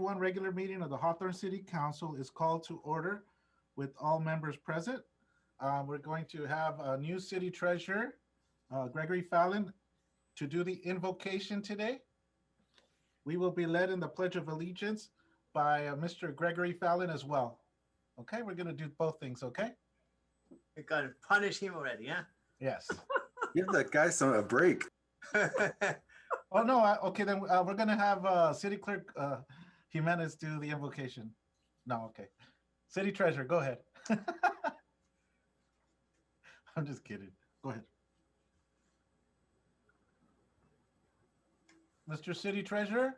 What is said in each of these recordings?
2021 regular meeting of the Hawthorne City Council is called to order with all members present. We're going to have a new city treasurer, Gregory Fallon, to do the invocation today. We will be led in the Pledge of Allegiance by Mr. Gregory Fallon as well. Okay, we're going to do both things, okay? We got to punish him already, huh? Yes. Give that guy a break. Oh, no, okay, then we're going to have City Clerk Jimenez do the invocation. No, okay. City Treasurer, go ahead. I'm just kidding. Go ahead. Mr. City Treasurer,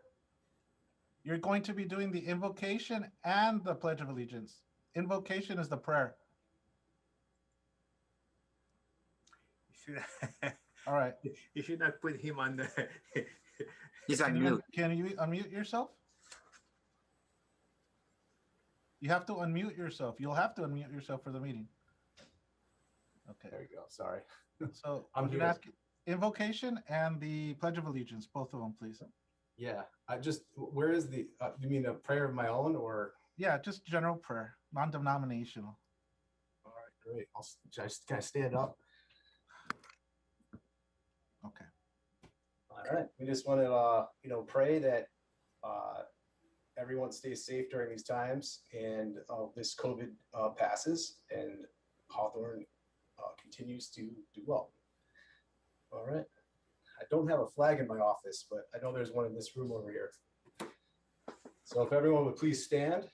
you're going to be doing the invocation and the Pledge of Allegiance. Invocation is the prayer. All right. You should not put him on the... He's on mute. Can you unmute yourself? You have to unmute yourself. You'll have to unmute yourself for the meeting. Okay. There you go. Sorry. So I'm I'm going to ask invocation and the Pledge of Allegiance, both of them, please. Yeah. Where is the, you mean a prayer of my own or? Yeah, just general prayer, non-denominational. All right, great. Can I stand up? Okay. All right. We just want to, pray that everyone stays safe during these times and this COVID passes and Hawthorne continues to do well. All right. I don't have a flag in my office, but I know there's one in this room over here. So if everyone would please stand.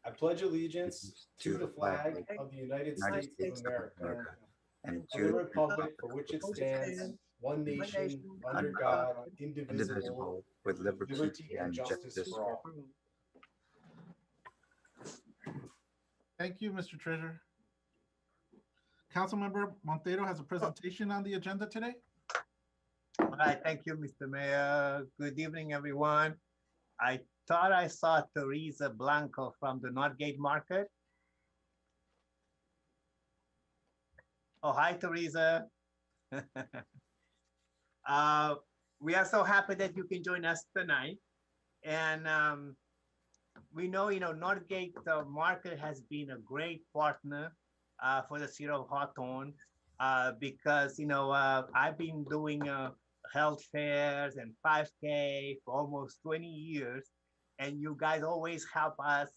I pledge allegiance to the flag of the United States of America and to the republic for which it stands, one nation, under God, indivisible, with liberty and justice for all. Thank you, Mr. Treasurer. Councilmember Montero has a presentation on the agenda today. All right, thank you, Mr. Mayor. Good evening, everyone. I thought I saw Teresa Blanco from the Northgate Market. Oh, hi, Teresa. We are so happy that you can join us tonight. And we know, Northgate Market has been a great partner for the city of Hawthorne because, I've been doing health fairs and 5K for almost 20 years. And you guys always help us,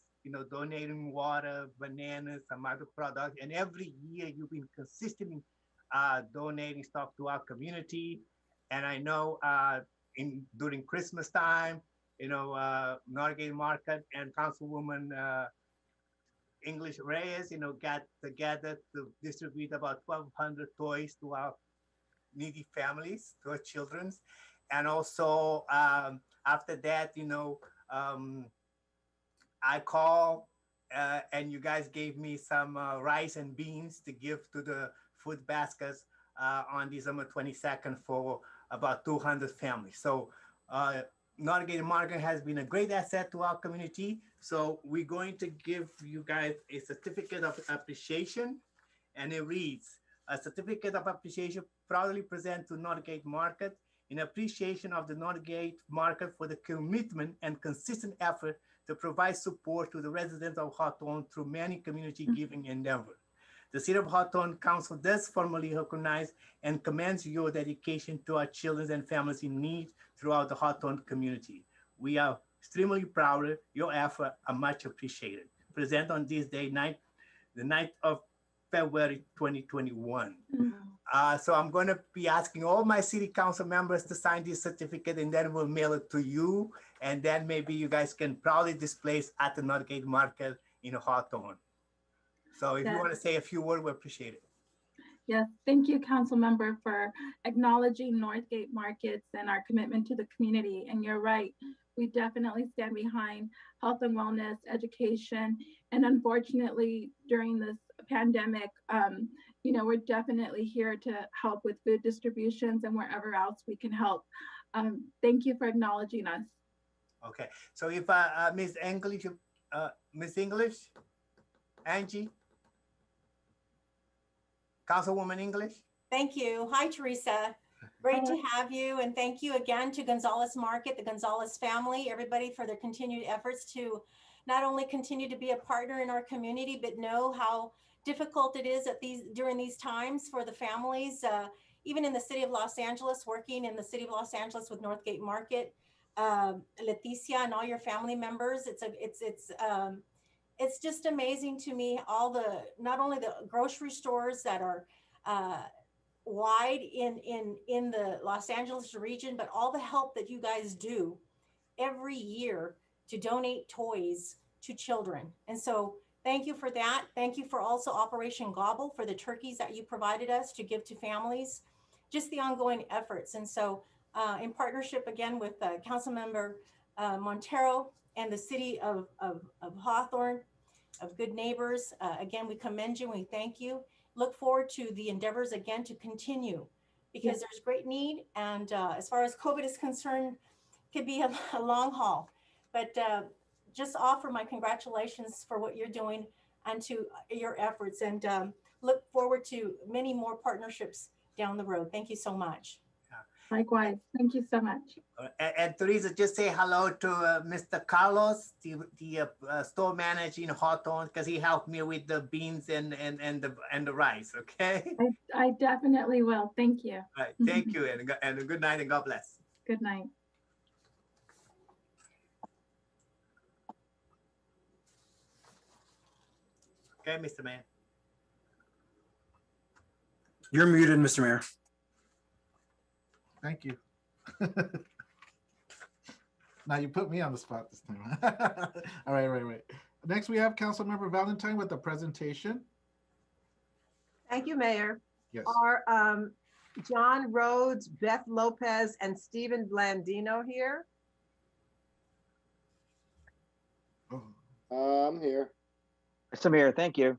donating water, bananas, some other products. And every year you've been consistently donating stuff to our community. And I know during Christmas time, Northgate Market and Councilwoman English Reyes, got together to distribute about 1,200 toys to our needy families, to our children. And also after that, I called and you guys gave me some rice and beans to give to the food baskets on December 22nd for about 200 families. So Northgate Market has been a great asset to our community. So we're going to give you guys a certificate of appreciation, and it reads, a certificate of appreciation proudly present to Northgate Market in appreciation of the Northgate Market for the commitment and consistent effort to provide support to the residents of Hawthorne through many community giving endeavors. The City of Hawthorne Council does formally recognize and commends your dedication to our children and families in need throughout the Hawthorne community. We are extremely proud of your effort and much appreciated. Present on this day, the 9th of February 2021. So I'm going to be asking all my city council members to sign this certificate, and then we'll mail it to you. And then maybe you guys can proudly display it at the Northgate Market in Hawthorne. So if you want to say a few words, we appreciate it. Yes, thank you, Council Member, for acknowledging Northgate Markets and our commitment to the community. And you're right, we definitely stand behind health and wellness, education, and unfortunately, during this pandemic, we're definitely here to help with food distributions and wherever else we can help. Thank you for acknowledging us. Okay, so if Ms. English, Angie, Councilwoman English. Thank you. Hi, Teresa. Great to have you, and thank you again to Gonzalez Market, the Gonzalez family, everybody for their continued efforts to not only continue to be a partner in our community, but know how difficult it is during these times for the families, even in the city of Los Angeles, working in the city of Los Angeles with Northgate Market, Leticia and all your family members. It's just amazing to me, not only the grocery stores that are wide in the Los Angeles region, but all the help that you guys do every year to donate toys to children. And so thank you for that. Thank you for also Operation Gobble for the turkeys that you provided us to give to families, just the ongoing efforts. And so in partnership again with Councilmember Montero and the city of Hawthorne, of Good Neighbors, again, we commend you and we thank you. Look forward to the endeavors again to continue, because there's great need. And as far as COVID is concerned, it could be a long haul, but just offer my congratulations for what you're doing and to your efforts, and look forward to many more partnerships down the road. Thank you so much. Likewise. Thank you so much. And Teresa, just say hello to Mr. Carlos, the store manager in Hawthorne, because he helped me with the beans and the rice. Okay. I definitely will. Thank you. All right. Thank you, and a good night, and God bless. Good night. Okay, Mr. Mayor. You're muted, Mr. Mayor. Thank you. Now you put me on the spot this time. All right. Next, we have Councilmember Valentine with the presentation. Thank you, Mayor. Yes. Are John Rhodes, Beth Lopez, and Stephen Blandino here? Oh, I'm here. I'm here. Thank you.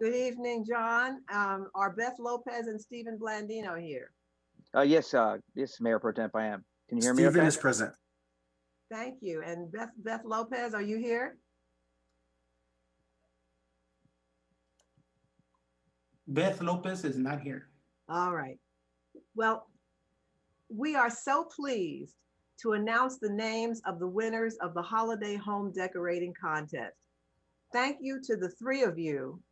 Good evening, John. Are Beth Lopez and Stephen Blandino here? Yes, Mayor Pro Temp, I am. Can you hear me? Stephen okay? is present. Thank you. And Beth Lopez, are you here? Beth Lopez is not here. All right. Well, we are so pleased to announce the names of the winners of the Holiday Home Decorating Contest. Thank you to the three of you,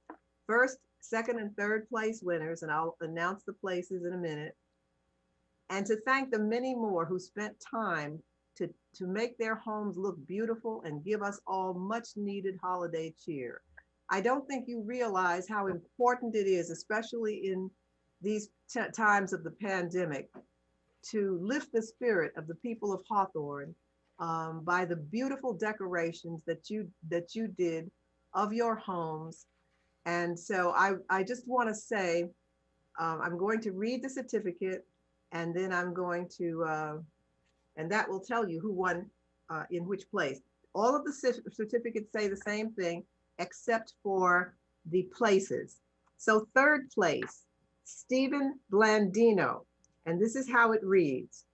first, second, and third place winners, and I'll announce the places in a minute. And to thank the many more who spent time to make their homes look beautiful and give us all much needed holiday cheer. I don't think you realize how important it is, especially in these times of the pandemic, to lift the spirit of the people of Hawthorne by the beautiful decorations that you did of your homes. And so I just want to say, I'm going to read the certificate, and then I'm going to, and that will tell you who won in which place. All of the certificates say the same thing, except for the places. So third place, Stephen Blandino, and this is how it reads.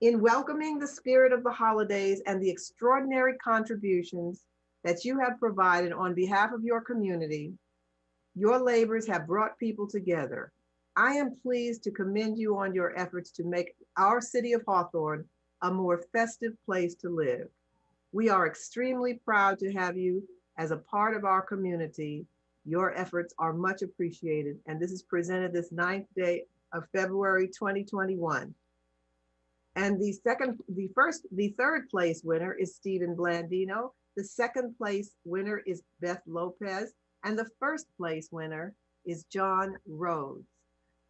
In welcoming the spirit of the holidays and the extraordinary contributions that you have provided on behalf of your community, your labors have brought people together. I am pleased to commend you on your efforts to make our city of Hawthorne a more festive place to live. We are extremely proud to have you as a part of our community. Your efforts are much appreciated. And this is presented this 9th day of February 2021. And the third place winner is Stephen Blandino. The second place winner is Beth Lopez. And the first place winner is John Rhodes.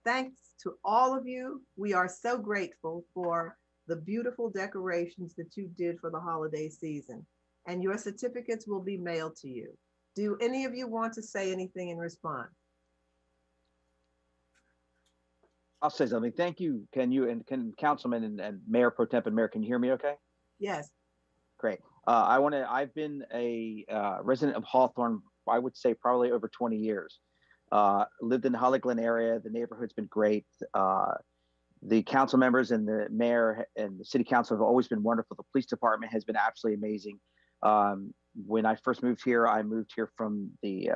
Thanks to all of you. We are so grateful for the beautiful decorations that you did for the holiday season. And your certificates will be mailed to you. Do any of you want to say anything in response? I'll say something. Thank you. Can Councilman and Mayor Pro Temp and Mayor, can you hear me okay? Yes. Great. I've been a resident of Hawthorne, I would say probably over 20 years. Lived in the Holly Glen area. The neighborhood's been great. The council members and the mayor and the city council have always been wonderful. The police department has been absolutely amazing. When I first moved here, I moved here from the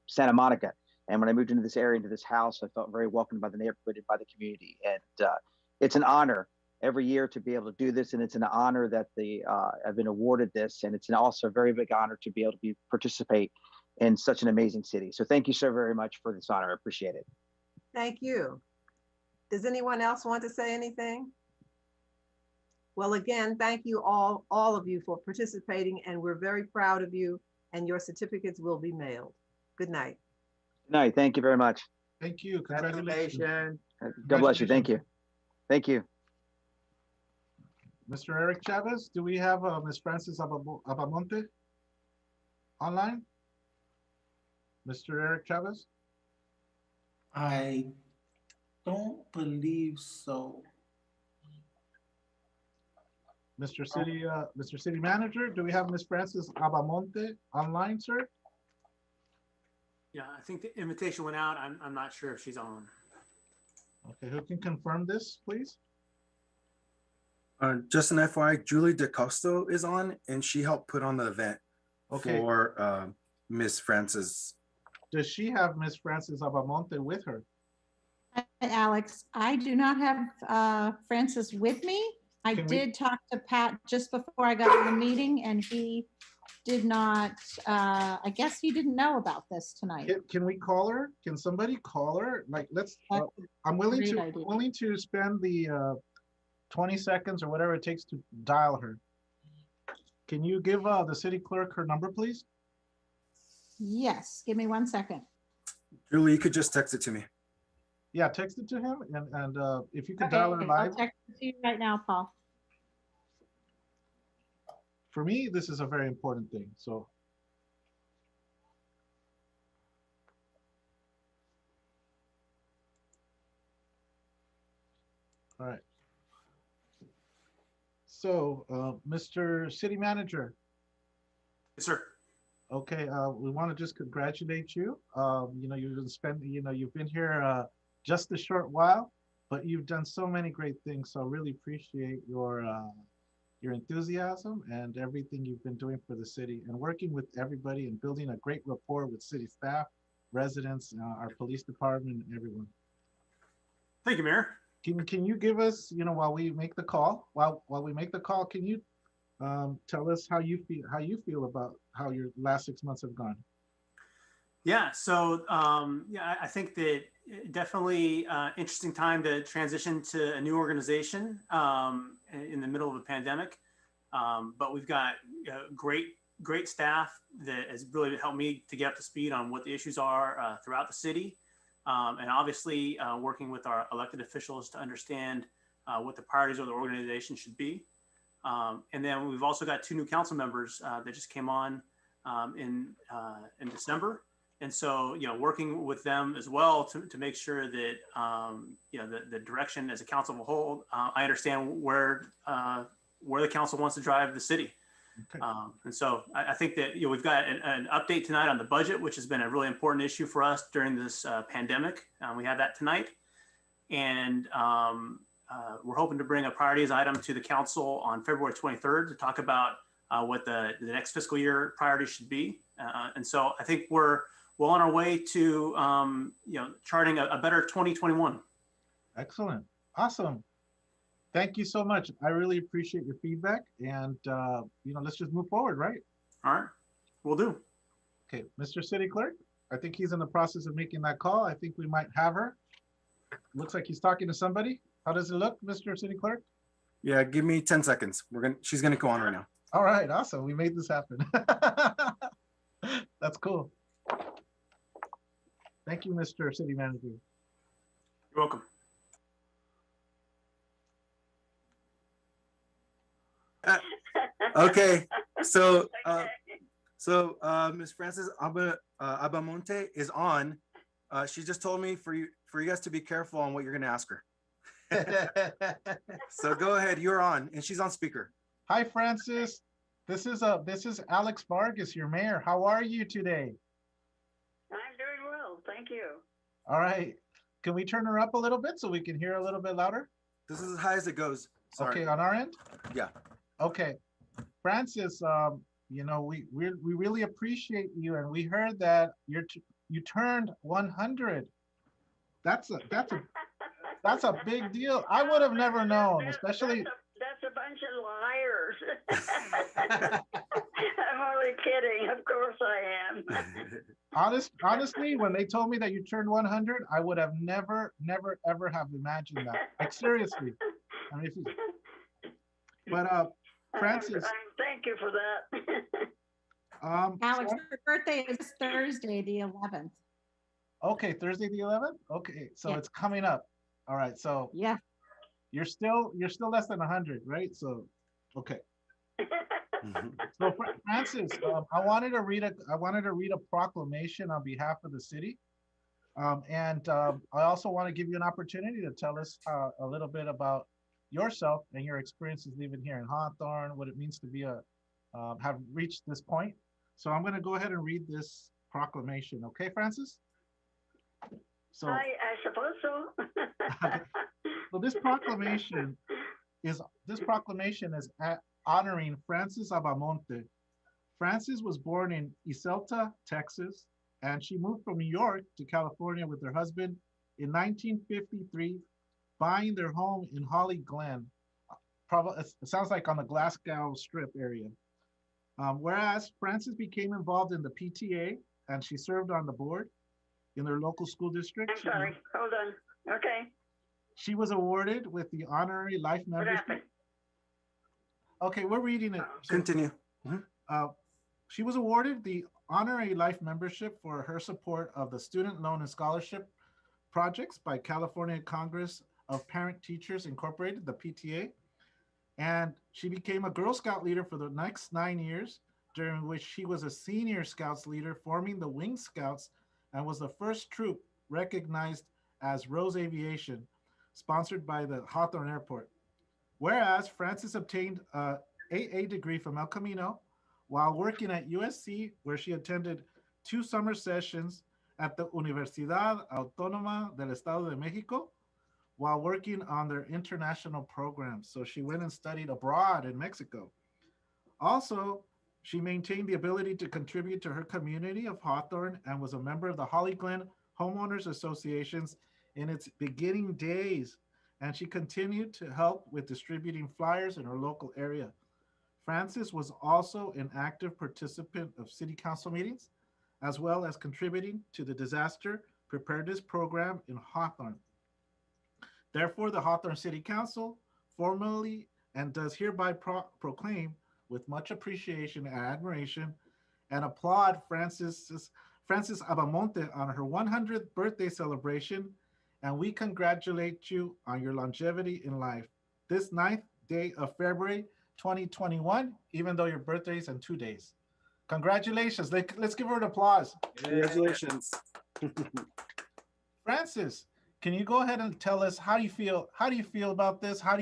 Santa Monica. And when I moved into this area, into this house, I felt very welcomed by the neighborhood and by the community. And it's an honor every year to be able to do this, and it's an honor that I've been awarded this, and it's also a very big honor to be able to participate in such an amazing city. So thank you so very much for this honor. I appreciate it. Thank you. Does anyone else want to say anything? Well, again, thank you all of you for participating, and we're very proud of you, and your certificates will be mailed. Good night. Good night. Thank you very much. Thank you. Congratulations. Congratulations. God bless you. Thank you. Thank you. Mr. Eric Chavez, do we have Ms. Frances Abamonte online? Mr. Eric Chavez? I don't believe so. Mr. City Manager, do we have Ms. Frances Abamonte online, sir? Yeah, I think the invitation went out. I'm not sure if she's on. Okay, who can confirm this, please? Just an FYI, Julie DeCosto is on, and she helped put on the event Okay. for Miss Frances. Does she have Ms. Frances Abamonte with her? Hi, Alex, I do not have Francis with me. I Can we- did talk to Pat just before I got on the meeting, and he did not, I guess he didn't know about this tonight. Can we call her? Can somebody call her? Like, let's, That's I'm willing great to, idea. willing to spend the 20 seconds or whatever it takes to dial her. Can you give the city clerk her number, please? Yes, give me 1 second. Julie, you could just text it to me. Yeah, text it to him and if you could dial her Okay, live. I'll text it to you right now, Paul. For me, this is a very important thing, so. All right. So, Mr. City Manager, Yes, sir. okay, we want to just congratulate you. You know, you've been here just a short while, but you've done so many great things. So I really appreciate your enthusiasm and everything you've been doing for the city and working with everybody and building a great rapport with city staff, residents, our police department, and everyone. Thank you, Mayor. Can you give us, you know, while we make the call, can you tell us how you feel about how your last 6 months have gone? Yeah, so yeah, I think that definitely interesting time to transition to a new organization in the middle of a pandemic. But we've got great staff that has really helped me to get up to speed on what the issues are throughout the city. And obviously working with our elected officials to understand what the priorities of the organization should be. And then we've also got 2 new council members that just came on in December. And so, you know, working with them as well to make sure that, you know, the direction as a council of a whole, I understand where the council wants to drive the city. Okay. And so I think that, you know, we've got an update tonight on the budget, which has been a really important issue for us during this pandemic. We have that tonight. And we're hoping to bring a priorities item to the council on February 23rd to talk about what the next fiscal year priorities should be. And so I think we're well on our way to, you know, charting a better 2021. Excellent. Awesome. Thank you so much. I really appreciate your feedback and, you know, let's just move forward, right? All right, we'll do. Okay, Mr. City Clerk, I think he's in the process of making that call. I think we might have her. Looks like he's talking to somebody. How does it look, Mr. City Clerk? Yeah, give me 10 seconds. She's gonna go on right now. All right, awesome. We made this happen. That's cool. Thank you, Mr. City Manager. You're welcome. Okay, so Ms. Frances Abamonte is on. She just told me for you guys to be careful on what you're gonna ask her. So go ahead, you're on, and she's on speaker. Hi, Francis. This is Alex Vargas, your mayor. How are you today? I'm doing well, thank you. All right. Can we turn her up a little bit so we can hear a little bit louder? This is as high as it goes. Sorry. Okay, on our end? Yeah. Okay. Francis, you know, we really appreciate you, and we heard that you turned 100. That's a That's a big deal. I would have never known, especially. That's a bunch of liars. I'm only kidding. Of course I am. Honestly, when they told me that you turned 100, I would have never, ever have imagined that. Like seriously. I mean, but Francis. Thank you for that. Alex, her birthday is Thursday, the 11th. Okay, Thursday the 11th. Okay, so Yeah. it's coming up. All right, so Yeah. you're still less than 100, right? So, okay. So Francis, I wanted to read a proclamation on behalf of the city, and I also want to give you an opportunity to tell us a little bit about yourself and your experiences living here in Hawthorne, what it means to be have reached this point. So I'm going to go ahead and read this proclamation. Okay, Francis? So I suppose so. so this proclamation is honoring Frances Abamonte. Frances was born in Iselta, Texas, and she moved from New York to California with her husband in 1953, buying their home in Holly Glen. Probably it sounds like on the Glasgow Strip area. Whereas Frances became involved in the PTA and she served on the board in their local school district. I'm sorry. Hold on. Okay. She was awarded with the honorary life What membership. happened? Okay, we're reading it. So, Continue. she was awarded the honorary life membership for her support of the student loan and scholarship projects by California Congress of Parent Teachers Incorporated, the PTA. And she became a Girl Scout leader for the next 9 years, during which she was a senior Scouts leader, forming the Wing Scouts, and was the first troop recognized as Rose Aviation, sponsored by the Hawthorne Airport. Whereas Frances obtained an AA degree from El Camino while working at USC, where she attended 2 summer sessions at the Universidad Autónoma del Estado de México, while working on their international programs. So she went and studied abroad in Mexico. Also, she maintained the ability to contribute to her community of Hawthorne and was a member of the Holly Glen Homeowners Associations in its beginning days. And she continued to help with distributing flyers in her local area. Frances was also an active participant of city council meetings, as well as contributing to the disaster preparedness program in Hawthorne. Therefore, the Hawthorne City Council formally and does hereby proclaim with much appreciation and admiration and applaud Frances Abamonte on her 100th birthday celebration, and we congratulate you on your longevity in life. This 9th day of February 2021, even though your birthday is in 2 days. Congratulations. Let's give her an applause. Congratulations. Frances, can you go ahead and tell us how do you feel? How do you feel about this? How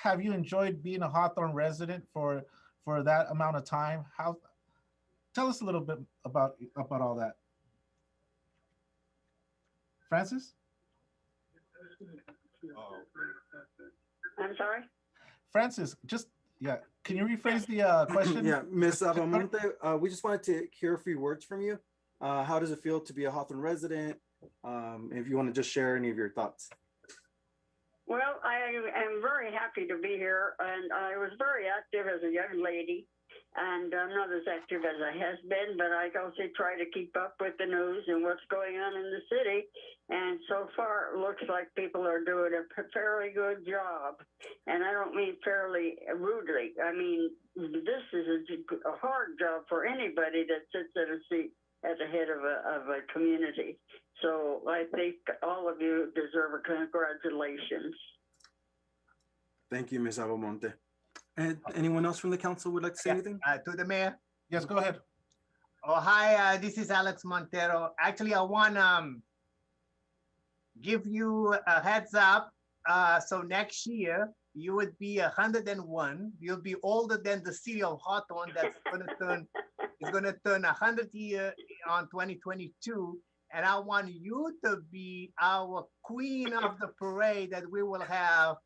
have you enjoyed being a Hawthorne resident for that amount of time? Tell us a little bit about all that. Frances? I'm sorry? Frances, can you rephrase the question? Yeah, Ms. Abamonte, we just wanted to hear a few words from you. How does it feel to be a Hawthorne resident? If you want to just share any of your thoughts. Well, I am very happy to be here, and I was very active as a young lady, and I'm not as active as I has been, but I also try to keep up with the news and what's going on in the city, and so far it looks like people are doing a fairly good job, and I don't mean fairly rudely. I mean, this is a hard job for anybody that sits in a seat at the head of a community. So I think all of you deserve a congratulations. Thank you, Ms. Abamonte. And anyone else from the council would like to say anything? To the mayor. Yes, go ahead. Oh, hi, this is Alex Montero. Actually, I want to give you a heads up. So next year, you would be 101. You'll be older than the city of Hawthorne that's going to turn 100 years on 2022. And I want you to be our queen of the parade that we will have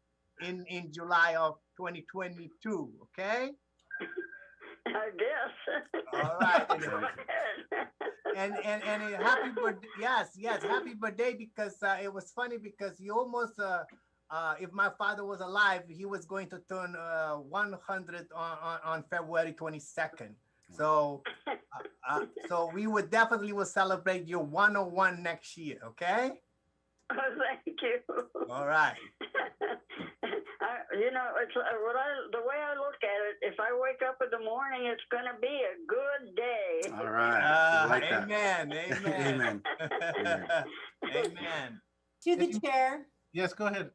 in July of 2022, okay? I guess. All right. and happy birthday. Yes, happy birthday, because it was funny because you almost if my father was alive, he was going to turn 100 on February 22nd. So so we would definitely will celebrate your 101 next year, okay? Oh, thank you. All right. You know, it's the way I look at it. If I wake up in the morning, it's going to be a good day. All right. I like that. Amen. Amen. Amen. To the chair, Yes, go ahead.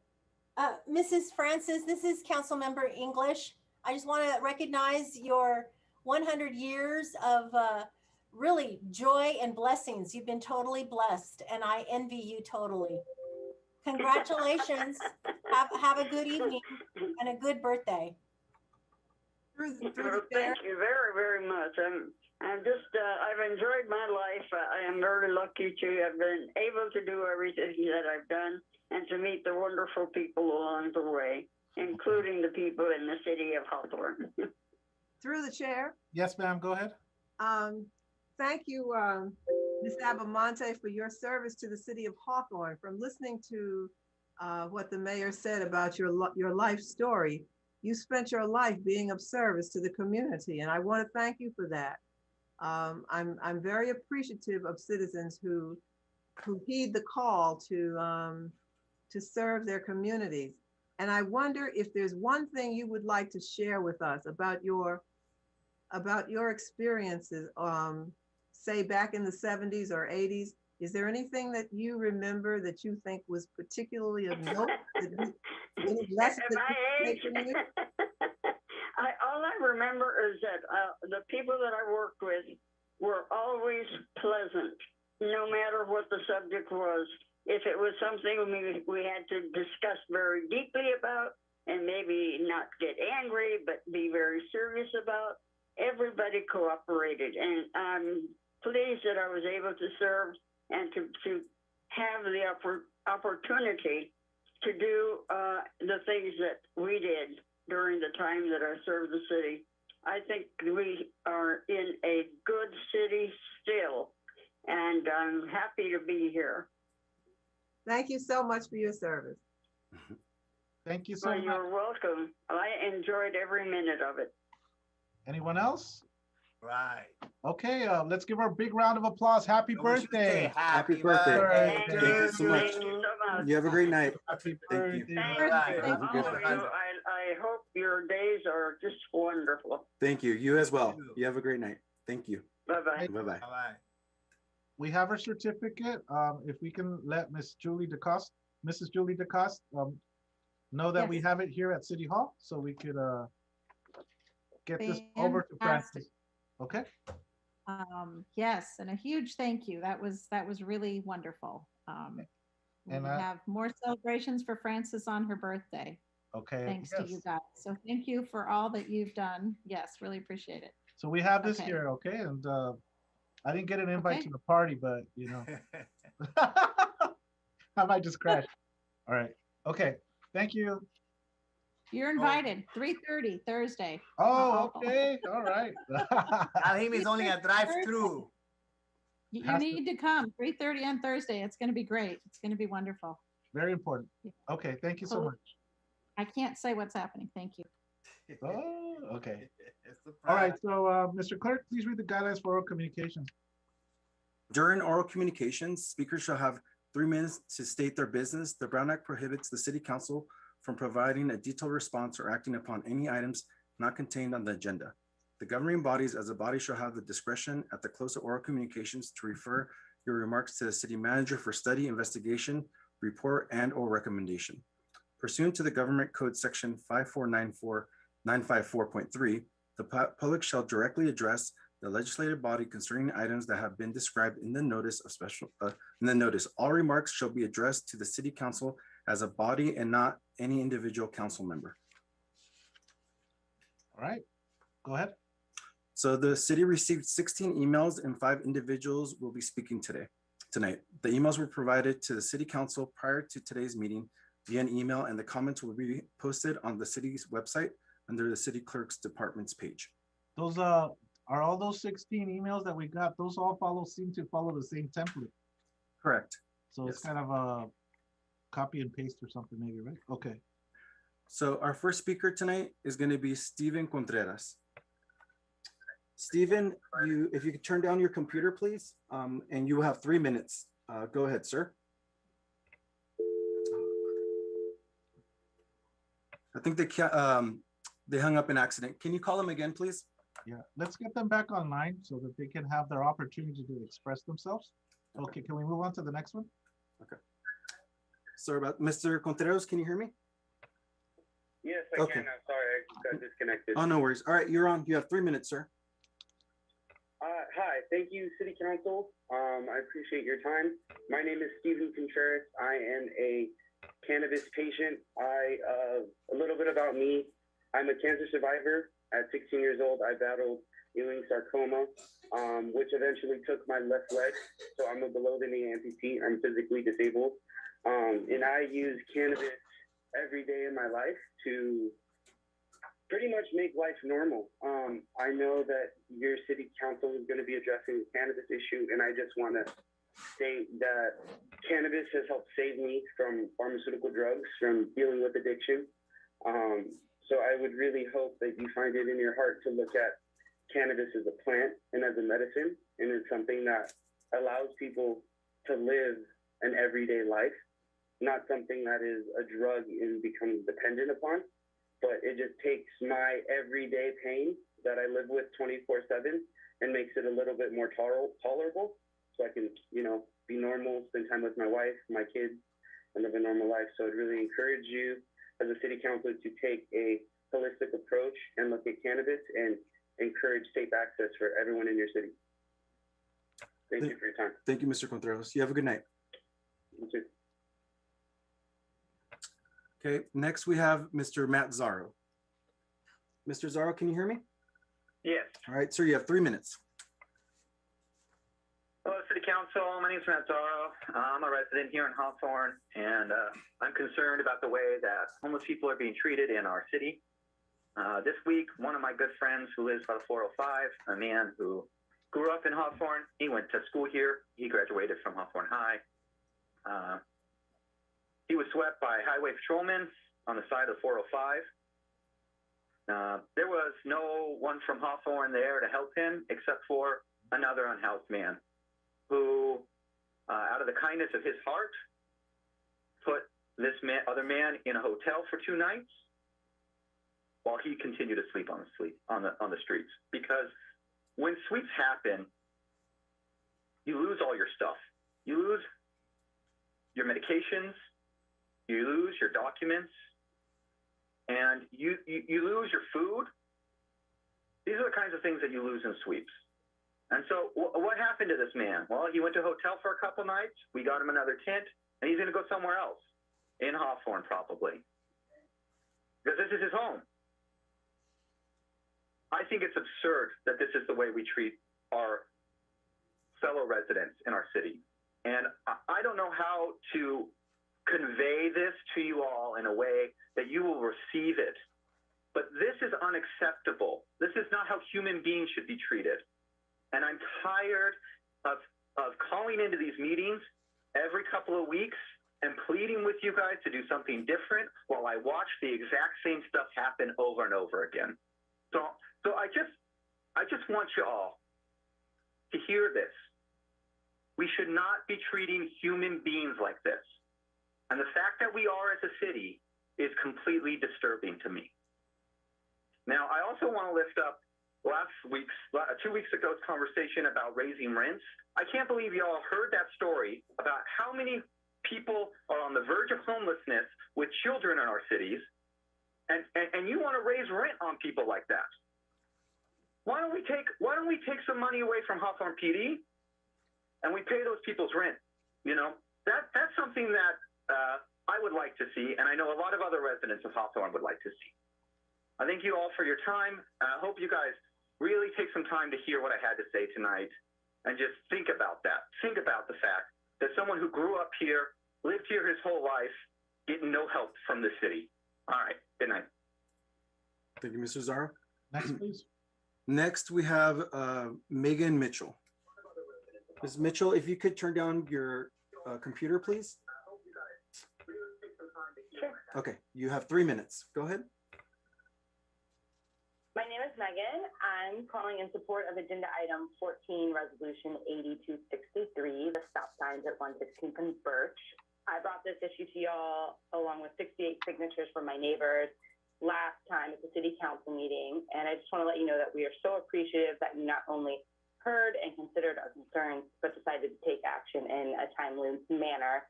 Mrs. Francis, this is Councilmember English. I just want to recognize your 100 years of really joy and blessings. You've been totally blessed, and I envy you totally. Congratulations. Have a good evening and a good birthday. Well, thank you very, very much. I'm just, I've enjoyed my life. I am very lucky to have been able to do everything that I've done and to meet the wonderful people along the way, including the people in the city of Hawthorne. Through the chair. Yes, ma'am, go ahead. Thank you, Ms. Abamonte, for your service to the city of Hawthorne. From listening to what the mayor said about your life story, you spent your life being of service to the community, and I want to thank you for that. I'm very appreciative of citizens who heed the call to serve their communities. And I wonder if there's one thing you would like to share with us about your experiences, say back in the 70s or 80s. Is there anything that you remember that you think was particularly of note? Any lessons that you take from you? All I remember is that the people that I worked with were always pleasant, no matter what the subject was. If it was something we had to discuss very deeply about and maybe not get angry, but be very serious about, everybody cooperated. And I'm pleased that I was able to serve and to have the opportunity to do the things that we did during the time that I served the city. I think we are in a good city still, and I'm happy to be here. Thank you so much for your service. Thank you so much. You're welcome. I enjoyed every minute of it. Anyone else? Right. Okay, let's give her a big round of applause. Happy birthday. Happy birthday. Thank Thank you so much. Thank you so much. You have a great night. Happy Thank you. birthday. Thank Right. you. Have a good All of you. I hope your days are just wonderful. Thank you. You as well. You have a great night. Thank you. Bye-bye. Bye-bye. Bye-bye. We have her certificate. If we can let Mrs. Julie DeCoste know that we Yes. have it here at City Hall, so we could get this over to Fantastic. Francis. Okay? Yes, and a huge thank you. That was really wonderful. We And have more celebrations for Frances on her birthday, okay. thanks to you guys. So thank you for all that you've done. Yes, really appreciate it. So we have this Okay. here, okay? And I didn't get an invite Okay. to the party, but you know, I might just crash. All right. Okay. Thank you. You're invited, 3:30 Thursday. Oh, okay. All right. Alhim is only a drive-through. You Has to- need to come, 3:30 on Thursday. It's going to be great. It's going to be wonderful. Very important. Okay. Thank you so much. I can't say what's happening. Thank you. Oh, okay. It's a All right. surprise. So, Mr. Clerk, please read the guidelines for oral communications. During oral communications, speakers shall have 3 minutes to state their business. The Brown Act prohibits the city council from providing a detailed response or acting upon any items not contained on the agenda. The governing bodies as a body shall have the discretion at the close of oral communications to refer your remarks to the city manager for study, investigation, report, and/or recommendation. Pursuant to the Government Code Section 5494954.3, the public shall directly address the legislative body concerning items that have been described in the notice of All remarks shall be addressed to the city council as a body and not any individual council member. All right. Go ahead. So the city received 16 emails and 5 individuals will be speaking tonight. The emails were provided to the city council prior to today's meeting via an email, and the comments will be posted on the city's website under the city clerk's departments page. Those Are all those 16 emails that we got, those all seem to follow the same template? Correct. So it's Yes. kind of a copy and paste or something maybe, right? Okay. So our first speaker tonight is going to be Steven Contreras. Steven, if you could turn down your computer, please, and you will have 3 minutes. Go ahead, sir. I think they hung up in accident. Can you call them again, please? Yeah, let's get them back online so that they can have their opportunity to express themselves. Okay, can we move on to the next one? Okay. Sorry about Mr. Contreras, can you hear me? Yes, I Okay. can. I'm sorry, I got disconnected. Oh, no worries. All right, you're on. You have 3 minutes, sir. Hi, thank you, City Council. I appreciate your time. My name is Steven Contreras. I am a cannabis patient. A little bit about me. I'm a cancer survivor. At 16 years old, I battled Ewing sarcoma, which eventually took my left leg. So I'm a below the knee amputee. I'm physically disabled. And I use cannabis every day in my life to pretty much make life normal. I know that your city council is going to be addressing the cannabis issue, and I just want to state that cannabis has helped save me from pharmaceutical drugs, from dealing with addiction. So I would really hope that you find it in your heart to look at cannabis as a plant and as a medicine, and it's something that allows people to live an everyday life, not something that is a drug and becomes dependent upon. But it just takes my everyday pain that I live with 24/7 and makes it a little bit more tolerable, so I can, be normal, spend time with my wife, my kids, and live a normal life. So I'd really encourage you as a city councilor to take a holistic approach and look at cannabis and encourage safe access for everyone in your city. Thank you for your time. Thank you, Mr. Contreras. You have a good night. You too. Okay, next we have Mr. Matt Zaro. Mr. Zaro, can you hear me? Yes. All right, sir, you have 3 minutes. Hello, City Council. My name is Matt Zaro. I'm a resident here in Hawthorne, and I'm concerned about the way that homeless people are being treated in our city. This week, one of my good friends who lives by the 405, a man who grew up in Hawthorne, he went to school here. He graduated from Hawthorne High. He was swept by highway patrolmen on the side of the 405. There was no one from Hawthorne there to help him except for another unhoused man who, out of the kindness of his heart, put this other man in a hotel for 2 nights while he continued to sleep on the streets. Because when sweeps happen, you lose all your stuff. You lose your medications, you lose your documents, and you lose your food. These are the kinds of things that you lose in sweeps. And so what happened to this man? Well, he went to a hotel for a couple nights. We got him another tent, and he's going to go somewhere else, in Hawthorne probably, because this is his home. I think it's absurd that this is the way we treat our fellow residents in our city. And I don't know how to convey this to you all in a way that you will receive it. But this is unacceptable. This is not how human beings should be treated. And I'm tired of calling into these meetings every couple of weeks and pleading with you guys to do something different while I watch the exact same stuff happen over and over again. So I just want you all to hear this. We should not be treating human beings like this. And the fact that we are as a city is completely disturbing to me. Now, I also want to lift up 2 weeks ago's conversation about raising rents. I can't believe y'all heard that story about how many people are on the verge of homelessness with children in our cities, and you want to raise rent on people like that. Why don't we take some money away from Hawthorne PD and we pay those people's rent? That's something that I would like to see, and I know a lot of other residents of Hawthorne would like to see. I thank you all for your time. I hope you guys really take some time to hear what I had to say tonight and just think about that. Think about the fact that someone who grew up here, lived here his whole life, getting no help from the city. All right, good night. Thank you, Mr. Zaro. Next, please. Next, we have Megan Mitchell. Ms. Mitchell, if you could turn down your computer, please. Sure. Okay, you have 3 minutes. Go ahead. My name is Megan. I'm calling in support of agenda item 14, resolution 8263, the stop signs at 116th and Birch. I brought this issue to y'all along with 68 signatures from my neighbors last time at the city council meeting. And I just want to let you know that we are so appreciative that you not only heard and considered our concerns, but decided to take action in a timely manner.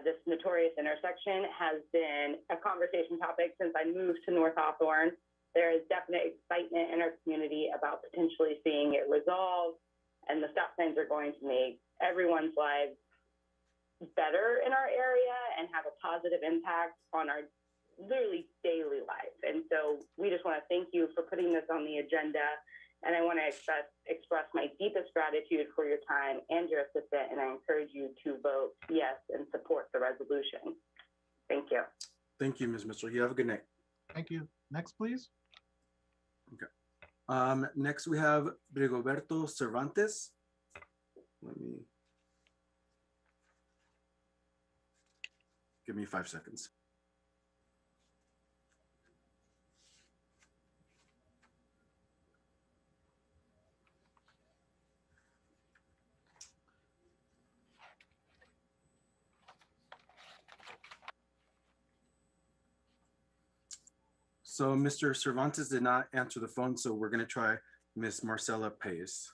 This notorious intersection has been a conversation topic since I moved to North Hawthorne. There is definite excitement in our community about potentially seeing it resolved, and the stop signs are going to make everyone's lives better in our area and have a positive impact on our literally daily life. And so we just want to thank you for putting this on the agenda. And I want to express my deepest gratitude for your time and your assistance. And I encourage you to vote yes and support the resolution. Thank you. Thank you, Ms. Mitchell. You have a good night. Thank you. Next, please. Okay. Next, we have Rigoberto Cervantes. Give me 5 seconds. So Mr. Cervantes did not answer the phone, so we're going to try Miss Marcela Pace.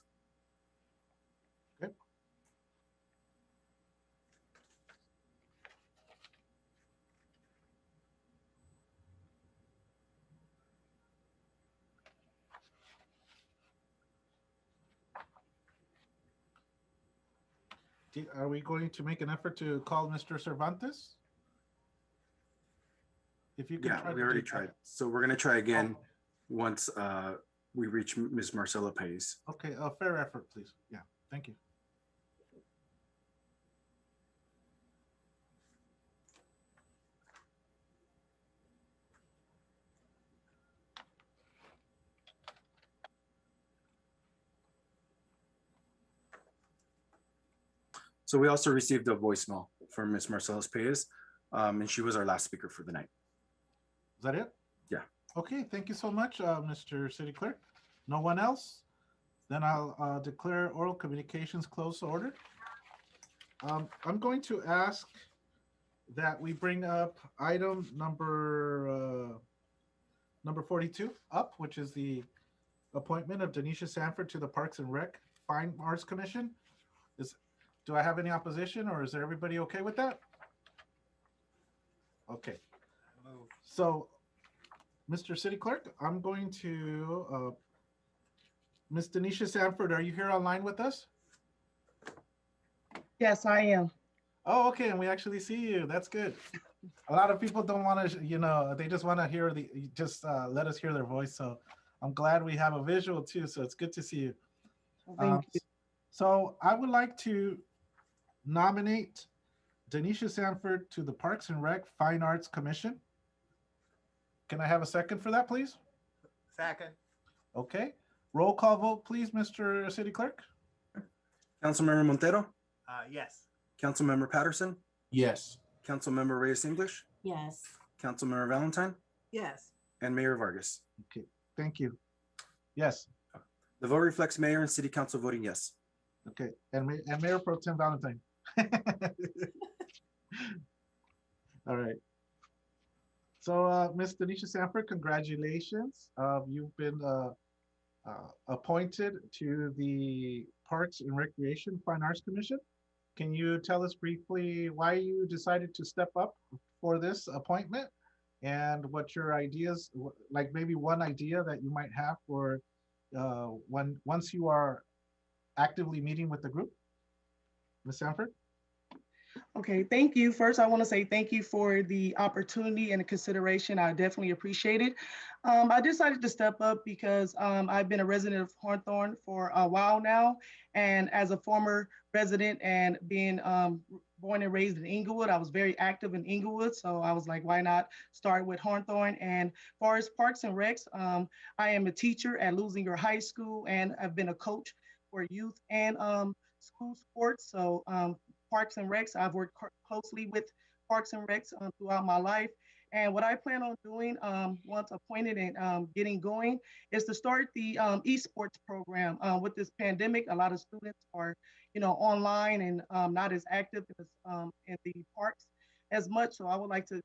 Okay. Are we going to make an effort to call Mr. Cervantes? If you could Yeah, try we to already do tried. that. So we're going to try again once we reach Miss Marcela Pace. Okay, a fair effort, please. Yeah, thank you. So we also received a voicemail from Miss Marcela Pace, and she was our last speaker for the night. Is that it? Yeah. Okay, thank you so much, Mr. City Clerk. No one else? Then I'll declare oral communications closed to order. I'm going to ask that we bring up item number 42 up, which is the appointment of Denisha Sanford to the Parks and Rec Fine Arts Commission. Do I have any opposition, or is everybody okay with that? Okay. So, Mr. City Clerk, I'm going to, Ms. Denisha Sanford, are you here online with us? Yes, I am. Oh, okay, and we actually see you. That's good. A lot of people don't want to, they just want to hear let us hear their voice. So I'm glad we have a visual too. So it's good to see you. Thank you. So I would like to nominate Denisha Sanford to the Parks and Rec Fine Arts Commission. Can I have a second for that, please? Second. Okay. Roll call vote, please, Mr. City Clerk. Councilmember Montero, Yes. Councilmember Patterson, Yes. Councilmember Reyes English, Yes. Councilmember Valentine, Yes. and Mayor Vargas. Okay, thank you. Yes. The vote reflects mayor and city council voting yes. Okay, and Mayor Pro Tem Valentine. All right. So, Ms. Denisha Sanford, congratulations. You've been appointed to the Parks and Recreation Fine Arts Commission. Can you tell us briefly why you decided to step up for this appointment and what your ideas, like maybe one idea that you might have for once you are actively meeting with the group? Ms. Sanford? Okay, thank you. First, I want to say thank you for the opportunity and the consideration. I definitely appreciate it. I decided to step up because I've been a resident of Hawthorne for a while now. And as a former resident and being born and raised in Inglewood. I was very active in Inglewood, so I was like, why not start with Hawthorne? And as far as Parks and Recs, I am a teacher at Lusinger High School, and I've been a coach for youth and school sports. So Parks and Recs, I've worked closely with Parks and Recs throughout my life. And what I plan on doing once appointed and getting going is to start the esports program. With this pandemic, a lot of students are, online and not as active in the parks as much. So I would like to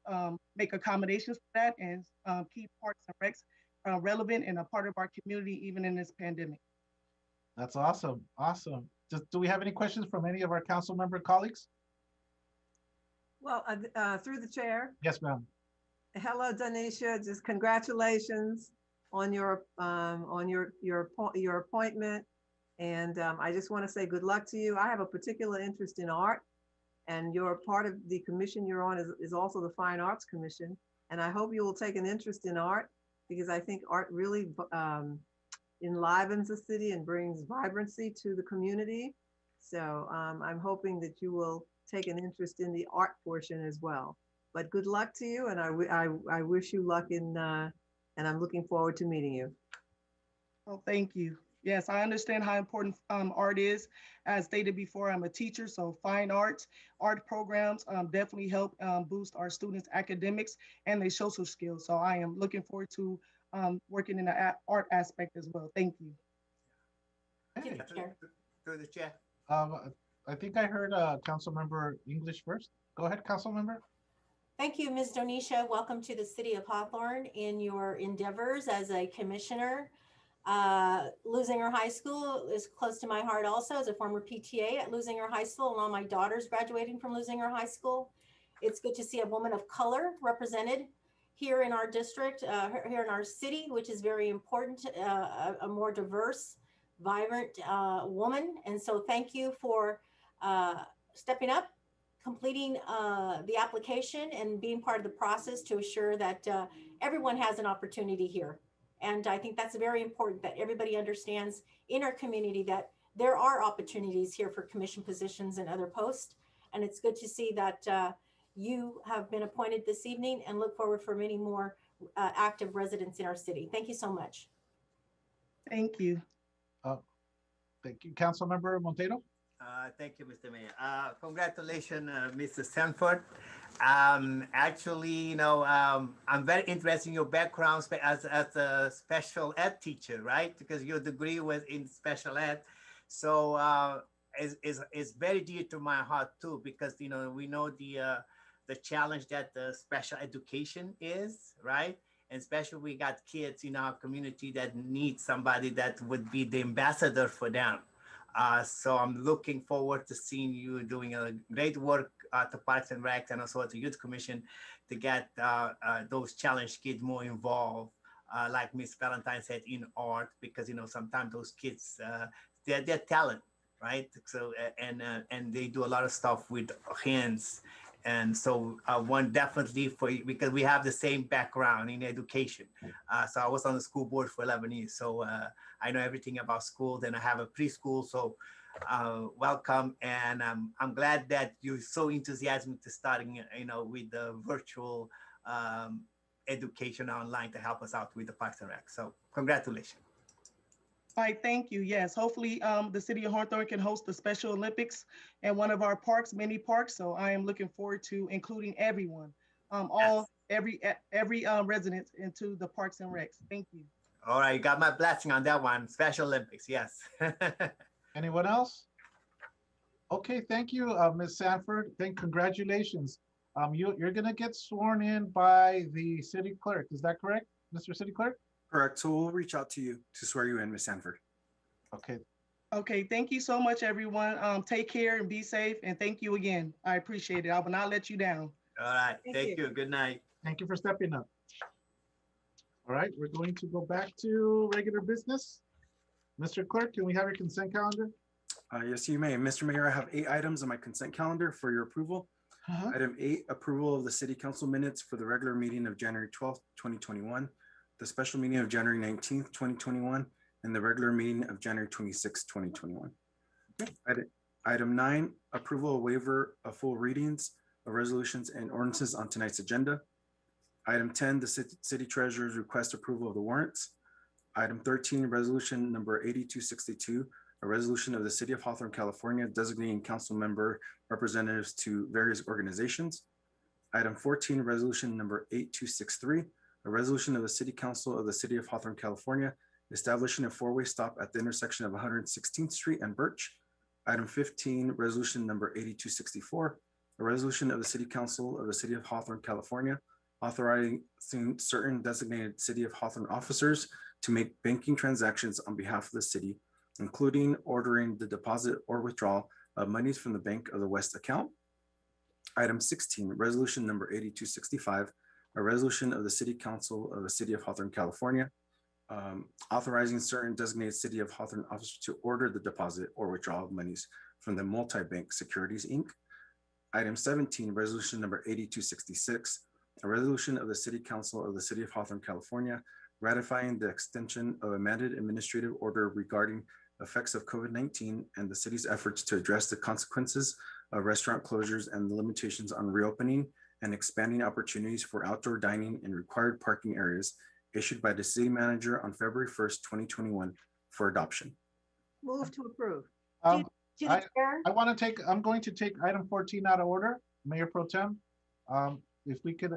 make accommodations for that and keep Parks and Recs relevant and a part of our community even in this pandemic. That's awesome. Awesome. Do we have any questions from any of our council member colleagues? Well, through the chair. Yes, ma'am. Hello, Donisha. Just congratulations on your appointment, and I just want to say good luck to you. I have a particular interest in art, and you're part of the commission you're on is also the Fine Arts Commission, and I hope you will take an interest in art because I think art really enlivens the city and brings vibrancy to the community. So I'm hoping that you will take an interest in the art portion as well. But good luck to you, and I wish you luck and I'm looking forward to meeting you. Oh, thank you. Yes, I understand how important art is. As stated before, I'm a teacher, so fine arts, art programs definitely help boost our students' academics and their social skills. So I am looking forward to working in the art aspect as well. Thank you. Hey. Through the chair. I think I heard Council Member English first. Go ahead, Council Member. Thank you, Ms. Donisha. Welcome to the City of Hawthorne in your endeavors as a commissioner. Lusinger High School is close to my heart also as a former PTA at Lusinger High School, and all my daughters graduating from Lusinger High School. It's good to see a woman of color represented here in our district, here in our city, which is very important, a more diverse, vibrant woman. And so thank you for stepping up, completing the application and being part of the process to assure that everyone has an opportunity here. And I think that's very important that everybody understands in our community that there are opportunities here for commission positions and other posts. And it's good to see that you have been appointed this evening and look forward for many more active residents in our city. Thank you so much. Thank you. Thank you. Council Member Monteiro. Thank you, Mr. Mayor. Congratulations, Mr. Sanford. Actually, I'm very interested in your background as a special ed teacher, right? Because your degree was in special ed. So it's very dear to my heart too, because, we know the challenge that the special education is, right? And especially we got kids in our community that need somebody that would be the ambassador for them. So I'm looking forward to seeing you doing a great work at the Parks and Recs and also at the Youth Commission to get those challenged kids more involved, like Miss Valentine said, in art, because, sometimes those kids, they're talent, right? So, and they do a lot of stuff with hands. And so one definitely for you, because we have the same background in education. So I was on the school board for 11 years. So I know everything about school. Then I have a preschool. So welcome. And I'm glad that you're so enthusiastic to starting, with the virtual education online to help us out with the Parks and Rec. So congratulations. All right, thank you. Yes, hopefully the city of Hawthorne can host the Special Olympics in one of our parks, many parks. So I am looking forward to including everyone, every resident into the Parks and Recs. Thank you. All right, you got my blessing on that one. Special Olympics, yes. Anyone else? Okay, thank you, Ms. Sanford. Congratulations. You're gonna get sworn in by the city clerk. Is that correct, Mr. City Clerk? Correct. So we'll reach out to you to swear you in, Ms. Sanford. Okay. Okay. Thank you so much, everyone. Take care and be safe. And thank you again. I appreciate it. I will not let you down. All right. Thank you. Good night. Thank you for stepping up. All right. We're going to go back to regular business. Mr. Clerk, can we have your consent calendar? Yes, you may. Mr. Mayor, I have 8 items on my consent calendar for your approval. Item 8, approval of the city council minutes for the regular meeting of January 12th, 2021. The special meeting of January 19th, 2021, and the regular meeting of January 26th, 2021. Item 9, approval of waiver of full readings of resolutions and ordinances on tonight's agenda. Item 10, the city treasurer's request approval of the warrants. Item 13, resolution number 8262, a resolution of the city of Hawthorne, California, designating council member representatives to various organizations. Item 14, resolution number 8263, a resolution of the city council of the city of Hawthorne, California, establishing a four-way stop at the intersection of 116th Street and Birch. Item 15, resolution number 8264, a resolution of the city council of the city of Hawthorne, California, authorizing certain designated city of Hawthorne officers to make banking transactions on behalf of the city, including ordering the deposit or withdrawal of monies from the Bank of the West account. Item 16, resolution number 8265, a resolution of the city council of the city of Hawthorne, California, authorizing certain designated city of Hawthorne officers to order the deposit or withdrawal of monies from the Multi-Bank Securities, Inc. Item 17, resolution number 8266, a resolution of the city council of the city of Hawthorne, California, ratifying the extension of amended administrative order regarding effects of COVID-19 and the city's efforts to address the consequences of restaurant closures and the limitations on reopening and expanding opportunities for outdoor dining in required parking areas, issued by the city manager on February 1st, 2021 for adoption. Move to approve. I'm going to take item 14 out of order, Mayor Pro Tem. If we could,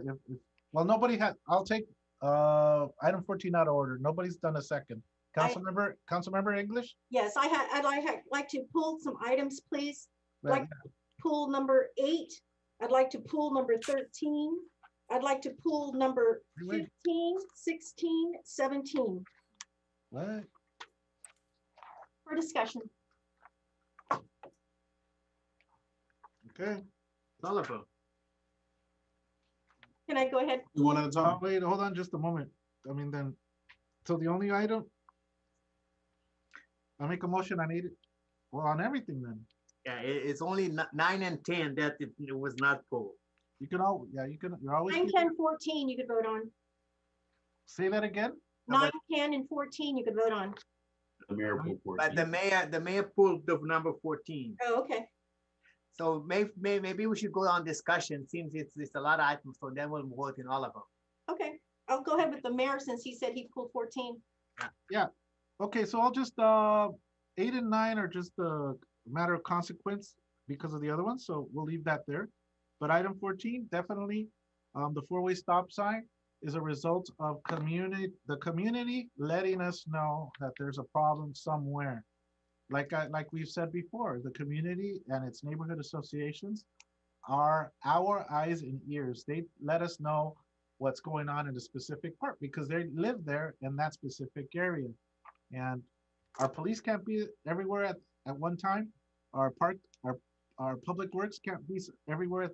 well, nobody had, I'll take item 14 out of order. Nobody's done a second. Councilmember English? Yes, I'd like to pull some items, please. I'd like to pull number 8. I'd like to pull number 13. I'd like to pull number 15, 16, 17. What? For discussion. Okay. Oliver. Can I go ahead? You want to talk? Wait, hold on just a moment. I mean, then, so the only item, I make a motion on 8, well, on everything then. Yeah, it's only 9 and 10 that it was not pulled. You can all, yeah, you're always. 9, 10, 14, you could vote on. Say that again? 9, 10, and 14, you could vote on. The mayor pulled 14. But the mayor pulled the number 14. Oh, okay. So maybe we should go on discussion, since it's a lot of items, so then we'll vote in all of them. Okay, I'll go ahead with the mayor since he said he pulled 14. Yeah. Okay, so I'll just 8 and 9 are just a matter of consequence because of the other ones, so we'll leave that there. But item 14, definitely, the four-way stop sign is a result of the community letting us know that there's a problem somewhere. Like we've said before, the community and its neighborhood associations are our eyes and ears. They let us know what's going on in a specific part because they live there in that specific area. And our police can't be everywhere at one time. Our public works can't be everywhere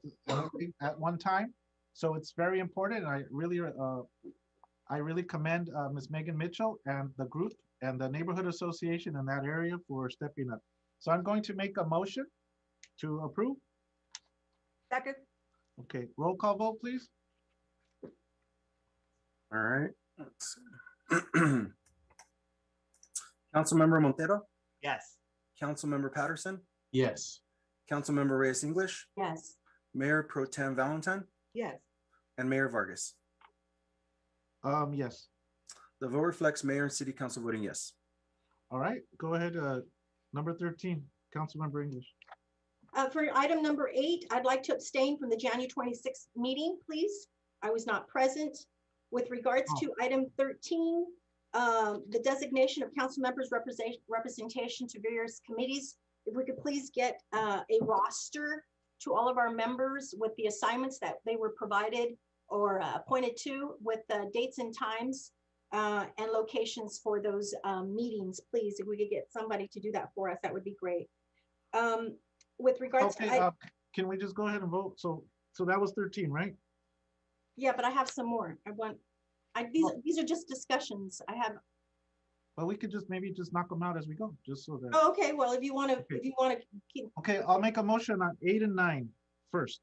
at one time. So it's very important. I really commend Ms. Megan Mitchell and the group and the neighborhood association in that area for stepping up. So I'm going to make a motion to approve. Second. Okay, roll call vote, please. All right. Councilmember Montero? Yes. Councilmember Patterson? Yes. Councilmember Reyes English? Yes. Mayor Pro Tem Valentine? Yes. And Mayor Vargas? Yes. The vote reflects mayor and city council voting yes. All right, go ahead. Number 13, Councilmember English. For item number 8, I'd like to abstain from the January 26th meeting, please. I was not present. With regards to item 13, the designation of council members' representation to various committees, if we could please get a roster to all of our members with the assignments that they were provided or appointed to with dates and times and locations for those meetings, please. If we could get somebody to do that for us, that would be great. With regards to can we just go ahead and vote? So that was 13, right? Yeah, but I have some more. These are just discussions. I have. Well, we could maybe just knock them out as we go, just so that. Oh, okay. Well, if you want to keep. Okay, I'll make a motion on 8 and 9 first.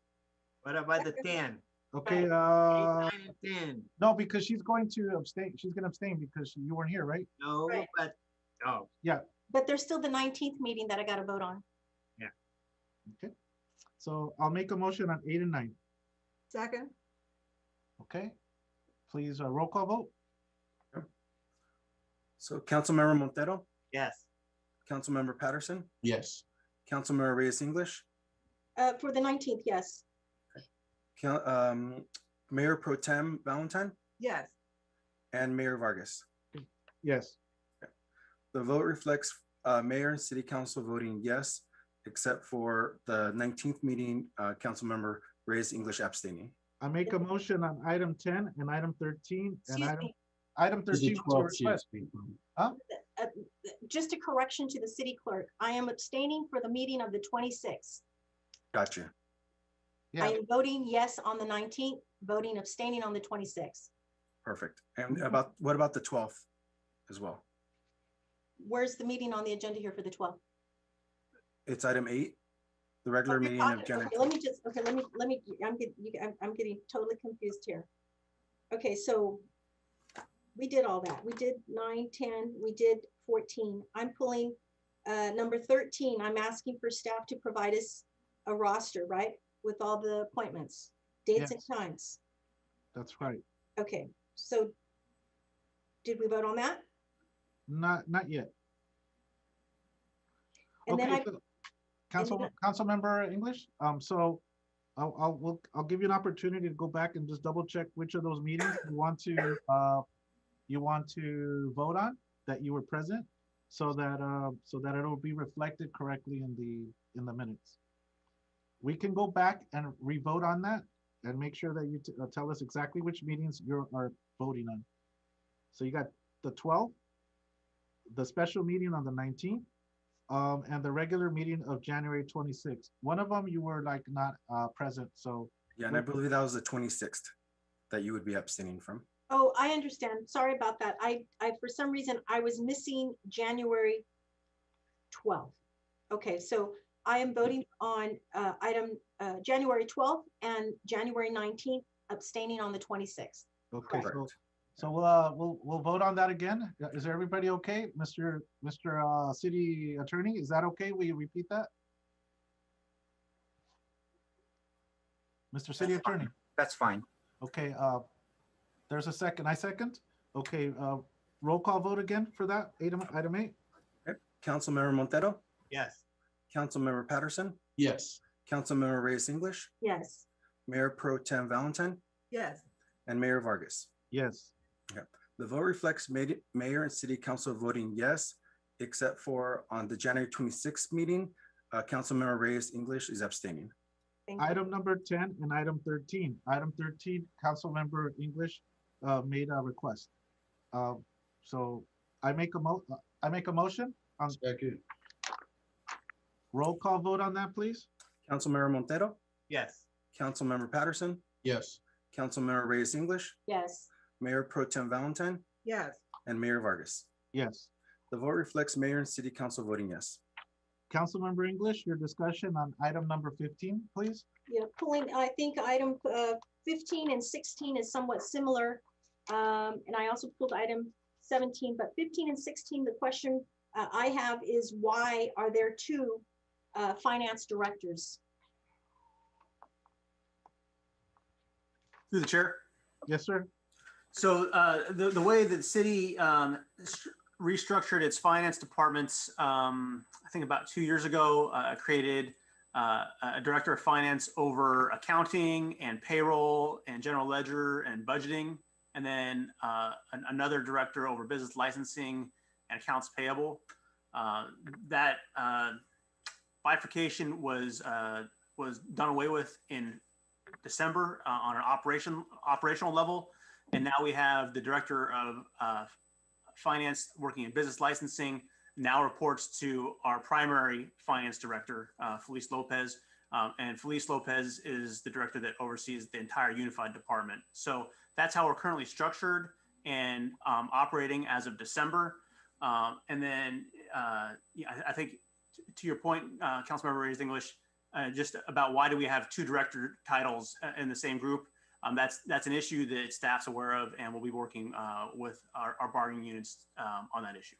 What about the 10? Okay. 8, 9, and 10. No, because she's going to abstain. She's going to abstain because you weren't here, right? No, right. But yeah. But there's still the 19th meeting that I got to vote on. Yeah. Okay, so I'll make a motion on 8 and 9. Second, Okay, please roll call vote. So Councilmember Montero, Yes. Councilmember Patterson, Yes. Councilmember Reyes English, For the 19th, yes. Mayor Pro Tem Valentine, yes. and Mayor Vargas. Yes. The vote reflects Mayor and City Council voting yes, except for the 19th meeting, Councilmember Reyes English abstaining. I make a motion on item 10 and item 13 and Excuse me. item 13 was a 12 she request. abstained from. Huh? Just a correction to the city clerk. I am abstaining for the meeting of the 26th. Gotcha. I Yeah, am voting yes on the 19th, voting abstaining on the 26th. Perfect. And what about the 12th as well? Where's the meeting on the agenda here for the 12th? It's item 8, the regular meeting of January. Okay, I'm getting totally confused here. Okay, so we did all that. We did 9, 10, we did 14. I'm pulling number 13. I'm asking for staff to provide us a roster, right? With all the appointments, dates and times. that's right. Okay, so did we vote on that? Not yet. And then Okay, so Councilmember English, so I'll give you an opportunity to go back and just double check which of those meetings you want to vote on, that you were present, so that it'll be reflected correctly in the minutes. We can go back and re-vote on that and make sure that you tell us exactly which meetings you are voting on. So you got the 12th, the special meeting on the 19th, and the regular meeting of January 26th. One of them you were like not present, so. Yeah, and I believe that was the 26th that you would be abstaining from. Oh, I understand. Sorry about that. I for some reason, I was missing January 12th. Okay, so I am voting on item January 12th and January 19th, abstaining on the 26th. Okay, Correct. so we'll vote on that again. Is everybody okay? Mr. City Attorney, is that okay? Will you repeat that? Mr. City Attorney, That's fine. okay, there's a second. I second. Okay, roll call vote again for that, item 8. Okay. Councilmember Montero, Yes. Councilmember Patterson, Yes. Councilmember Reyes English, Yes. Mayor Pro Tem Valentine, Yes. and Mayor Vargas. Yes. The vote reflects Mayor and City Council voting yes, except for on the January 26th meeting, Councilmember Reyes English is abstaining. Thank you. Item number 10 and item 13. Item 13, Councilmember English made a request. So I make a motion on. Second. Roll call vote on that, please. Councilmember Montero, Yes. Councilmember Patterson, Yes. Councilmember Reyes English, Yes. Mayor Pro Tem Valentine, Yes. and Mayor Vargas. Yes. The vote reflects Mayor and City Council voting yes. Councilmember English, your discussion on item number 15, please. Yeah, pulling, I think item 15 and 16 is somewhat similar. And I also pulled item 17, but 15 and 16, the question I have is why are there two finance directors? Through the chair. Yes, sir. So the way that the city restructured its finance departments, I think about 2 years ago, created a director of finance over accounting and payroll and general ledger and budgeting, and then another director over business licensing and accounts payable. That bifurcation was done away with in December on an operational level. And now we have the director of finance working in business licensing now reports to our primary finance director, Felice Lopez. And Felice Lopez is the director that oversees the entire unified department. So that's how we're currently structured and operating as of December. And then yeah, I think to your point, Councilmember Reyes English, just about why do we have two director titles in the same group? That's an issue that staff's aware of, and we'll be working with our bargaining units on that issue.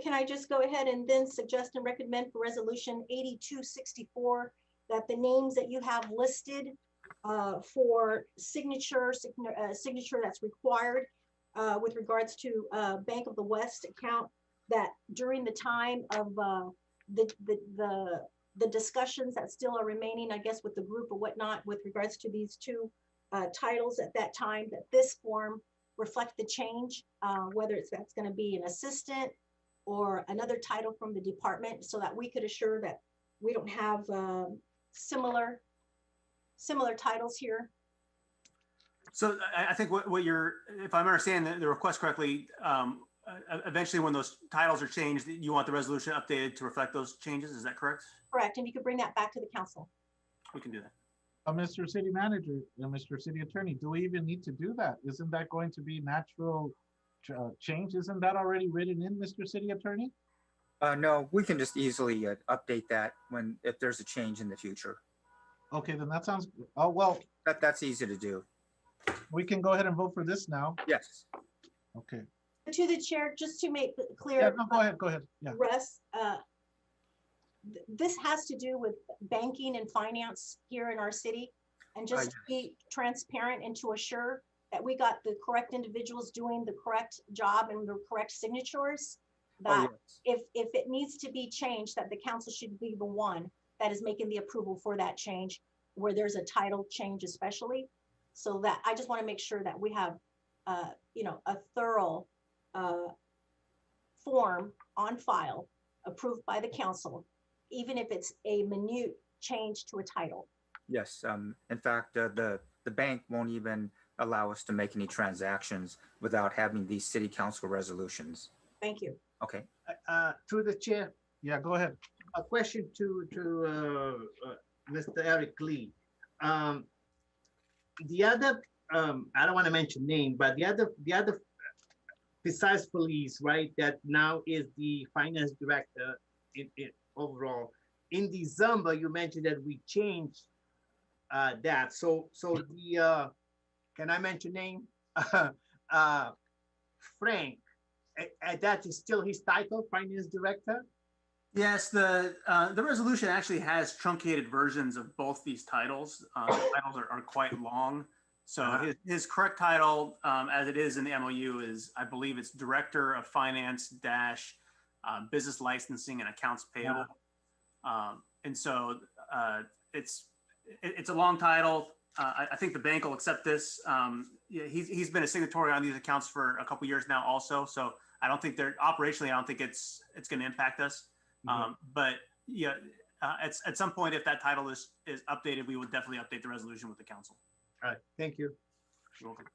Can I just go ahead and then suggest and recommend for resolution 8264 that the names that you have listed for signature that's required with regards to Bank of the West account, that during the time of the discussions that still are remaining, I guess, with the group or whatnot, with regards to these two titles at that time, that this form reflect the change, whether that's going to be an assistant or another title from the department, so that we could assure that we don't have similar titles here. So I think what you're, if I'm understanding the request correctly, eventually when those titles are changed, you want the resolution updated to reflect those changes. Is that correct? Correct, and you could bring that back to the council. We can do that. Mr. City Manager and Mr. City Attorney, do we even need to do that? Isn't that going to be natural change? Isn't that already written in, Mr. City Attorney? No, we can just easily update that if there's a change in the future. Okay, then that sounds, oh, well. That's easy to do. We can go ahead and vote for this now. Yes. Okay. To the chair, just to make it clear. Yeah, no, go ahead. Yeah. Russ, this has to do with banking and finance here in our city. And just to be transparent and to assure that we got the correct individuals doing the correct job and the correct signatures, that if it needs to be changed, that the council should be the one that is making the approval for that change, where there's a title change especially. So that I just want to make sure that we have, a thorough form on file approved by the council, even if it's a minute change to a title. Yes. In fact, the bank won't even allow us to make any transactions without having these city council resolutions. Thank you. Okay. Through the chair. Yeah, go ahead. A question to Mr. Eric Lee. The other, I don't want to mention name, but the other besides police, right, that now is the finance director in overall. In December, you mentioned that we changed that. So the can I mention name? Frank, that is still his title, finance director? Yes, the resolution actually has truncated versions of both these titles. The titles are quite long. So his correct title, as it is in the MOU, is, I believe it's Director of Finance dash Business Licensing and Accounts Payable. And so it's a long title. I think the bank will accept this. He's been a signatory on these accounts for a couple years now also. So I don't think operationally, I don't think it's going to impact us. But yeah, at some point, if that title is updated, we will definitely update the resolution with the council. All right, thank you. You're welcome.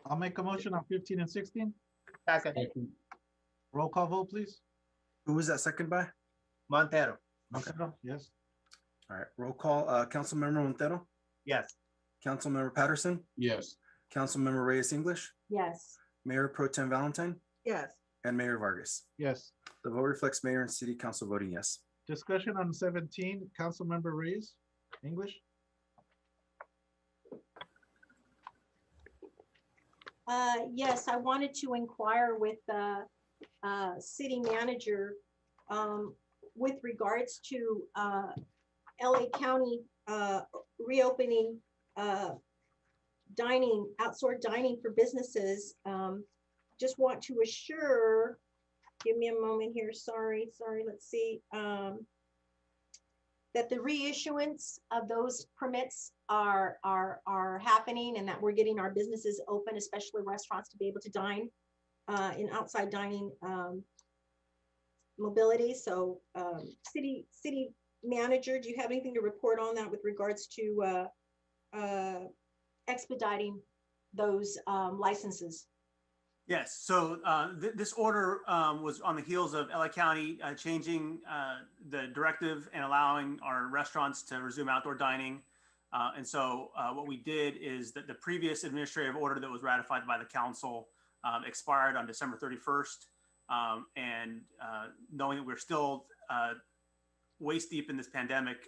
I'll make a motion on 15 and 16. Second. Roll call vote, please. Who was that second by? Montero. Montero, yes. All right, roll call. Councilmember Montero? Yes. Councilmember Patterson? Yes. Councilmember Reyes English? Yes. Mayor Pro Tem Valentine? Yes. And Mayor Vargas? Yes. The vote reflects mayor and city council voting yes. Discussion on 17, Councilmember Reyes English. Yes, I wanted to inquire with the city manager with regards to LA County reopening outdoor dining for businesses. Just want to assure, give me a moment here, sorry, let's see. That the reissuance of those permits are happening, and that we're getting our businesses open, especially restaurants, to be able to dine in outside dining mobility. So city manager, do you have anything to report on that with regards to expediting those licenses? Yes, so this order was on the heels of LA County changing the directive and allowing our restaurants to resume outdoor dining. And so what we did is that the previous administrative order that was ratified by the council expired on December 31st. And knowing that we're still waist deep in this pandemic,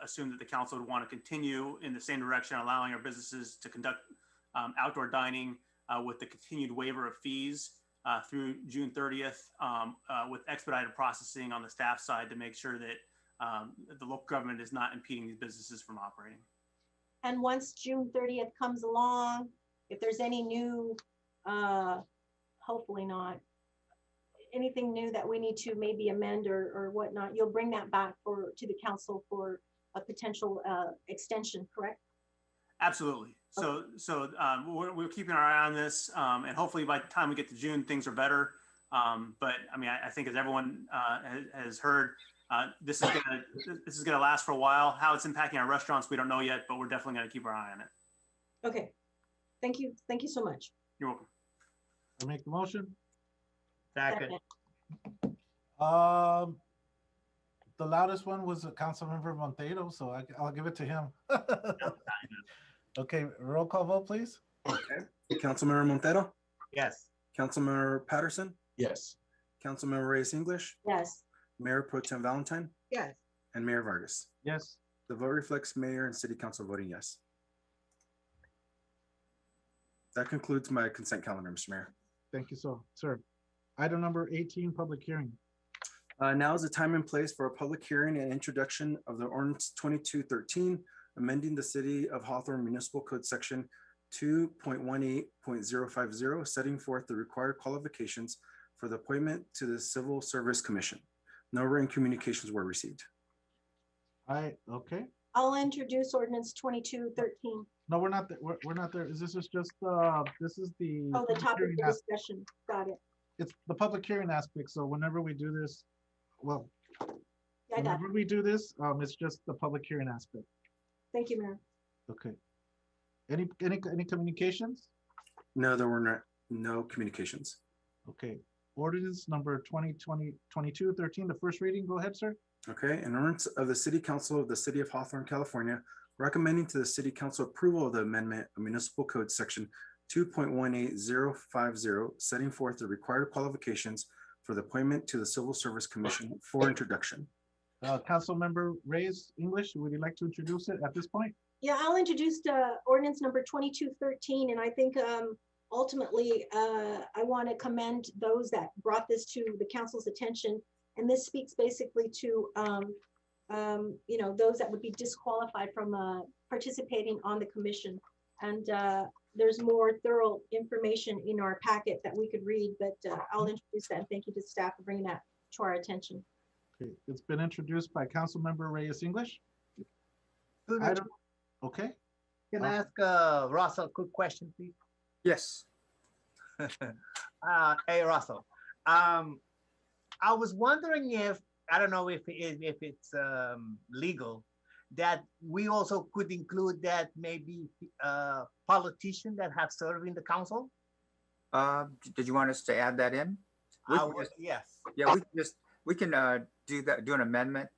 assumed that the council would want to continue in the same direction, allowing our businesses to conduct outdoor dining with the continued waiver of fees. through June 30th with expedited processing on the staff side to make sure that the local government is not impeding these businesses from operating. And once June 30th comes along, if there's any new, hopefully not, anything new that we need to maybe amend or whatnot, you'll bring that back to the council for a potential extension, correct? Absolutely. So we're keeping our eye on this, and hopefully by the time we get to June, things are better. But I mean, I think as everyone has heard, this is gonna last for a while. How it's impacting our restaurants, we don't know yet, but we're definitely gonna keep our eye on it. Okay. Thank you. Thank you so much. You're welcome. I make the motion. Second. The loudest one was Councilmember Monteiro, so I'll give it to him. Okay, roll call vote, please. Okay. Councilmember Montero, Yes. Councilmember Patterson, Yes. Councilmember Reyes English, Yes. Mayor Pro Tem Valentine, Yes. and Mayor Vargas. Yes. The vote reflects mayor and city council voting yes. That concludes my consent calendar, Mr. Mayor. Thank you, sir. Item number 18, public hearing. Now is the time and place for a public hearing and introduction of the ordinance 2213, amending the City of Hawthorne Municipal Code Section 2.18.050, setting forth the required qualifications for the appointment to the Civil Service Commission. No written communications were received. Okay. I'll introduce ordinance 2213. No, we're not there. We're not there. This is just, this is the. Oh, the public topic hearing of discussion. Got it. It's the public hearing aspect. So whenever we do this, well, Yeah, I got it. whenever we do this, it's just the public hearing aspect. Thank you, Mayor. Okay. Any communications? No, there were no communications. Okay. Ordinance number 2213, the first reading. Go ahead, sir. Okay, an ordinance of the City Council of the City of Hawthorne, California, recommending to the City Council approval of the amendment of Municipal Code Section 2.18050, setting forth the required qualifications for the appointment to the Civil Service Commission for introduction. Councilmember Reyes English, would you like to introduce it at this point? Yeah, I'll introduce ordinance number 2213, and I think ultimately I want to commend those that brought this to the council's attention. And this speaks basically to those that would be disqualified from participating on the commission. And there's more thorough information in our packet that we could read, but I'll introduce that. And thank you to staff for bringing that to our attention. Okay. It's been introduced by Councilmember Reyes English. Okay. Can I ask Russell a quick question, please? Yes. Hey, Russell. I was wondering if, I don't know if it's legal, that we also could include that maybe politician that have served in the council? Did you want us to add that in? Yes. Yeah, we can do an amendment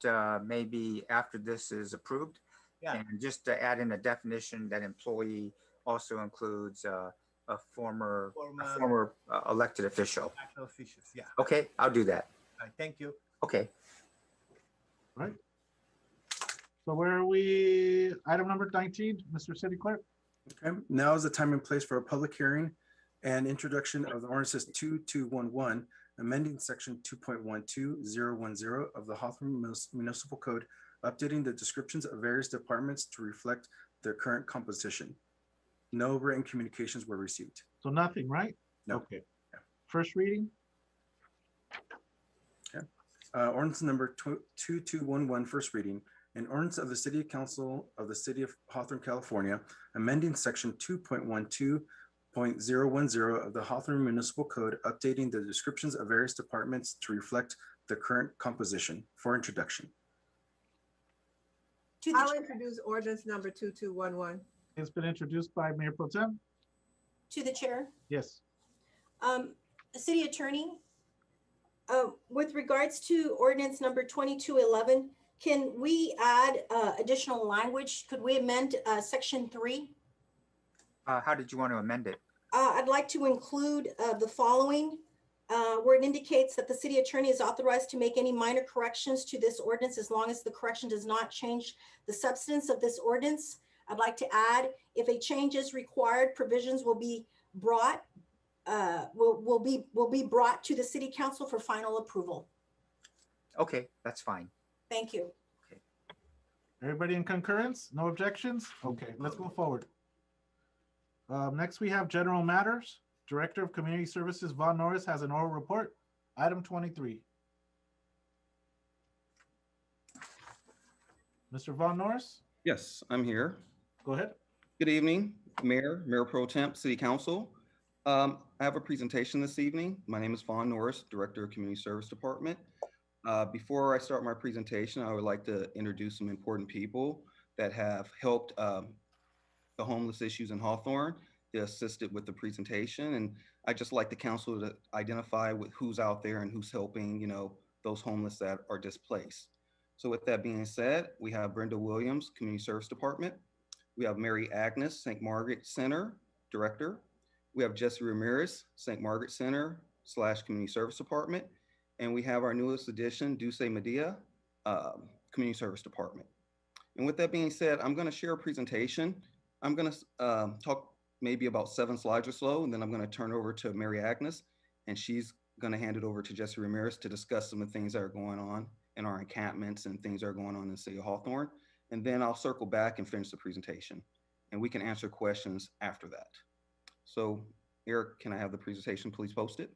maybe after this is approved. Yeah. And just to add in a definition that employee also includes a former elected official. Actual officials, yeah. Okay, I'll do that. All right, thank you. Okay. All right. So where are we? Item number 19, Mr. City Clerk. Okay, now is the time and place for a public hearing and introduction of the ordinances 2211, amending section 2.12010 of the Hawthorne Municipal Code, updating the descriptions of various departments to reflect their current composition. No written communications were received. So nothing, right? No. Okay. First reading. Okay. Ordinance number 2211, first reading. An ordinance of the City Council of the City of Hawthorne, California, amending section 2.12.010 of the Hawthorne Municipal Code, updating the descriptions of various departments to reflect the current composition. For introduction. I'll introduce ordinance number 2211. It's been introduced by Mayor Pro Tem. To the chair. Yes. City Attorney, with regards to ordinance number 2211, can we add additional language? Could we amend section 3? How did you want to amend it? I'd like to include the following, where it indicates that the city attorney is authorized to make any minor corrections to this ordinance as long as the correction does not change the substance of this ordinance. I'd like to add, if a change is required, provisions will be brought will be brought to the city council for final approval. Okay, that's fine. Thank you. Everybody in concurrence? No objections? Okay, let's go forward. Next, we have general matters. Director of Community Services, Vaughn Norris, has an oral report. Item 23. Mr. Vaughn Norris, Yes, I'm here. go ahead. Good evening, Mayor, Mayor Pro Temp, City Council. I have a presentation this evening. My name is Vaughn Norris, Director of Community Service Department. Before I start my presentation, I would like to introduce some important people that have helped the homeless issues in Hawthorne. They assisted with the presentation, and I just like the council to identify with who's out there and who's helping, you know, those homeless that are displaced. So with that being said, we have Brenda Williams, Community Service Department. We have Mary Agnes, St. Margaret Center Director. We have Jesse Ramirez, St. Margaret Center / Community Service Department. And we have our newest addition, Dulce Medea, Community Service Department. And with that being said, I'm gonna share a presentation. I'm gonna talk maybe about 7 slides or so, and then I'm gonna turn over to Mary Agnes, and she's gonna hand it over to Jesse Ramirez to discuss some of the things that are going on in our encampments and things that are going on in the city of Hawthorne. And then I'll circle back and finish the presentation, and we can answer questions after that. So Eric, can I have the presentation please posted?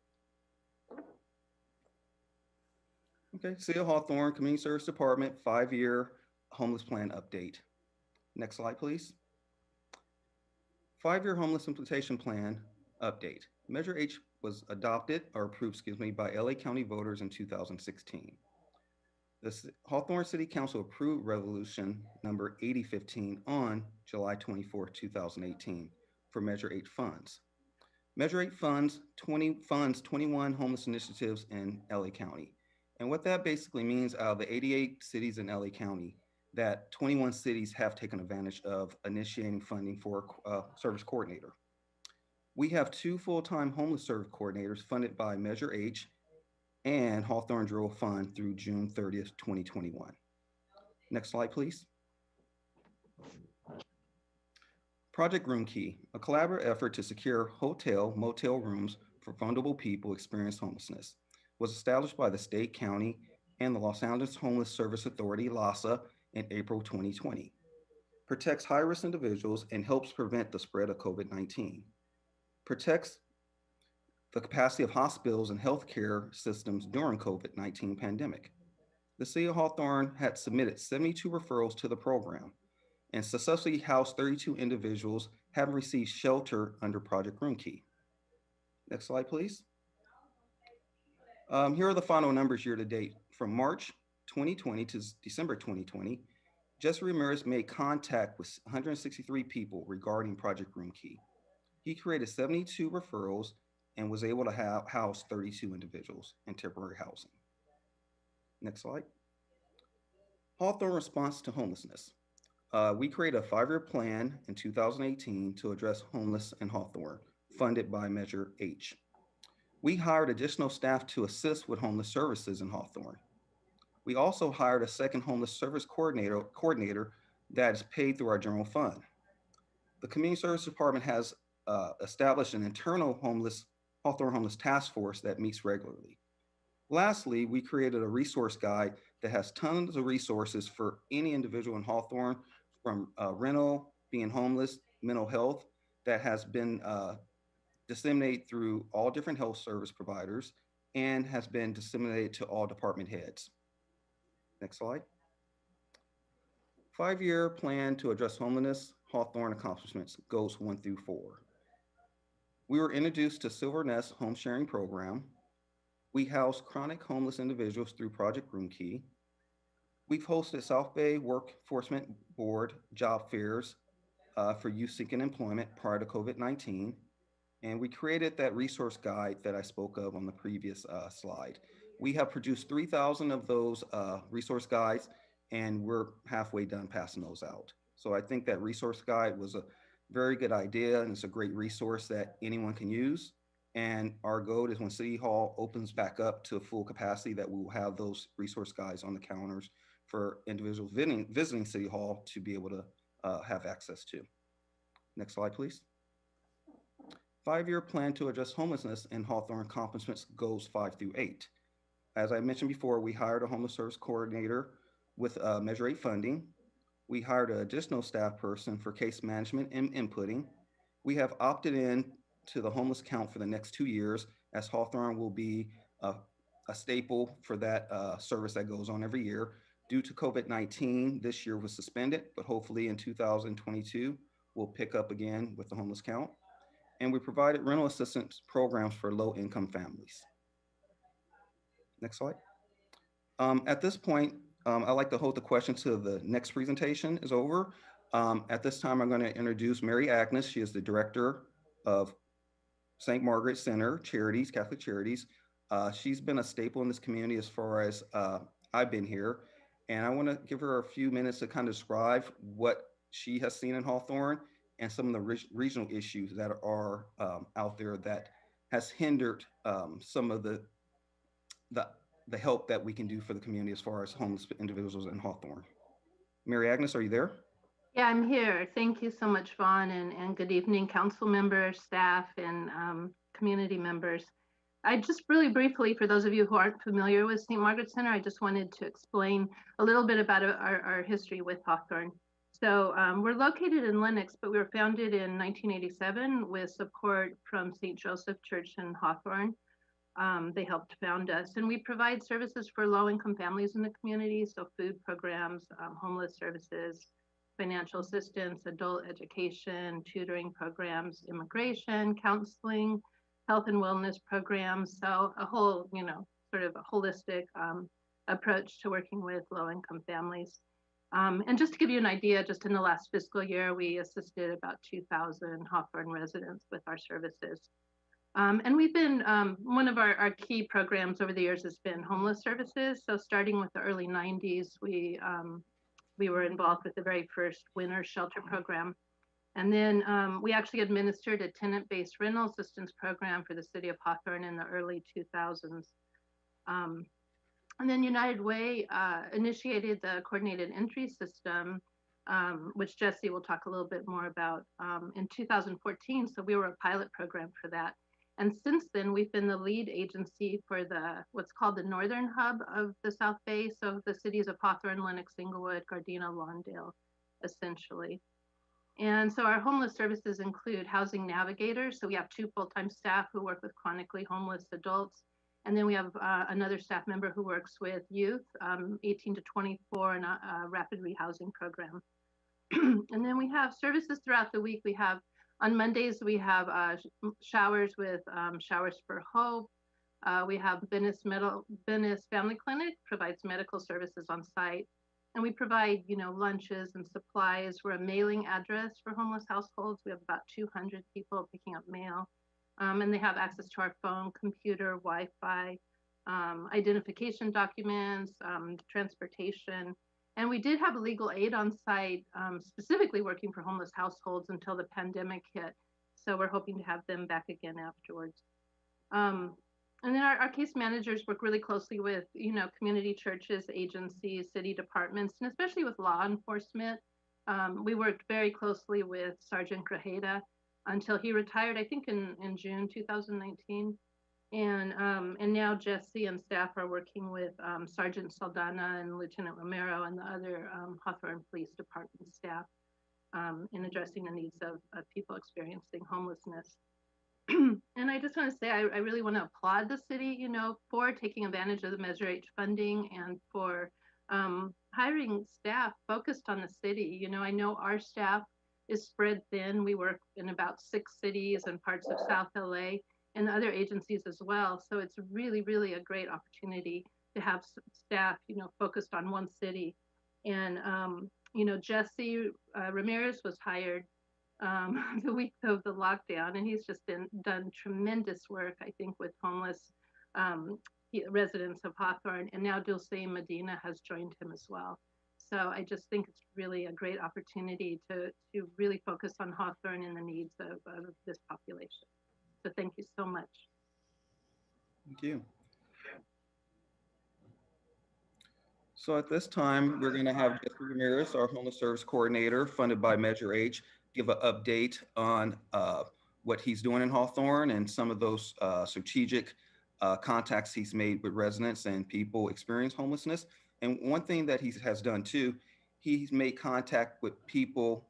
Okay, City of Hawthorne Community Service Department 5-year homeless plan update. Next slide, please. 5-year homeless implementation plan update. Measure H was adopted or approved, by LA County voters in 2016. The Hawthorne City Council approved resolution number 8015 on July 24, 2018 for Measure 8 funds. Measure 8 funds 21 homeless initiatives in LA County. And what that basically means, out of the 88 cities in LA County, that 21 cities have taken advantage of initiating funding for a service coordinator. We have 2 full-time homeless service coordinators funded by Measure H and Hawthorne Rural Fund through June 30th, 2021. Next slide, please. Project Room Key, a collaborative effort to secure hotel, motel rooms for vulnerable people experiencing homelessness, was established by the state, county, and the Los Angeles Homeless Service Authority, LAHSA, in April 2020. Protects high-risk individuals and helps prevent the spread of COVID-19. Protects the capacity of hospitals and healthcare systems during COVID-19 pandemic. The City of Hawthorne had submitted 72 referrals to the program and successfully housed 32 individuals having received shelter under Project Room Key. Next slide, please. Here are the final numbers year to date. From March 2020 to December 2020, Jesse Ramirez made contact with 163 people regarding Project Room Key. He created 72 referrals and was able to house 32 individuals in temporary housing. Next slide. Hawthorne response to homelessness. We created a 5-year plan in 2018 to address homeless in Hawthorne, funded by Measure H. We hired additional staff to assist with homeless services in Hawthorne. We also hired a second homeless service coordinator that is paid through our general fund. The Community Service Department has established an internal Hawthorne Homeless Task Force that meets regularly. Lastly, we created a resource guide that has tons of resources for any individual in Hawthorne, from rental, being homeless, mental health, that has been disseminated through all different health service providers and has been disseminated to all department heads. Next slide. 5-year plan to address homelessness, Hawthorne accomplishments, goals 1 through 4. We were introduced to Silver Nest Home Sharing Program. We house chronic homeless individuals through Project Room Key. We've hosted South Bay Work Enforcement Board job fairs for youth seeking employment prior to COVID-19. And we created that resource guide that I spoke of on the previous slide. We have produced 3,000 of those resource guides, and we're halfway done passing those out. So I think that resource guide was a very good idea, and it's a great resource that anyone can use. And our goal is when City Hall opens back up to full capacity, that we will have those resource guides on the counters for individuals visiting City Hall to be able to have access to. Next slide, please. 5-year plan to address homelessness in Hawthorne accomplishments goals 5 through 8. As I mentioned before, we hired a homeless service coordinator with Measure 8 funding. We hired an additional staff person for case management and inputting. We have opted in to the homeless count for the next 2 years, as Hawthorne will be a staple for that service that goes on every year. Due to COVID-19, this year was suspended, but hopefully in 2022, we'll pick up again with the homeless count. And we provided rental assistance programs for low-income families. Next slide. At this point, I'd like to hold the question till the next presentation is over. At this time, I'm going to introduce Mary Agnes. She is the director of St. Margaret Center Charities, Catholic Charities. She's been a staple in this community as far as I've been here. And I want to give her a few minutes to kind of describe what she has seen in Hawthorne and some of the regional issues that are out there that has hindered some of the help that we can do for the community as far as homeless individuals in Hawthorne. Mary Agnes, are you there? Yeah, I'm here. Thank you so much, Vaughn, and good evening, council members, staff, and community members. I just really briefly, for those of you who aren't familiar with St. Margaret Center, I just wanted to explain a little bit about our history with Hawthorne. So we're located in Lenox, but we were founded in 1987 with support from St. Joseph Church in Hawthorne. They helped found us, and we provide services for low-income families in the community, so food programs, homeless services, financial assistance, adult education, tutoring programs, immigration, counseling, health and wellness programs. So a whole, sort of a holistic approach to working with low-income families. And just to give you an idea, just in the last fiscal year, we assisted about 2,000 Hawthorne residents with our services. And we've been, one of our key programs over the years has been homeless services. So starting with the early 90s, we were involved with the very first winter shelter program. And then we actually administered a tenant-based rental assistance program for the city of Hawthorne in the early 2000s. And then United Way initiated the coordinated entry system, which Jesse will talk a little bit more about in 2014. So we were a pilot program for that. And since then, we've been the lead agency for what's called the Northern Hub of the South Bay. So the cities of Hawthorne, Lenox, Inglewood, Gardena, Lawndale, essentially. And so our homeless services include housing navigators. So we have 2 full-time staff who work with chronically homeless adults. And then we have another staff member who works with youth, 18 to 24, in a rapid rehousing program. And then we have services throughout the week. We have, on Mondays, we have showers with Showers for Hope. We have Venice Family Clinic provides medical services on site. And we provide, lunches and supplies. We're a mailing address for homeless households. We have about 200 people picking up mail. And they have access to our phone, computer, Wi-Fi, identification documents, transportation. And we did have legal aid on site, specifically working for homeless households until the pandemic hit. So we're hoping to have them back again afterwards. And then our case managers work really closely with, community churches, agencies, city departments, and especially with law enforcement. We worked very closely with Sergeant Grajeda until he retired, I think in June 2019. And now Jesse and staff are working with Sergeant Saldana and Lieutenant Romero and the other Hawthorne Police Department staff in addressing the needs of people experiencing homelessness. And I just want to say, I really want to applaud the city, for taking advantage of the Measure H funding and for hiring staff focused on the city. I know our staff is spread thin. We work in about 6 cities and parts of South LA and other agencies as well. So it's really, really a great opportunity to have staff, focused on one city. And, Jesse Ramirez was hired the week of the lockdown, and he's just done tremendous work, I think, with homeless residents of Hawthorne, and now Dulce Medina has joined him as well. So I just think it's really a great opportunity to really focus on Hawthorne and the needs of this population. So thank you so much. Thank you. So at this time, we're going to have Jesse Ramirez, our homeless service coordinator, funded by Measure H, give an update on what he's doing in Hawthorne and some of those strategic contacts he's made with residents and people experiencing homelessness. And one thing that he has done too, he's made contact with people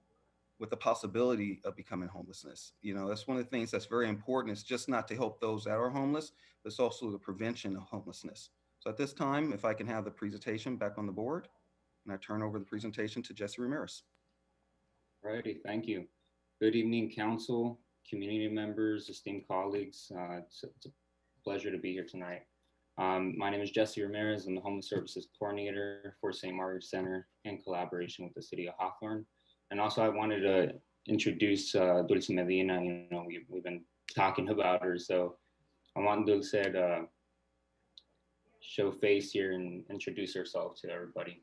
with the possibility of becoming homelessness. You know, that's one of the things that's very important. It's just not to help those that are homeless, but it's also the prevention of homelessness. So at this time, if I can have the presentation back on the board, and I turn over the presentation to Jesse Ramirez. Alrighty, thank you. Good evening, council, community members, esteemed colleagues. It's a pleasure to be here tonight. My name is Jesse Ramirez. I'm the Homeless Services Coordinator for St. Margaret Center in collaboration with the City of Hawthorne. And also I wanted to introduce Dulce Medina. You know, we've been talking about her. So I want Dulce to show face here and introduce herself to everybody.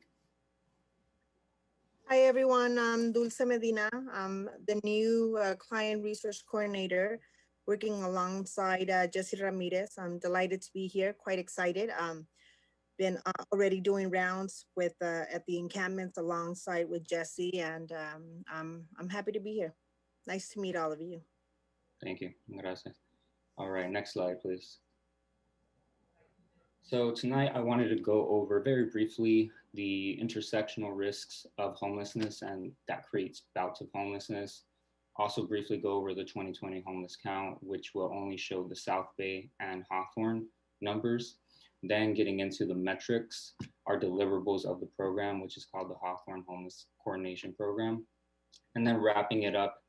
Hi everyone, I'm Dulce Medina. I'm the new Client Resource Coordinator working alongside Jesse Ramirez. I'm delighted to be here, quite excited. Been already doing rounds with at the encampments alongside with Jesse, and I'm happy to be here. Nice to meet all of you. Thank you. Gracias. All right, next slide, please. So tonight I wanted to go over very briefly the intersectional risks of homelessness and that creates bouts of homelessness. Also briefly go over the 2020 homeless count, which will only show the South Bay and Hawthorne numbers. Then getting into the metrics, our deliverables of the program, which is called the Hawthorne Homeless Coordination Program. And then wrapping it up,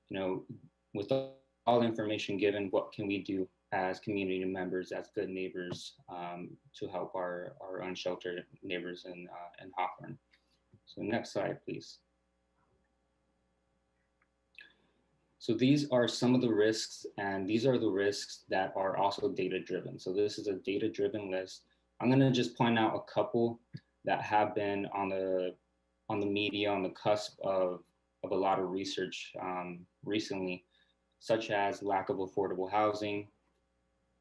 you know, with all the information given, what can we do as community members, as good neighbors, to help our unsheltered neighbors in Hawthorne. So next slide, please. So these are some of the risks, and these are the risks that are also data-driven. So this is a data-driven list. I'm gonna just point out a couple that have been on the media, on the cusp of a lot of research recently, such as lack of affordable housing,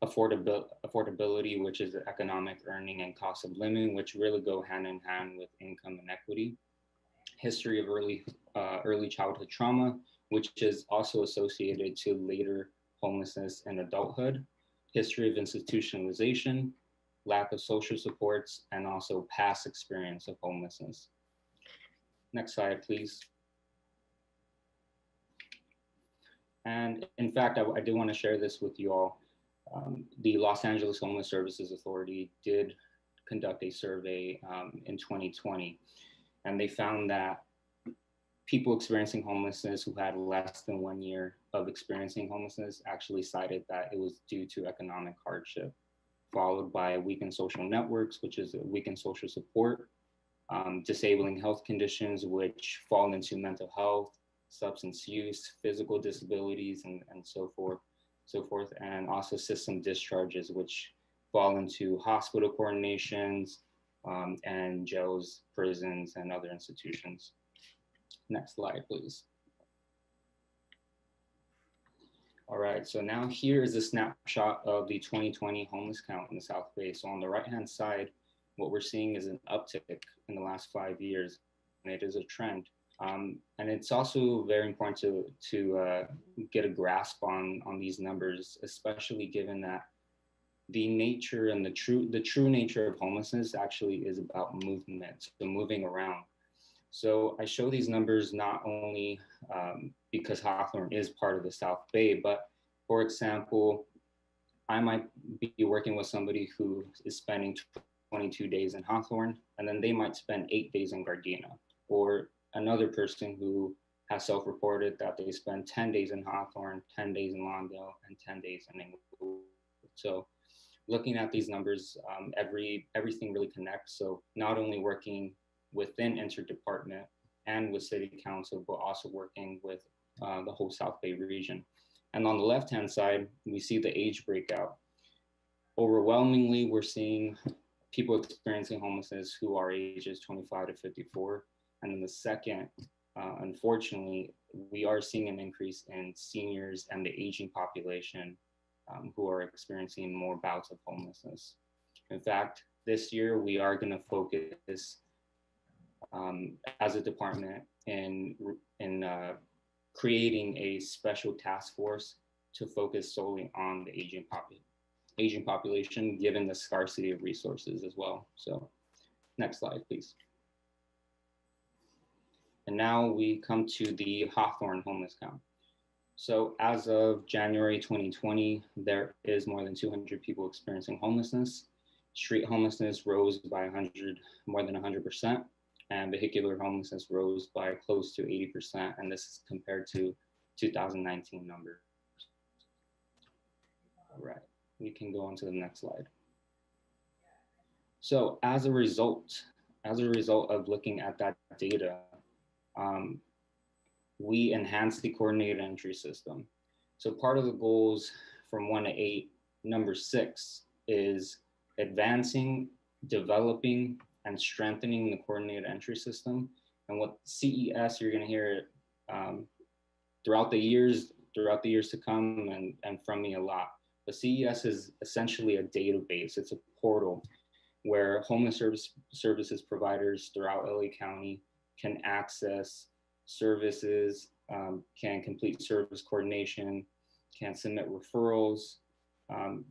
affordability, which is economic earning and cost of living, which really go hand in hand with income inequity, history of early childhood trauma, which is also associated to later homelessness and adulthood, history of institutionalization, lack of social supports, and also past experience of homelessness. Next slide, please. And in fact, I do want to share this with you all. The Los Angeles Homeless Services Authority did conduct a survey in 2020, and they found that people experiencing homelessness who had less than 1 year of experiencing homelessness actually cited that it was due to economic hardship, followed by weakened social networks, which is weakened social support, disabling health conditions, which fall into mental health, substance use, physical disabilities, and so forth, and also system discharges, which fall into hospital coordinations and jails, prisons, and other institutions. Next slide, please. All right, so now here is a snapshot of the 2020 homeless count in the South Bay. So on the right-hand side, what we're seeing is an uptick in the last 5 years, and it is a trend. And it's also very important to get a grasp on these numbers, especially given that the nature and the true nature of homelessness actually is about movement, so moving around. So I show these numbers not only because Hawthorne is part of the South Bay, but for example, I might be working with somebody who is spending 22 days in Hawthorne, and then they might spend 8 days in Gardena, or another person who has self-reported that they spend 10 days in Hawthorne, 10 days in Lawndale, and 10 days in Inglewood. So looking at these numbers, everything really connects. So not only working within interdepartment and with city council, but also working with the whole South Bay region. And on the left-hand side, we see the age breakout. Overwhelmingly, we're seeing people experiencing homelessness who are ages 25 to 54. And then the second, unfortunately, we are seeing an increase in seniors and the aging population who are experiencing more bouts of homelessness. In fact, this year, we are going to focus as a department in creating a special task force to focus solely on the aging population, given the scarcity of resources as well. So next slide, please. And now we come to the Hawthorne homeless count. So as of January 2020, there is more than 200 people experiencing homelessness. Street homelessness rose by more than 100%, and vehicular homelessness rose by close to 80%, and this is compared to 2019 numbers. All right, we can go on to the next slide. So as a result of looking at that data, we enhanced the coordinated entry system. So part of the goals from 1 to 8, number 6 is advancing, developing, and strengthening the coordinated entry system. And what CES, you're gonna hear throughout the years to come and from me a lot. But CES is essentially a database. It's a portal where homeless services providers throughout LA County can access services, can complete service coordination, can submit referrals,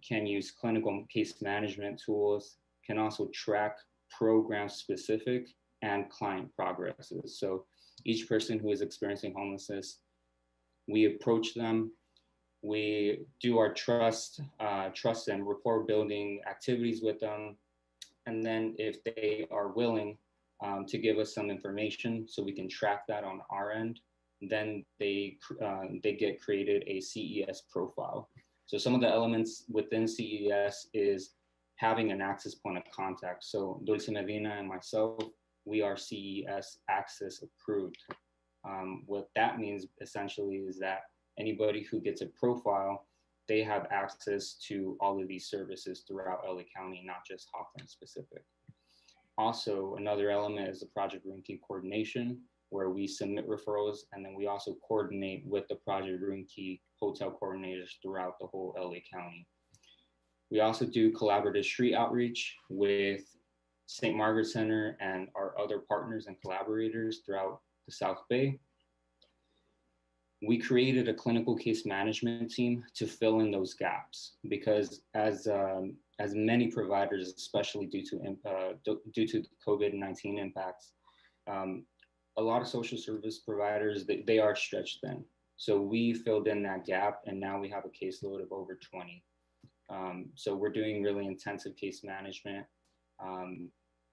can use clinical case management tools, can also track program specific and client progresses. So each person who is experiencing homelessness, we approach them, we do our trust and rapport building activities with them. And then if they are willing to give us some information so we can track that on our end, then they get created a CES profile. So some of the elements within CES is having an access point of contact. So Dulce Medina and myself, we are CES access approved. What that means essentially is that anybody who gets a profile, they have access to all of these services throughout LA County, not just Hawthorne specific. Also, another element is the Project Room Key coordination, where we submit referrals, and then we also coordinate with the Project Room Key hotel coordinators throughout the whole LA County. We also do collaborative street outreach with St. Margaret Center and our other partners and collaborators throughout the South Bay. We created a clinical case management team to fill in those gaps because as many providers, especially due to the COVID-19 impacts, a lot of social service providers, they are stretched thin. So we filled in that gap, and now we have a caseload of over 20. So we're doing really intensive case management,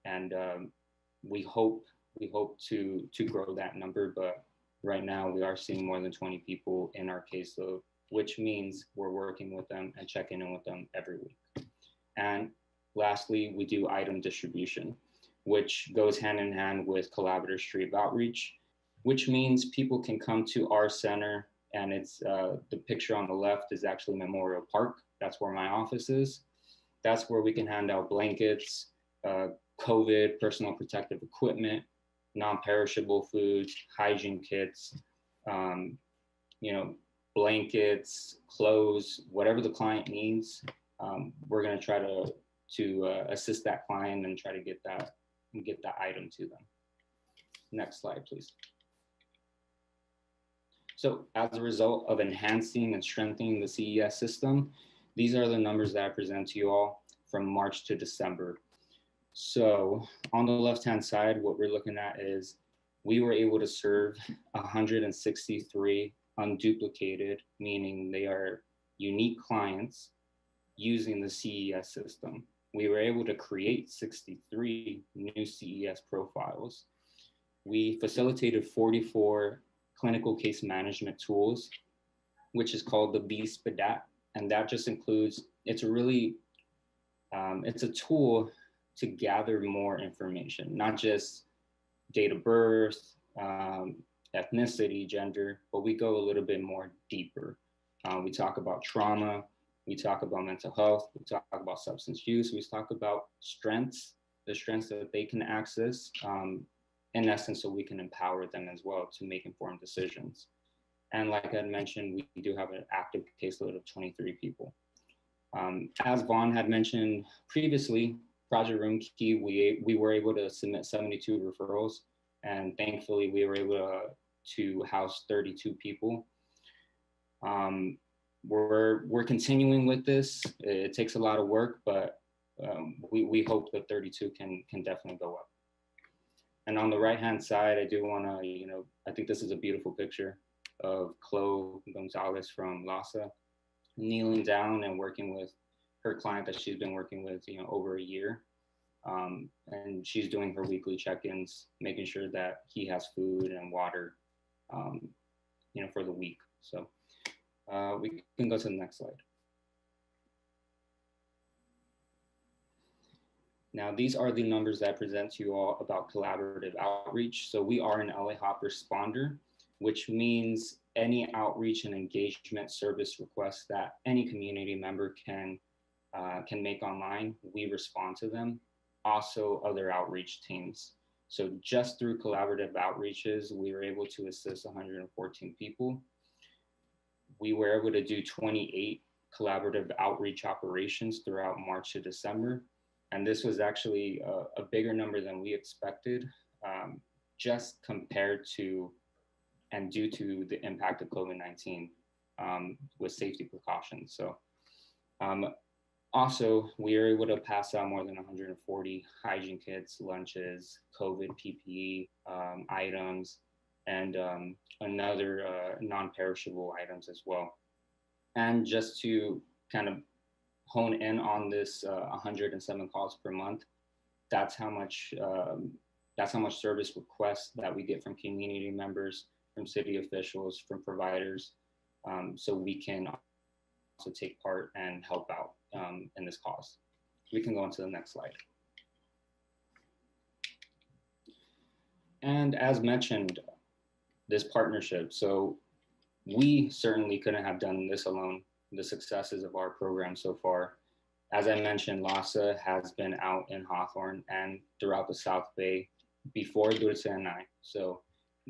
and we hope to grow that number, but right now we are seeing more than 20 people in our caseload, which means we're working with them and checking in with them every week. And lastly, we do item distribution, which goes hand in hand with collaborative street outreach, which means people can come to our center, and it's the picture on the left is actually Memorial Park. That's where my office is. That's where we can hand out blankets, COVID, personal protective equipment, non-perishable foods, hygiene kits, blankets, clothes, whatever the client needs. We're going to try to assist that client and try to get that item to them. Next slide, please. So as a result of enhancing and strengthening the CES system, these are the numbers that I present to you all from March to December. So on the left-hand side, what we're looking at is we were able to serve 163 unduplicated, meaning they are unique clients using the CES system. We were able to create 63 new CES profiles. We facilitated 44 clinical case management tools, which is called the VSPDAT. And that just includes, it's a tool to gather more information, not just date of birth, ethnicity, gender, but we go a little bit more deeper. We talk about trauma, we talk about mental health, we talk about substance use, we talk about strengths, the strengths that they can access, in essence, so we can empower them as well to make informed decisions. And like I mentioned, we do have an active caseload of 23 people. As Vaughn had mentioned previously, Project Room Key, we were able to submit 72 referrals, and thankfully we were able to house 32 people. we're continuing with this. It takes a lot of work, but we hope that 32 can definitely go up. And on the right-hand side, I do want to, I think this is a beautiful picture of Chloe Gonzalez from LASA, kneeling down and working with her client that she's been working with, over a year. And she's doing her weekly check-ins, making sure that he has food and water, for the week. So we can go to the next slide. Now, these are the numbers that I present to you all about collaborative outreach. So we are an LAHOP responder, which means any outreach and engagement service requests that any community member can make online, we respond to them. Also other outreach teams. So just through collaborative outreaches, we were able to assist 114 people. We were able to do 28 collaborative outreach operations throughout March to December. And this was actually a bigger number than we expected, just compared to and due to the impact of COVID-19 with safety precautions. So also, we were able to pass out more than 140 hygiene kits, lunches, COVID PPE items, and another non-perishable items as well. And just to kind of hone in on this 107 calls per month, that's how much service requests that we get from community members, from city officials, from providers, so we can also take part and help out in this cause. We can go on to the next slide. And as mentioned, this partnership, so we certainly couldn't have done this alone, the successes of our program so far. As I mentioned, LASA has been out in Hawthorne and throughout the South Bay before Dulce and I. So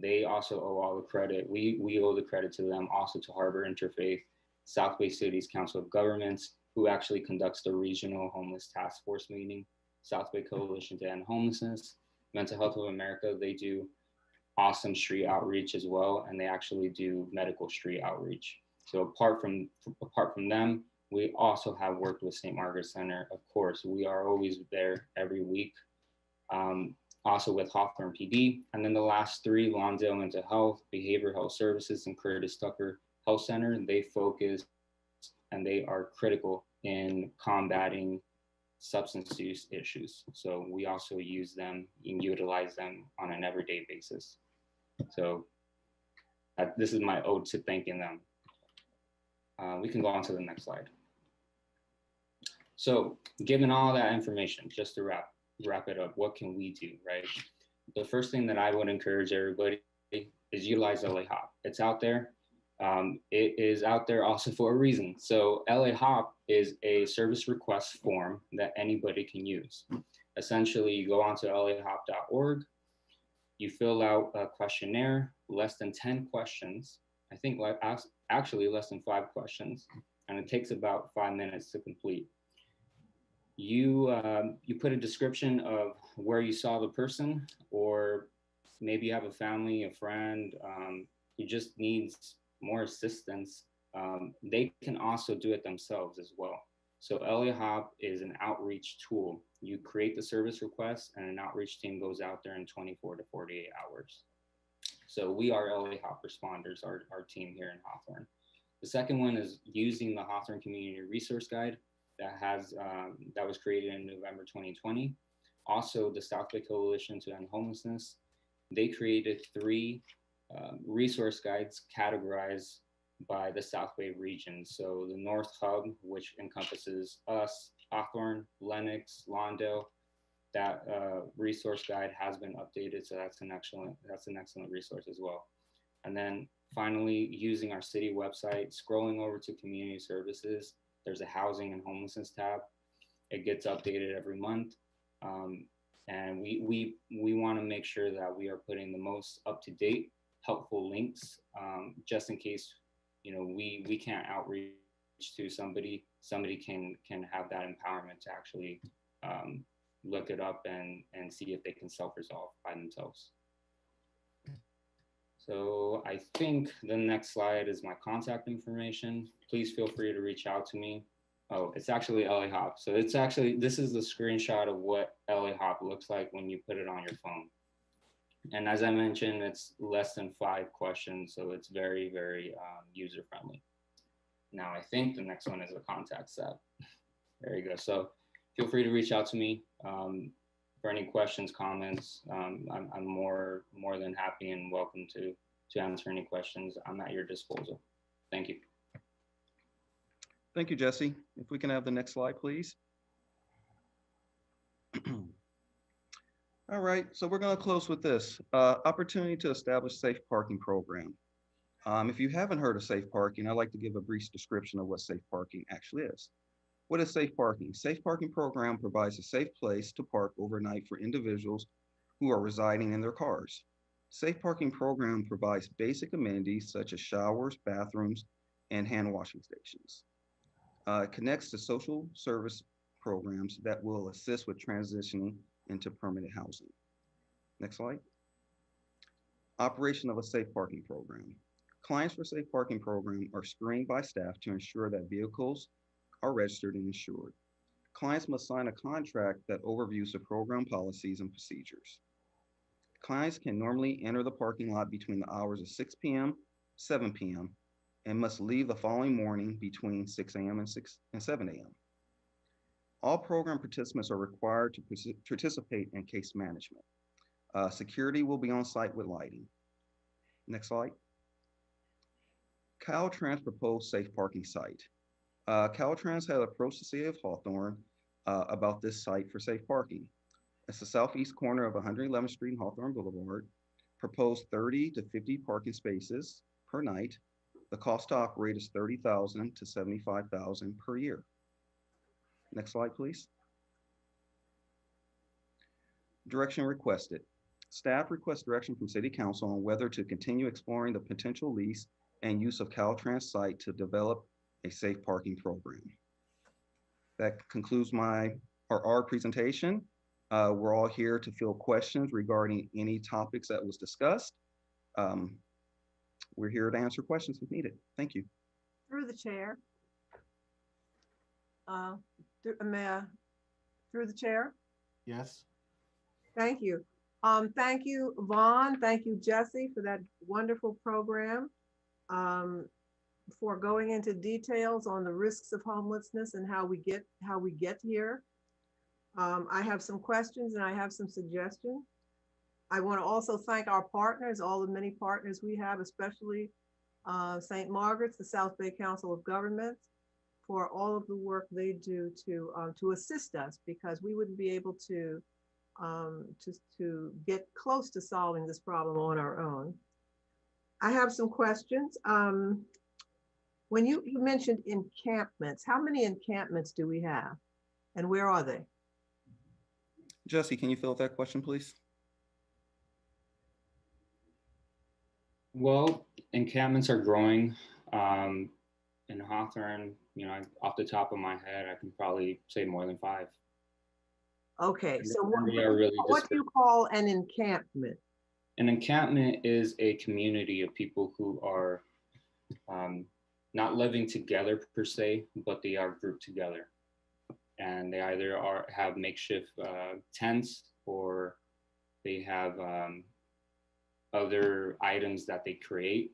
they also owe all the credit. We owe the credit to them, also to Harbor Interfaith, South Bay City's Council of Governments, who actually conducts the regional homeless task force meeting, South Bay Coalition to End Homelessness, Mental Health of America. They do awesome street outreach as well, and they actually do medical street outreach. So apart from them, we also have worked with St. Margaret Center. Of course, we are always there every week. Also with Hawthorne PD. And then the last three, Lawndale Mental Health, Behavioral Health Services, and Curtis Tucker Health Center, they focus and they are critical in combating substance use issues. So we also use them and utilize them on an everyday basis. So this is my ode to thanking them. We can go on to the next slide. So given all that information, just to wrap it up, what can we do, right? The first thing that I would encourage everybody is utilize LAHOP. It's out there. It is out there also for a reason. So LAHOP is a service request form that anybody can use. Essentially, you go onto lahop.org, you fill out a questionnaire, less than 10 questions. I think actually less than 5 questions, and it takes about 5 minutes to complete. You put a description of where you saw the person, or maybe you have a family, a friend, who just needs more assistance. They can also do it themselves as well. So LAHOP is an outreach tool. You create the service request and an outreach team goes out there in 24 to 48 hours. So we are LAHOP responders, our team here in Hawthorne. The second one is using the Hawthorne Community Resource Guide that was created in November 2020. Also, the South Bay Coalition to End Homelessness, they created 3 resource guides categorized by the South Bay region. So the North Hub, which encompasses us, Hawthorne, Lenox, Lawndale, that resource guide has been updated. So that's an excellent resource as well. And then finally, using our city website, scrolling over to community services, there's a housing and homelessness tab. It gets updated every month. And we want to make sure that we are putting the most up-to-date, helpful links, just in case, we can't outreach to somebody can have that empowerment to actually look it up and see if they can self-resolve by themselves. So I think the next slide is my contact information. Please feel free to reach out to me. Oh, it's actually LA Hop. So it's actually, this is the screenshot of what LA Hop looks like when you put it on your phone. And as I mentioned, it's less than 5 questions. So it's very, very user friendly. Now I think the next one is a contact app. There you go. So feel free to reach out to me for any questions, comments. I'm more than happy and welcome to answer any questions. I'm at your disposal. Thank you. Thank you, Jesse. If we can have the next slide, please. All right, so we're going to close with this. Opportunity to establish safe parking program. If you haven't heard of safe parking, I'd like to give a brief description of what safe parking actually is. What is safe parking? Safe parking program provides a safe place to park overnight for individuals who are residing in their cars. Safe parking program provides basic amenities such as showers, bathrooms, and hand washing stations. It connects to social service programs that will assist with transitioning into permanent housing. Next slide. Operation of a safe parking program. Clients for safe parking program are screened by staff to ensure that vehicles are registered and insured. Clients must sign a contract that overviews the program policies and procedures. Clients can normally enter the parking lot between the hours of 6 p.m., 7 p.m., and must leave the following morning between 6 a.m. and 7 a.m. All program participants are required to participate in case management. Security will be on site with lighting. Next slide. Caltrans proposed safe parking site. Caltrans had approached the city of Hawthorne about this site for safe parking. It's the southeast corner of 111th Street and Hawthorne Boulevard. Proposed 30 to 50 parking spaces per night. The cost to operate is $30,000 to $75,000 per year. Next slide, please. Direction requested. Staff requests direction from City Council on whether to continue exploring the potential lease and use of Caltrans site to develop a safe parking program. That concludes our presentation. We're all here to field questions regarding any topics that was discussed. We're here to answer questions if needed. Thank you. Through the chair. Through the chair. Yes. Thank you. Thank you, Vaughn. Thank you, Jesse, for that wonderful program. For going into details on the risks of homelessness and how we get here. I have some questions and I have some suggestions. I want to also thank our partners, all the many partners we have, especially St. Margaret's, the South Bay Council of Governments, for all of the work they do to assist us, because we wouldn't be able to get close to solving this problem on our own. I have some questions. When you mentioned encampments, how many encampments do we have and where are they? Jesse, can you fill out that question, please? Well, encampments are growing. In Hawthorne, off the top of my head, I can probably say more than 5. Okay, so really what do you call an encampment? An encampment is a community of people who are not living together per se, but they are grouped together. And they either have makeshift tents, or they have other items that they create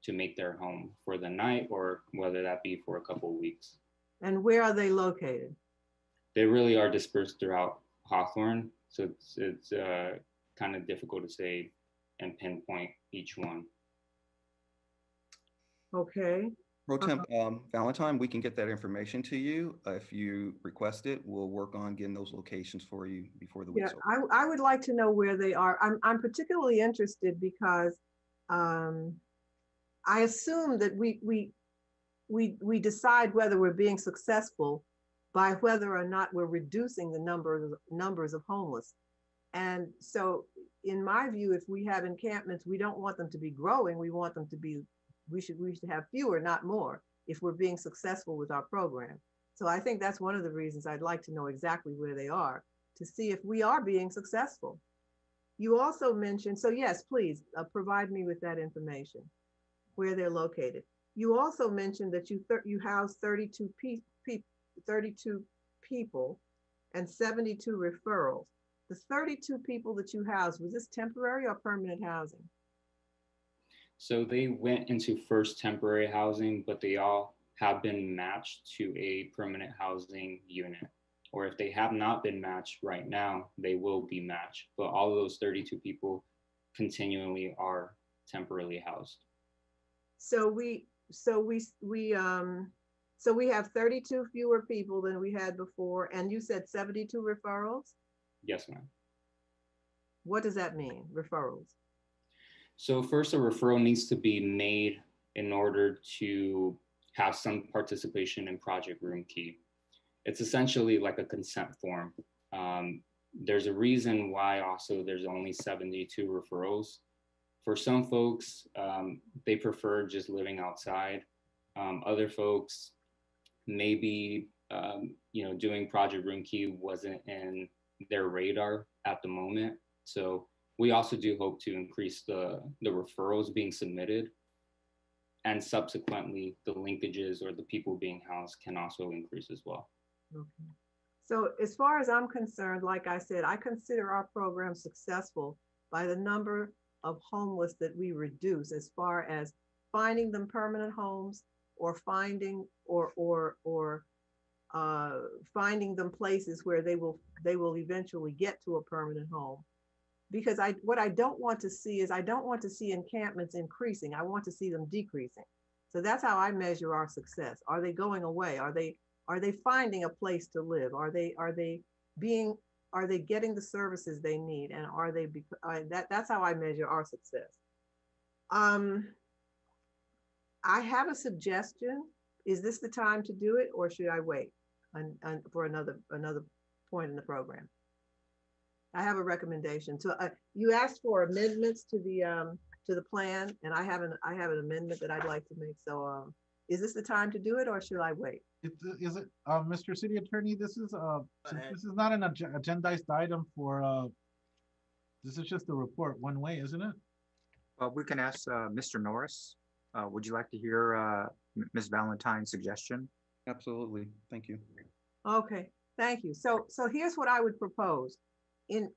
to make their home for the night, or whether that be for a couple of weeks. And where are they located? They really are dispersed throughout Hawthorne, so it's kind of difficult to say and pinpoint each one. Okay. Pro Temp Valentine, we can get that information to you. If you request it, we'll work on getting those locations for you before the week's over. I would like to know where they are. I'm particularly interested because I assume that we decide whether we're being successful by whether or not we're reducing the numbers of homeless. And so in my view, if we have encampments, we don't want them to be growing. We want them to be, we should have fewer, not more, if we're being successful with our program. So I think that's one of the reasons I'd like to know exactly where they are, to see if we are being successful. You also mentioned, so yes, please provide me with that information, where they're located. You also mentioned that you house 32 people and 72 referrals. The 32 people that you housed, was this temporary or permanent housing? So they went into first temporary housing, but they all have been matched to a permanent housing unit. Or if they have not been matched right now, they will be matched. But all of those 32 people continually are temporarily housed. So we have 32 fewer people than we had before, and you said 72 referrals? Yes, ma'am. What does that mean, referrals? So first, a referral needs to be made in order to have some participation in Project Room Key. It's essentially like a consent form. There's a reason why also there's only 72 referrals. For some folks, they prefer just living outside. Other folks, maybe doing Project Room Key wasn't in their radar at the moment. So we also do hope to increase the referrals being submitted, and subsequently the linkages or the people being housed can also increase as well. Okay. So as far as I'm concerned, like I said, I consider our program successful by the number of homeless that we reduce, as far as finding them permanent homes or finding finding them places where they will eventually get to a permanent home. Because what I don't want to see is, I don't want to see encampments increasing. I want to see them decreasing. So that's how I measure our success. Are they going away? Are they finding a place to live? Are they getting the services they need? And are they, that's how I measure our success. I have a suggestion. Is this the time to do it, or should I wait for another point in the program? I have a recommendation. So you asked for amendments to the plan, and I have an amendment that I'd like to make. So is this the time to do it, or should I wait? Is it, Mr. City Attorney? This is not an agendized item for. This is just a report one way, isn't it? We can ask Mr. Norris. Would you like to hear Ms. Valentine's suggestion? Absolutely. Thank you. Okay, thank you. So here's what I would propose. In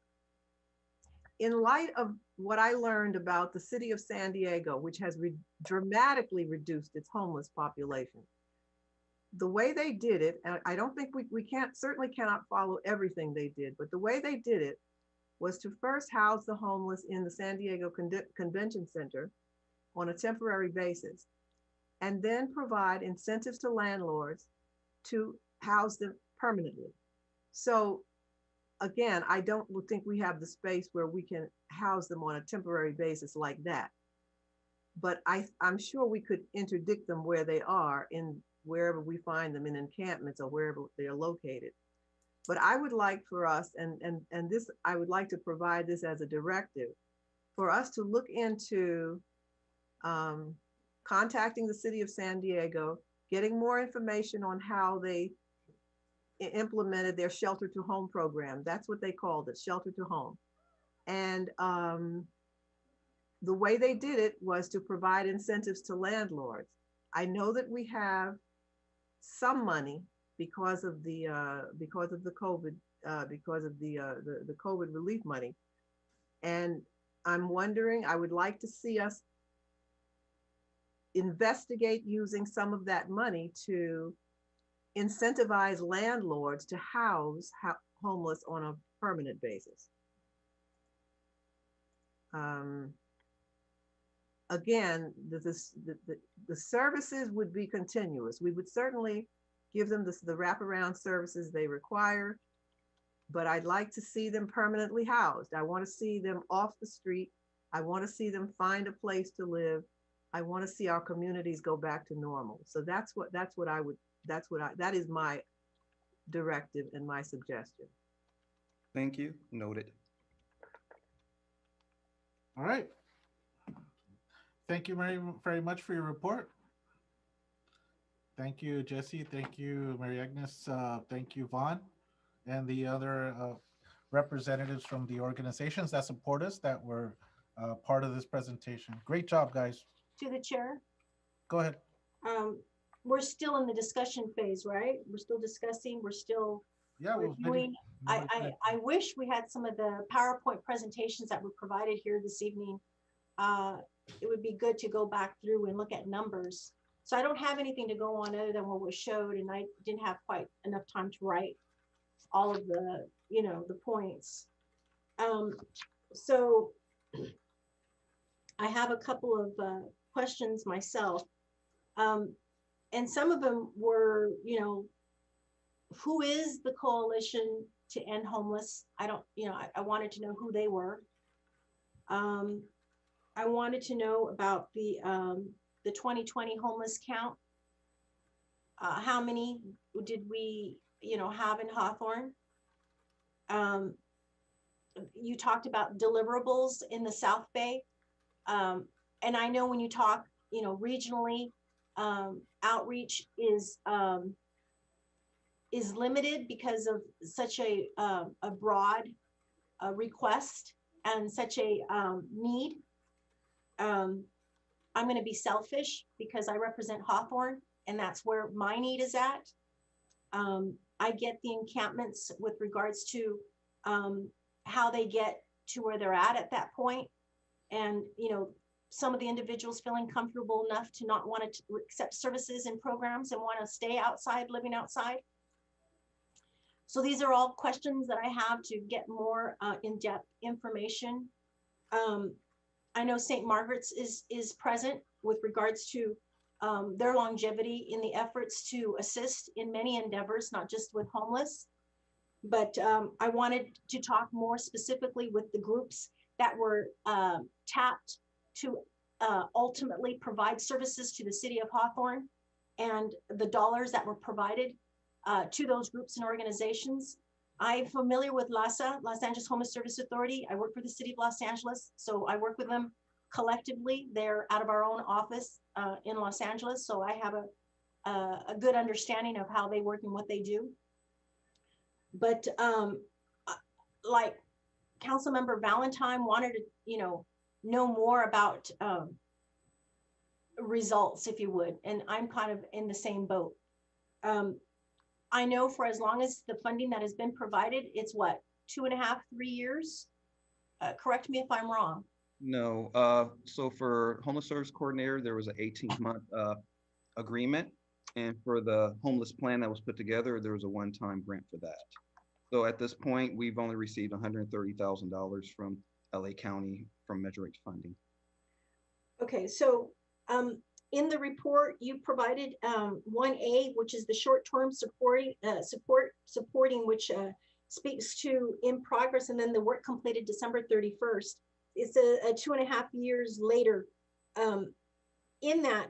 light of what I learned about the city of San Diego, which has dramatically reduced its homeless population, the way they did it, and I don't think we certainly cannot follow everything they did, but the way they did it was to first house the homeless in the San Diego Convention Center on a temporary basis, and then provide incentives to landlords to house them permanently. So again, I don't think we have the space where we can house them on a temporary basis like that. But I'm sure we could interdict them where they are, in wherever we find them, in encampments or wherever they are located. But I would like for us, and this, I would like to provide this as a directive, for us to look into contacting the city of San Diego, getting more information on how they implemented their shelter to home program. That's what they called it, shelter to home. And the way they did it was to provide incentives to landlords. I know that we have some money because of the COVID, because of the COVID relief money. And I'm wondering, I would like to see us investigate using some of that money to incentivize landlords to house homeless on a permanent basis. Again, the services would be continuous. We would certainly give them the wraparound services they require, but I'd like to see them permanently housed. I want to see them off the street. I want to see them find a place to live. I want to see our communities go back to normal. So that is my directive and my suggestion. Thank you. Noted. All right. Thank you very much for your report. Thank you, Jesse. Thank you, Mary Agnes. Thank you, Vaughn, and the other representatives from the organizations that support us that were part of this presentation. Great job, guys. To the chair, Go ahead. we're still in the discussion phase, right? We're still discussing, we're still Yeah, well, reviewing. I wish we had some of the PowerPoint presentations that were provided here this evening. It would be good to go back through and look at numbers. So I don't have anything to go on other than what was showed, and I didn't have quite enough time to write all of the, you know, the points. So I have a couple of questions myself. And some of them were, you know, who is the Coalition to End Homeless? I don't, you know, I wanted to know who they were. I wanted to know about the 2020 homeless count. How many did we, you know, have in Hawthorne? You talked about deliverables in the South Bay. And I know when you talk, you know, regionally, outreach is limited because of such a broad request and such a need. I'm going to be selfish because I represent Hawthorne, and that's where my need is at. I get the encampments with regards to how they get to where they're at that point. And, you know, some of the individuals feeling comfortable enough to not want to accept services and programs and want to stay outside, living outside. So these are all questions that I have to get more in-depth information. I know St. Margaret's is present with regards to their longevity in the efforts to assist in many endeavors, not just with homeless. But I wanted to talk more specifically with the groups that were tapped to ultimately provide services to the city of Hawthorne, and the dollars that were provided to those groups and organizations. I'm familiar with LAHSA, Los Angeles Homeless Service Authority. I work for the city of Los Angeles, so I work with them collectively. They're out of our own office in Los Angeles, so I have a good understanding of how they work and what they do. But like Councilmember Valentine wanted to, you know more about results, if you would, and I'm kind of in the same boat. I know for as long as the funding that has been provided, it's what, 2.5, 3 years? Correct me if I'm wrong. No, so for homeless service coordinator, there was an 18-month agreement. And for the homeless plan that was put together, there was a one-time grant for that. So at this point, we've only received $130,000 from LA County from Measure H funding. Okay, so in the report, you provided 1A, which is the short-term supporting, which speaks to in progress, and then the work completed December 31st. It's a 2.5 years later. In that,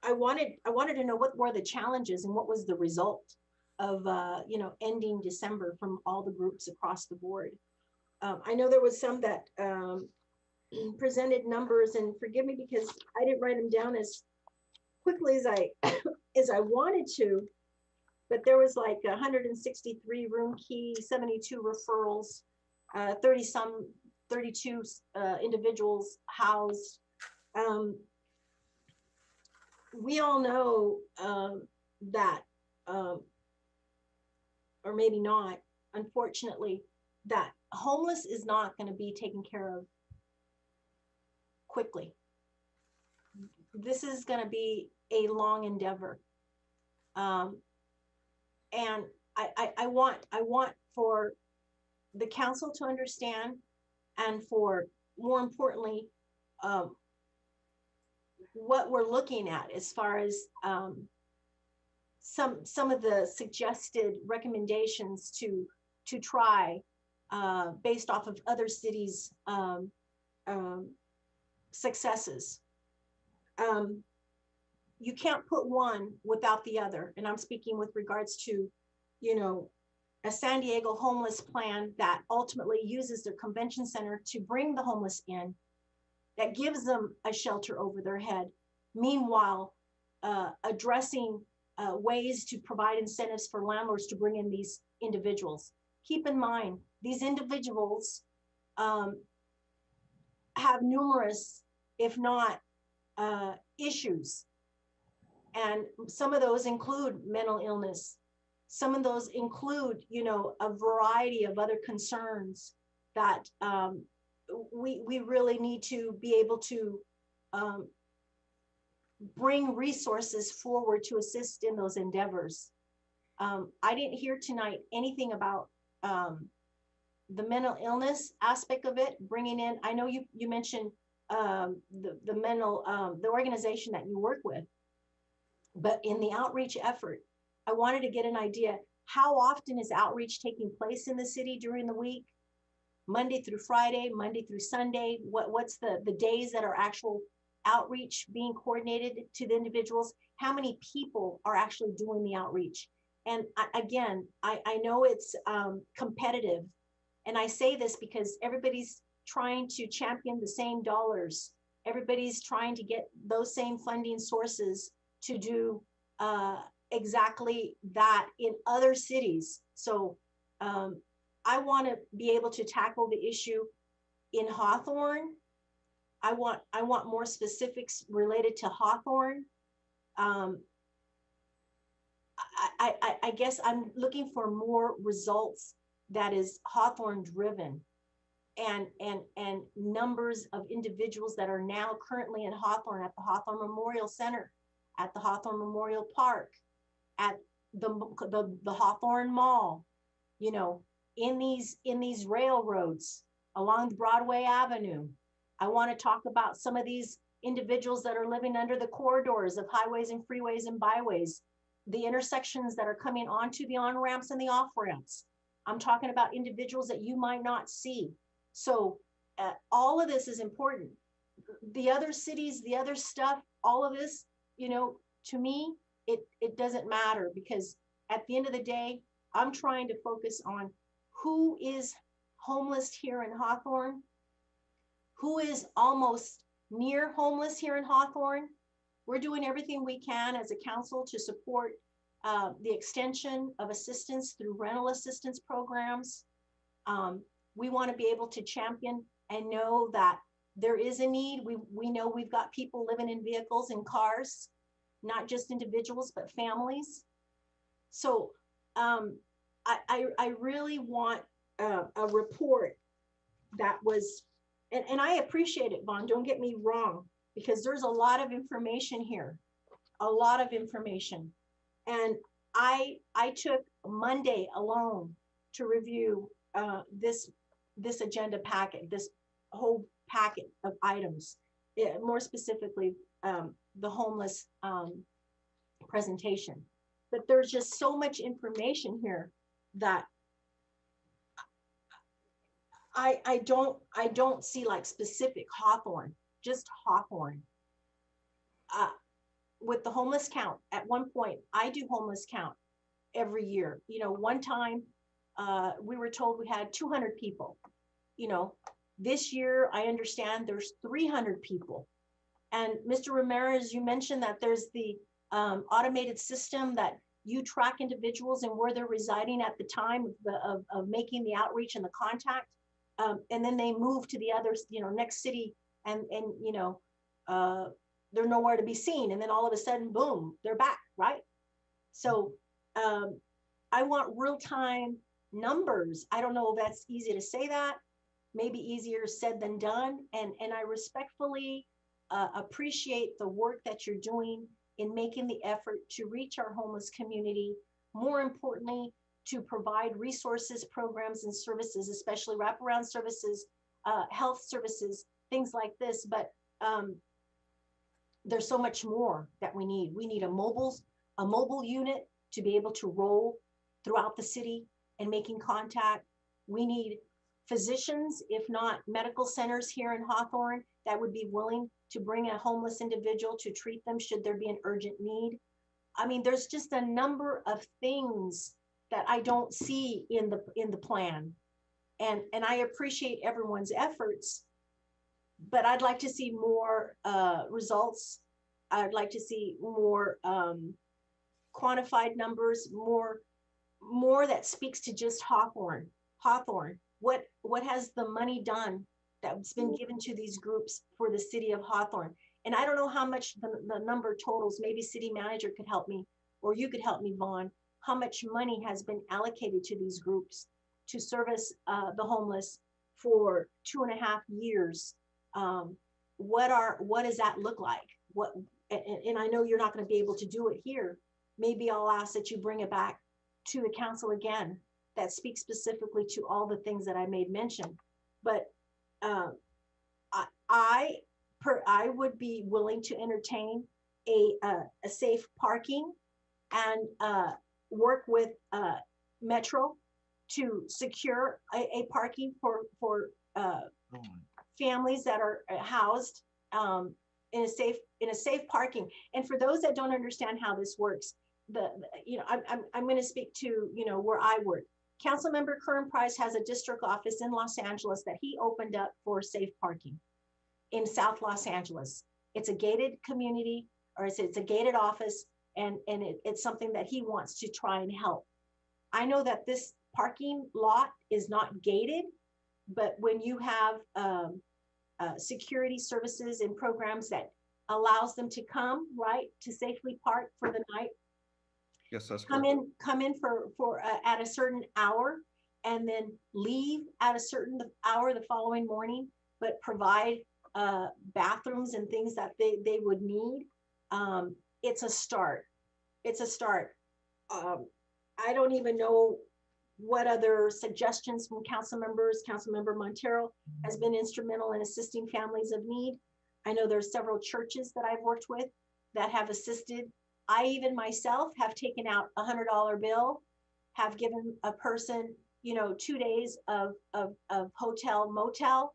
I wanted to know what were the challenges and what was the result of you know, ending December from all the groups across the board. I know there was some that presented numbers, and forgive me because I didn't write them down as quickly as I as I wanted to, but there was like 163 room key, 72 referrals, 32 individuals housed. We all know that, or maybe not, unfortunately, that homeless is not going to be taken care of quickly. This is going to be a long endeavor. And I want for the council to understand, and for, more importantly, what we're looking at as far as some of the suggested recommendations to try based off of other cities' successes. You can't put one without the other. And I'm speaking with regards to, you know, a San Diego homeless plan that ultimately uses their convention center to bring the homeless in, that gives them a shelter over their head. Meanwhile, addressing ways to provide incentives for landlords to bring in these individuals. keep in mind, these individuals have numerous, if not issues. And some of those include mental illness. Some of those include, you know, a variety of other concerns that we really need to be able to bring resources forward to assist in those endeavors. I didn't hear tonight anything about the mental illness aspect of it, bringing in, I know you mentioned the mental, the organization that you work with, but in the outreach effort, I wanted to get an idea, how often is outreach taking place in the city during the week? Monday through Friday, Monday through Sunday, what's the days that are actual outreach being coordinated to the individuals? How many people are actually doing the outreach? And again, I know it's competitive. And I say this because everybody's trying to champion the same dollars. Everybody's trying to get those same funding sources to do exactly that in other cities. So I want to be able to tackle the issue in Hawthorne. I want more specifics related to Hawthorne. I guess I'm looking for more results that is Hawthorne driven, and numbers of individuals that are now currently in Hawthorne, at the Hawthorne Memorial Center, at the Hawthorne Memorial Park, at the Hawthorne Mall, you know, in these railroads along Broadway Avenue. I want to talk about some of these individuals that are living under the corridors of highways and freeways and byways, the intersections that are coming onto the on-ramps and the off-ramps. I'm talking about individuals that you might not see. So all of this is important. The other cities, the other stuff, all of this, you know, to me, it doesn't matter, because at the end of the day, I'm trying to focus on who is homeless here in Hawthorne, who is almost near homeless here in Hawthorne. We're doing everything we can as a council to support the extension of assistance through rental assistance programs. We want to be able to champion and know that there is a need. We know we've got people living in vehicles and cars, not just individuals, but families. So I really want a report that was, and I appreciate it, Vaughn, don't get me wrong, because there's a lot of information here, a lot of information. And I took Monday alone to review this agenda packet, this whole packet of items, more specifically, the homeless presentation. But there's just so much information here that I don't see like specific Hawthorne, just Hawthorne. With the homeless count, at one point, I do homeless count every year. You know, one time we were told we had 200 people. You know, this year I understand there's 300 people. And Mr. Ramirez, you mentioned that there's the automated system that you track individuals and where they're residing at the time of making the outreach and the contact. And then they move to the other, you know, next city, and you know, they're nowhere to be seen. And then all of a sudden, boom, they're back, right? So I want real-time numbers. I don't know if that's easy to say that, maybe easier said than done. And I respectfully appreciate the work that you're doing in making the effort to reach our homeless community. More importantly, to provide resources, programs, and services, especially wraparound services, health services, things like this. But there's so much more that we need. We need a mobile unit to be able to roll throughout the city and making contact. We need physicians, if not medical centers here in Hawthorne, that would be willing to bring a homeless individual to treat them should there be an urgent need. I mean, there's just a number of things that I don't see in the plan. And I appreciate everyone's efforts, but I'd like to see more results. I'd like to see more quantified numbers, more more that speaks to just Hawthorne. Hawthorne, what has the money done that's been given to these groups for the city of Hawthorne? And I don't know how much the number totals, maybe city manager could help me, or you could help me, Vaughn, how much money has been allocated to these groups to service the homeless for 2.5 years. What does that look like? And I know you're not going to be able to do it here. Maybe I'll ask that you bring it back to the council again that speaks specifically to all the things that I made mention. But I would be willing to entertain a safe parking and work with Metro to secure a parking for families that are housed in a safe parking. And for those that don't understand how this works, I'm going to speak to where I work. Councilmember Curran Price has a district office in Los Angeles that he opened up for safe parking in South Los Angeles. It's a gated community, or it's a gated office, and it's something that he wants to try and help. I know that this parking lot is not gated, but when you have security services and programs that allows them to come, right, to safely park for the night, yes, that's come correct. in for at a certain hour and then leave at a certain hour the following morning, but provide bathrooms and things that they would need. It's a start. It's a start. I don't even know what other suggestions from council members. Councilmember Montero has been instrumental in assisting families of need. I know there's several churches that I've worked with that have assisted. I even myself have taken out a $100 bill, have given a person, 2 days of hotel motel.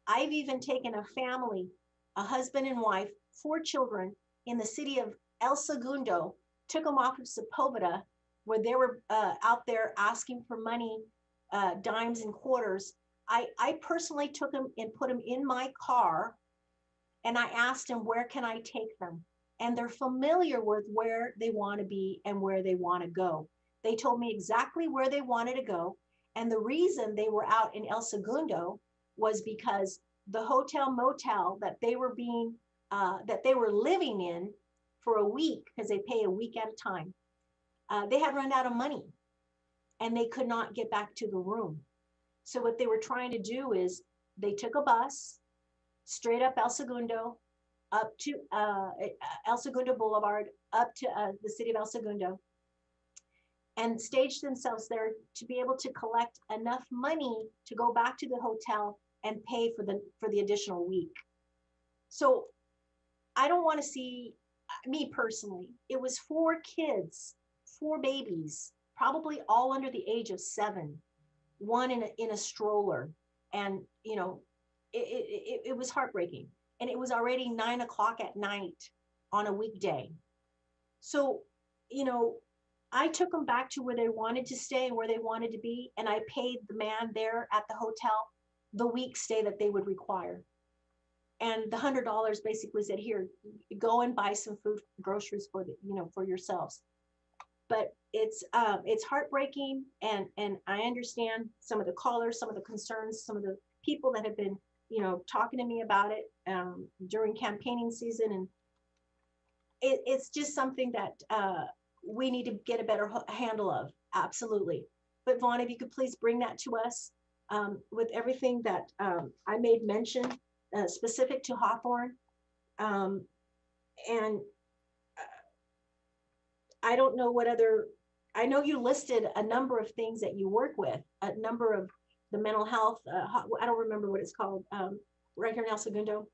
I've even taken a family, a husband and wife, 4 children in the city of El Segundo, took them off of Sepulveda, where they were out there asking for money, dimes and quarters. I personally took them and put them in my car, and I asked them, where can I take them? And they're familiar with where they want to be and where they want to go. They told me exactly where they wanted to go. And the reason they were out in El Segundo was because the hotel motel that they were living in for a week, because they pay a week at a time, they had run out of money and they could not get back to the room. So what they were trying to do is they took a bus straight up El Segundo, up to El Segundo Boulevard, up to the city of El Segundo, and staged themselves there to be able to collect enough money to go back to the hotel and pay for the additional week. So I don't want to see, me personally, it was 4 kids, 4 babies, probably all under the age of 7, one in a stroller. And, it was heartbreaking. And it was already 9 o'clock at night on a weekday. So, I took them back to where they wanted to stay and where they wanted to be. And I paid the man there at the hotel the week stay that they would require. And the $100 basically said, here, go and buy some food, groceries for for yourselves. But it's heartbreaking. And I understand some of the callers, some of the concerns, some of the people that have been, talking to me about it during campaigning season. And it's just something that we need to get a better handle of. Absolutely. But Vaughn, if you could please bring that to us with everything that I made mention specific to Hawthorne. And I don't know what other, I know you listed a number of things that you work with, a number of the mental health, I don't remember what it's called, right here in El Segundo,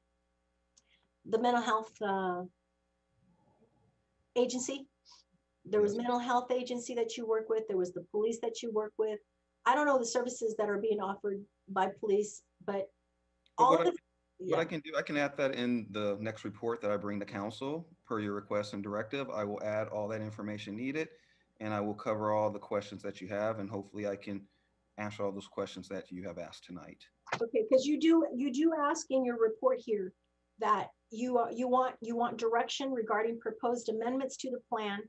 the mental health agency. There was mental health agency that you work with. There was the police that you work with. I don't know the services that are being offered by police, but all of the, what I can do, I can add that in the next report that I bring to council per your request and directive. I will add all that information needed, and I will cover all the questions that you have, and hopefully I can answer all those questions that you have asked tonight. Okay, because you do ask in your report here that you want direction regarding proposed amendments to the plan,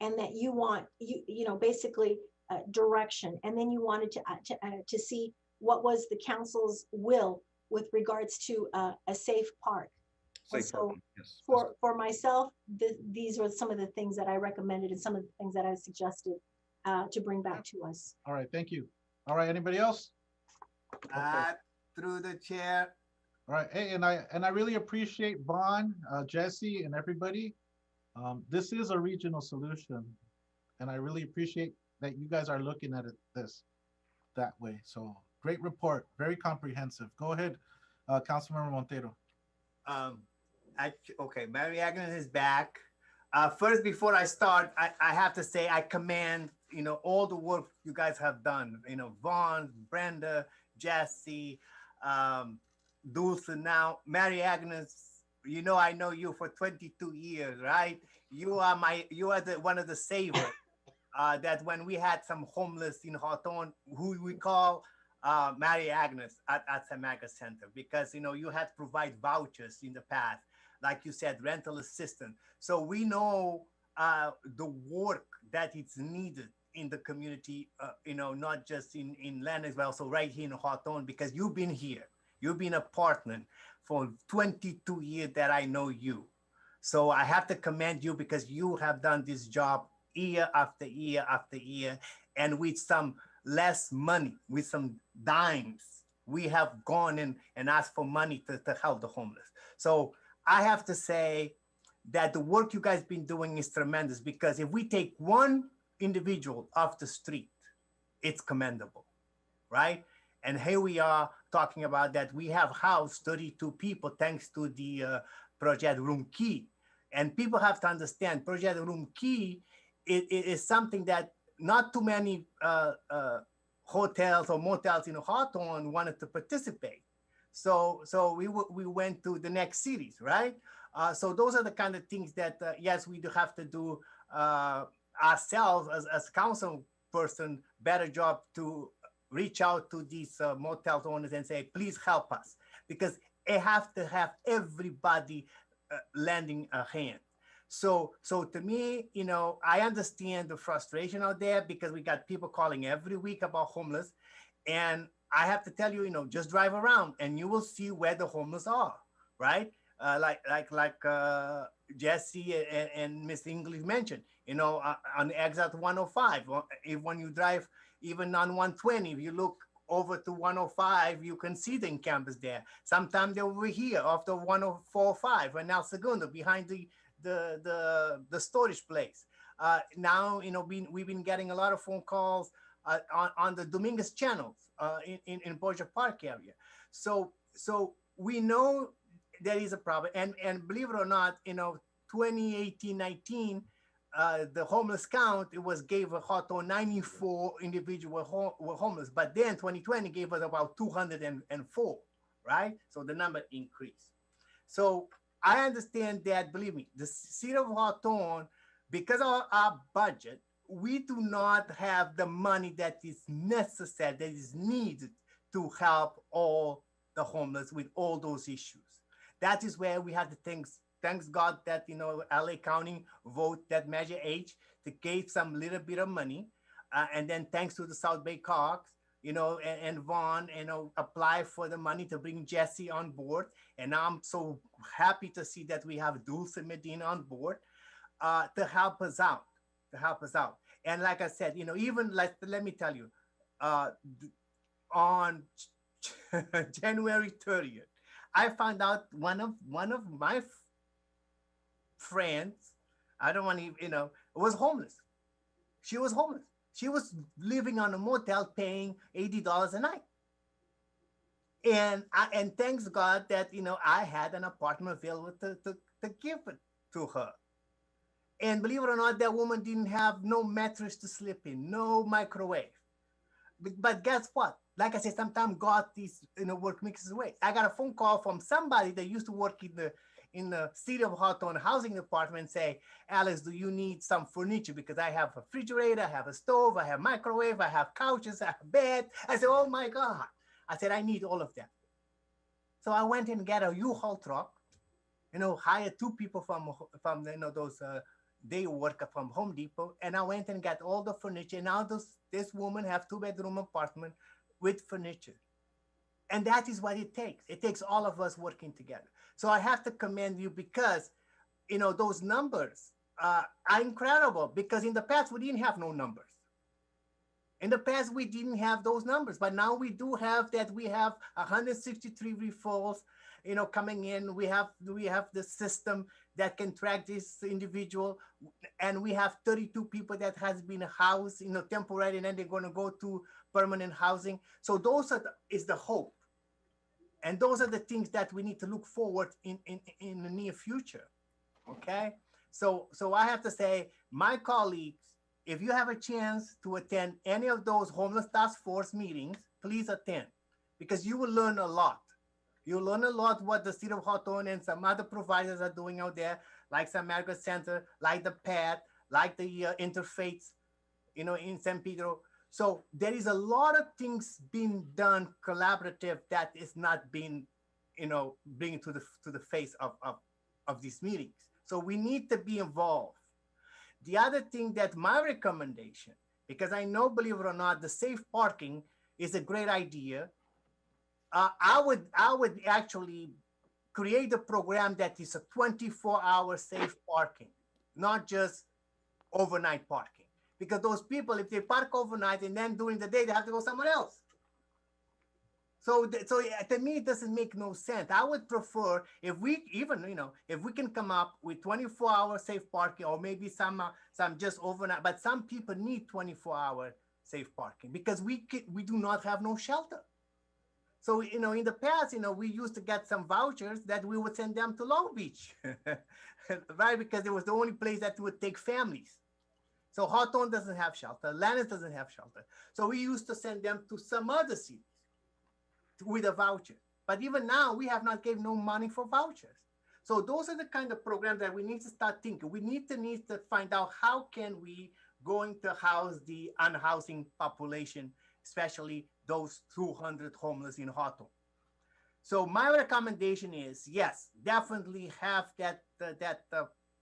and that you want basically direction. And then you wanted to see what was the council's will with regards to a safe park. And Safe so parking, yes. for myself, these were some of the things that I recommended and some of the things that I suggested to bring back to us. All right, thank you. All right, anybody else? Through the chair. All right, hey, and I really appreciate Vaughn, Jesse, and everybody. This is a regional solution, and I really appreciate that you guys are looking at it that way. So great report, very comprehensive. Go ahead, Councilmember Montero. Okay, Mary Agnes is back. First, before I start, I have to say I commend, all the work you guys have done. Vaughn, Brenda, Jesse, Dulce. Now, Mary Agnes, I know you for 22 years, right? You are one of the savers. That when we had some homeless in Hawthorne, who we call Mary Agnes at Samaga Center, because you had to provide vouchers in the past, like you said, rental assistance. So we know the work that is needed in the community, not just in Lennox, but also right here in Hawthorne, because you've been here. You've been a partner for 22 years that I know you. So I have to commend you because you have done this job year after year after year, and with some less money, with some dimes, we have gone in and asked for money to help the homeless. So I have to say that the work you guys been doing is tremendous, because if we take one individual off the street, it's commendable, right? And here we are talking about that we have housed 32 people thanks to the Project Room Key. And people have to understand Project Room Key is something that not too many hotels or motels in Hawthorne wanted to participate. So we went to the next cities, right? So those are the kind of things that, yes, we do have to do ourselves as council person, better job to reach out to these motel owners and say, please help us, because they have to have everybody lending a hand. So to me, I understand the frustration out there, because we got people calling every week about homeless. And I have to tell you, just drive around and you will see where the homeless are, right? Like Jesse and Miss English mentioned, on exit 105, when you drive even on 120, if you look over to 105, you can see the encampments there. Sometimes they're over here off the 145 and El Segundo behind the storage place. Now, we've been getting a lot of phone calls on the Dominguez channels in Borgia Park area. So we know there is a problem. And believe it or not, 2018-19, the homeless count, it was gave a Hawthorne 94 individuals were homeless, but then 2020 gave us about 204, right? So the number increased. So I understand that, believe me, the city of Hawthorne, because of our budget, we do not have the money that is necessary, that is needed to help all the homeless with all those issues. That is where we had the things. Thanks God that, LA County vote that Measure H to give some little bit of money. And then thanks to the South Bay Cox, and Vaughn, apply for the money to bring Jesse on board. And I'm so happy to see that we have Dulce Medina on board to help us out, And like I said, even let me tell you, on January 30th, I found out one of my friends, I don't want to, was homeless. She was homeless. She was living on a motel paying $80 a night. And thanks God that, I had an apartment available to give it to her. And believe it or not, that woman didn't have no mattress to sleep in, no microwave. But guess what? Like I said, sometimes God is, work makes his way. I got a phone call from somebody that used to work in the city of Hawthorne housing department, say, Alex, do you need some furniture? Because I have a refrigerator, I have a stove, I have microwave, I have couches, I have a bed. I said, oh my God. I said, I need all of that. So I went and got a U-Haul truck, hired two people from those they work from Home Depot, and I went and got all the furniture. And now this woman have 2-bedroom apartment with furniture. And that is what it takes. It takes all of us working together. So I have to commend you because, you know, those numbers are incredible, because in the past we didn't have no numbers. In the past we didn't have those numbers, but now we do have that. We have 163 referrals, you know, coming in. We have the system that can track this individual, and we have 32 people that has been housed, you know, temporary, and then they're going to go to permanent housing. So those is the hope. And those are the things that we need to look forward in the near future. Okay. So I have to say, my colleagues, if you have a chance to attend any of those homeless task force meetings, please attend, because you will learn a lot. You'll learn a lot what the city of Hawthorne and some other providers are doing out there, like San Marcos Center, like the PAD, like the Interfaith, you know, in San Pedro. So there is a lot of things being done collaborative that is not being, you know, bringing to the face of these meetings. So we need to be involved. The other thing that my recommendation, because I know, believe it or not, the safe parking is a great idea. I would actually create a program that is a 24-hour safe parking, not just overnight parking. Because those people, if they park overnight and then during the day, they have to go somewhere else. So to me, it doesn't make no sense. I would prefer if we even, you know, if we can come up with 24-hour safe parking, or maybe some just overnight, but some people need 24-hour safe parking because we do not have no shelter. So, you know, in the past, you know, we used to get some vouchers that we would send them to Long Beach, right? Because it was the only place that would take families. So Hawthorne doesn't have shelter, Lannis doesn't have shelter. So we used to send them to some other cities with a voucher. But even now, we have not gave no money for vouchers. So those are the kind of programs that we need to start thinking. We need to find out how can we going to house the unhousing population, especially those 200 homeless in Hawthorne. So my recommendation is, yes, definitely have that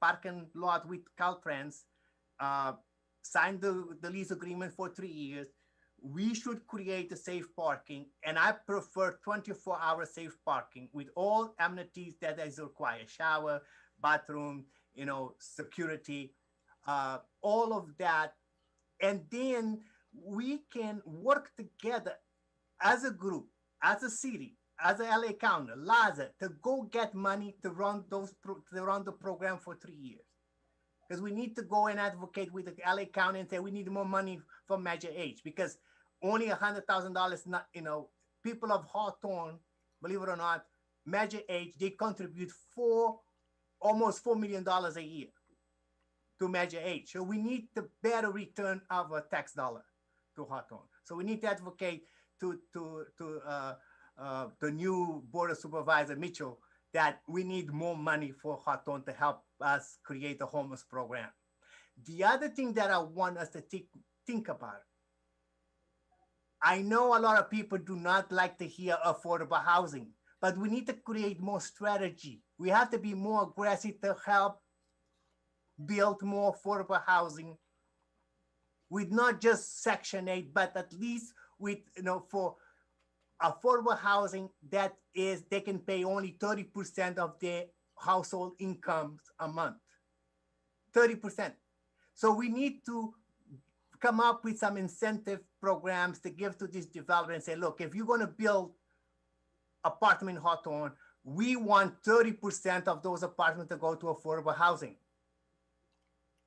parking lot with Caltrans, sign the lease agreement for 3 years. We should create a safe parking, and I prefer 24-hour safe parking with all amenities that is required: shower, bathroom, you know, security, all of that. And then we can work together as a group, as a city, as a LA County, LAZA, to go get money to run the program for 3 years. Because we need to go and advocate with the LA County and say we need more money for Measure H, because only $100,000, not, you know, people of Hawthorne, believe it or not, Measure H, they contribute almost $4 million a year to Measure H. So we need the better return of a tax dollar to Hawthorne. So we need to advocate to the new Board of Supervisor Mitchell that we need more money for Hawthorne to help us create a homeless program. The other thing that I want us to think about, I know a lot of people do not like to hear affordable housing, but we need to create more strategy. We have to be more aggressive to help build more affordable housing with not just Section 8, but at least with, you know, for affordable housing that is, they can pay only 30% of their household incomes a month, 30%. So we need to come up with some incentive programs to give to this developer and say, look, if you're going to build apartment in Hawthorne, we want 30% of those apartments to go to affordable housing.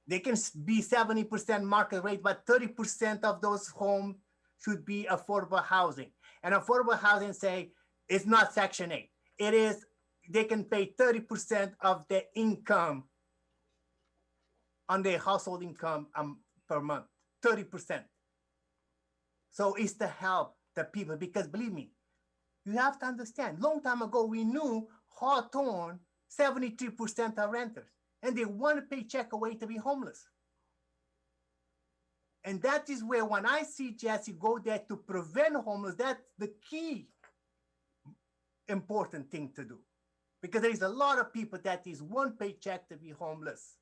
They can be 70% market rate, but 30% of those homes should be affordable housing. And affordable housing, say, it's not Section 8. It is, they can pay 30% of their income on their household income per month, 30%. So it's to help the people, because believe me, you have to understand, long time ago, we knew Hawthorne, 73% are renters, and they one paycheck away to be homeless. And that is where, when I see Jesse go there to prevent homeless, that's the key important thing to do. Because there is a lot of people that is one paycheck to be homeless.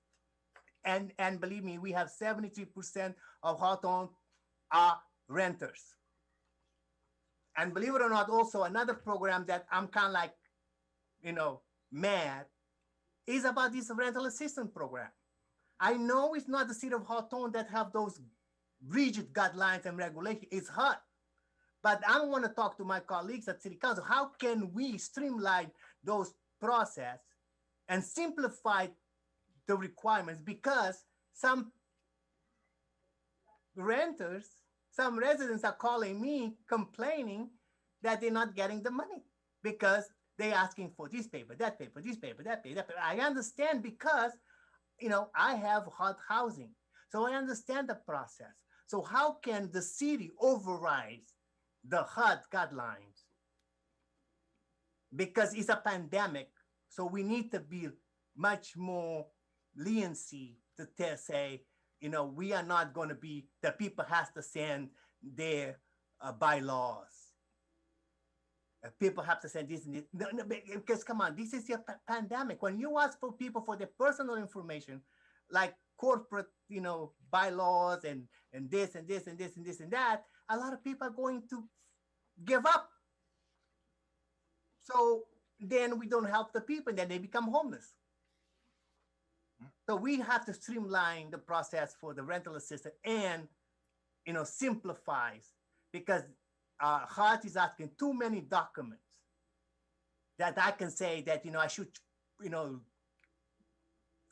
And believe me, we have 73% of Hawthorne are renters. And believe it or not, also another program that I'm kind of like, mad is about this rental assistance program. I know it's not the city of Hawthorne that have those rigid guidelines and regulations. It's hard. But I want to talk to my colleagues at City Council. How can we streamline those process and simplify the requirements? Because some renters, some residents are calling me complaining that they're not getting the money because they're asking for this paper, that paper, this paper, that paper, that paper. I understand because, I have hot housing. So I understand the process. So how can the city override the HUD guidelines? Because it's a pandemic, so we need to be much more leniency to say, we are not going to be, the people has to send their bylaws. People have to send this and this. No, because come on, this is a pandemic. When you ask for people for their personal information, like corporate, bylaws and this and this and this and this and that, a lot of people are going to give up. So then we don't help the people, and then they become homeless. So we have to streamline the process for the rental assistance and, simplifies, because HUD is asking too many documents that I can say that, I should,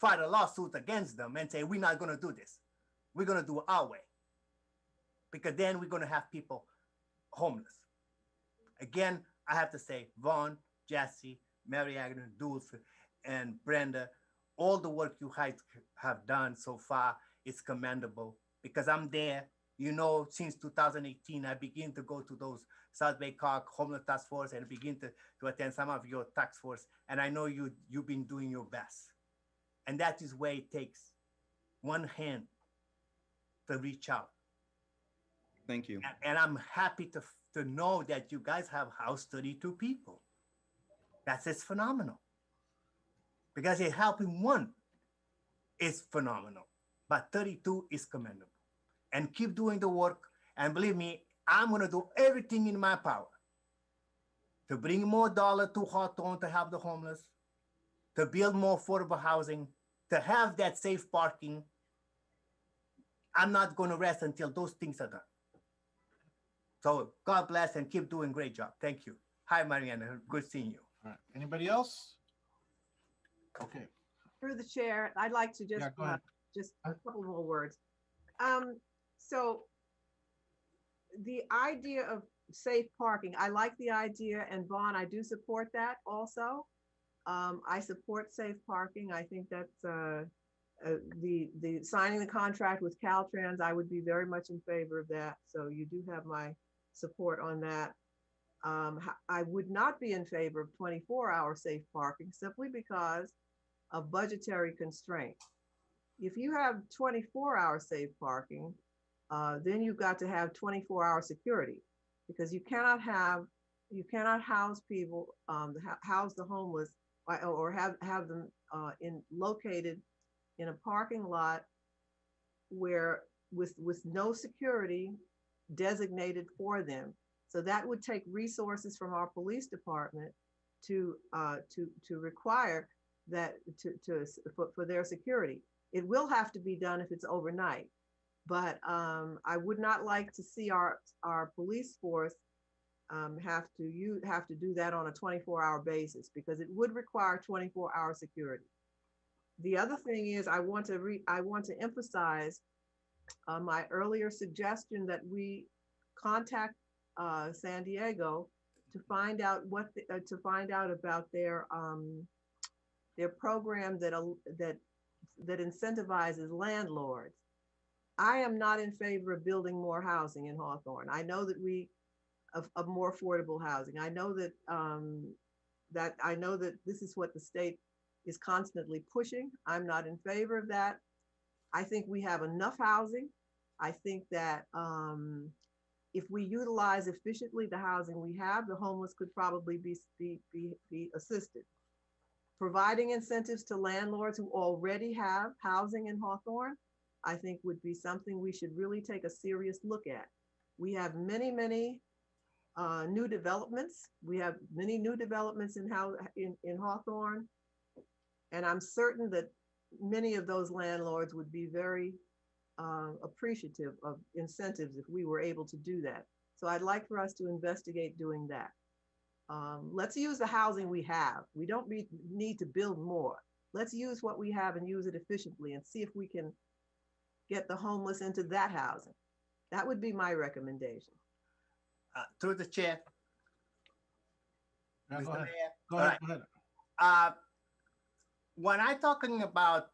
file a lawsuit against them and say, we're not going to do this. We're going to do it our way. Because then we're going to have people homeless. Again, I have to say, Vaughn, Jesse, Mary Agnew, Dulce, and Brenda, all the work you guys have done so far is commendable, because I'm there. Since 2018, I begin to go to those South Bay COG Homeless Task Force and begin to attend some of your task force. And I know you've been doing your best. And that is where it takes one hand to reach out. Thank you. And I'm happy to know that you guys have housed 32 people. That's just phenomenal. Because it helping one is phenomenal, but 32 is commendable. And keep doing the work. And believe me, I'm going to do everything in my power to bring more dollars to Hawthorne to help the homeless, to build more affordable housing, to have that safe parking. I'm not going to rest until those things are done. So God bless and keep doing a great job. Thank you. Hi, Mariana. Good seeing you. All right. Anybody else? Okay. Through the chair, I'd like to just, go ahead. just a couple more words. So the idea of safe parking, I like the idea, and Vaughn, I do support that also. I support safe parking. I think that's the signing the contract with Caltrans. I would be very much in favor of that. So you do have my support on that. I would not be in favor of 24-hour safe parking simply because of budgetary constraints. If you have 24-hour safe parking, then you've got to have 24-hour security, because you cannot house people, house the homeless, or have them located in a parking lot where with no security designated for them. So that would take resources from our police department to require that for their security. It will have to be done if it's overnight, but I would not like to see our police force have to do that on a 24-hour basis, because it would require 24-hour security. The other thing is, I want to emphasize my earlier suggestion that we contact San Diego to find out about their program that incentivizes landlords. I am not in favor of building more housing in Hawthorne. I know that of more affordable housing. I know that this is what the state is constantly pushing. I'm not in favor of that. I think we have enough housing. I think that if we utilize efficiently the housing we have, the homeless could probably be assisted. providing incentives to landlords who already have housing in Hawthorne, I think would be something we should really take a serious look at. We have many new developments. We have many new developments in Hawthorne. And I'm certain that many of those landlords would be very appreciative of incentives if we were able to do that. So I'd like for us to investigate doing that. Let's use the housing we have. We don't need to build more. Let's use what we have and use it efficiently and see if we can get the homeless into that housing. That would be my recommendation. Through the chair. Yeah, Mr. go ahead. Mayor. Go All ahead. right. Go ahead. When I'm talking about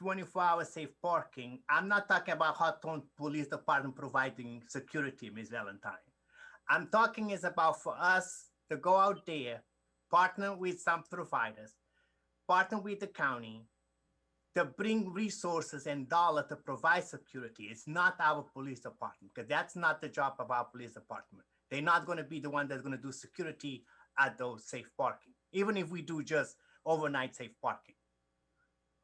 24-hour safe parking, I'm not talking about Hawthorne Police Department providing security, Ms. Valentine. I'm talking is about for us to go out there, partner with some providers, partner with the county, to bring resources and dollar to provide security. It's not our police department, because that's not the job of our police department. They're not going to be the one that's going to do security at those safe parking, even if we do just overnight safe parking.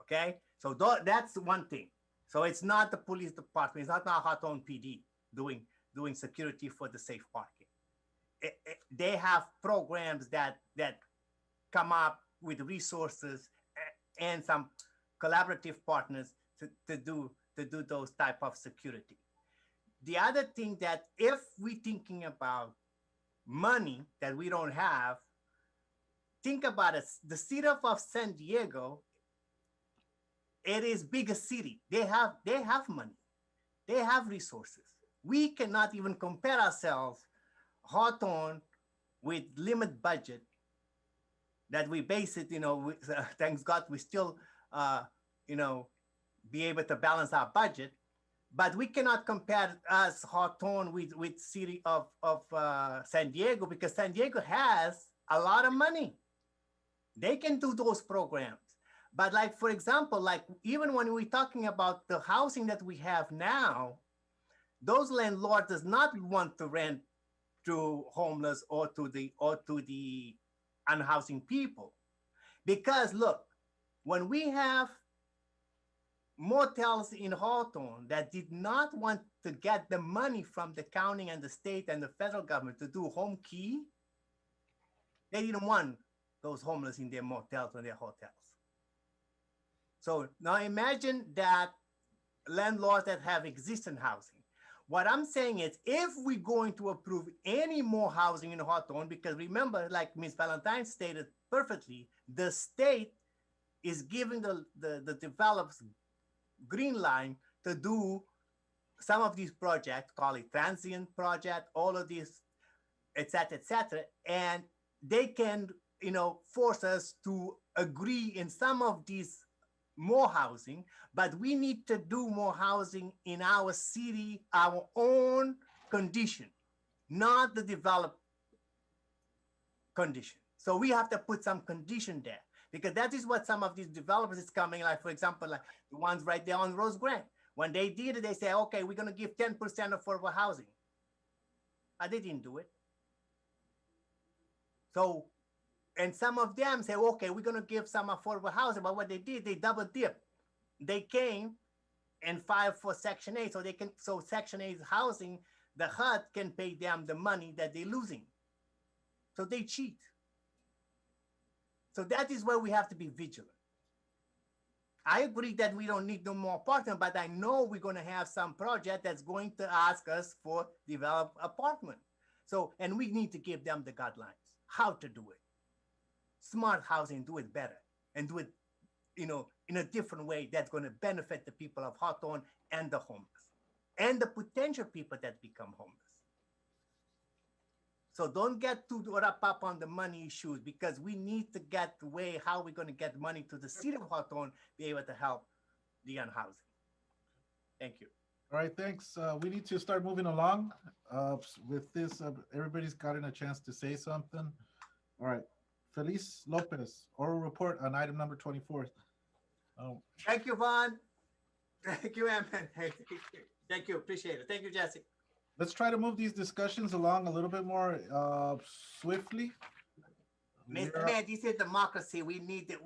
Okay, so that's one thing. So it's not the police department, it's not our Hawthorne PD doing security for the safe parking. They have programs that come up with resources and some collaborative partners to do those type of security. The other thing that if we're thinking about money that we don't have, think about it. The city of San Diego, it is biggest city. They have money. They have resources. We cannot even compare ourselves, Hawthorne, with limited budget that we base it, thanks God, we still, be able to balance our budget, but we cannot compare us, Hawthorne, with city of San Diego, because San Diego has a lot of money. They can do those programs. But like, for example, like even when we're talking about the housing that we have now, those landlords does not want to rent to homeless or to the unhousing people. Because look, when we have motels in Hawthorne that did not want to get the money from the county and the state and the federal government to do home key, they didn't want those homeless in their motels or their hotels. So now imagine that landlords that have existing housing. What I'm saying is, if we're going to approve any more housing in Hawthorne, because remember, like Ms. Valentine stated perfectly, the state is giving the developers green line to do some of these projects, call it transient project, all of these, et cetera, and they can, force us to agree in some of these more housing, but we need to do more housing in our city, our own condition, not the developed condition. So we have to put some condition there, because that is what some of these developers is coming, like, for example, like the ones right there on Rose Grant. When they did it, they say, okay, we're going to give 10% affordable housing. But they didn't do it. So, and some of them say, okay, we're going to give some affordable housing. But what they did, they double dipped. They came and filed for Section 8. So Section 8 housing, the HUD can pay them the money that they're losing. So they cheat. So that is where we have to be vigilant. I agree that we don't need no more apartment, but I know we're going to have some project that's going to ask us for developed apartment. So, and we need to give them the guidelines, how to do it. Smart housing, do it better, and do it, in a different way that's going to benefit the people of Hawthorne and the homeless, and the potential people that become homeless. So don't get too wrapped up on the money issues, because we need to get the way how we're going to get money to the city of Hawthorne, be able to help the unhousing. Thank you. All right, thanks. We need to start moving along with this. Everybody's gotten a chance to say something. All right. Feliz Lopez, oral report on item number 24. Thank you, Vaughn. Thank you, Emin. Thank you. Appreciate it. Thank you, Jesse. Let's try to move these discussions along a little bit more swiftly. Mr. Mayor, this is democracy. We need it.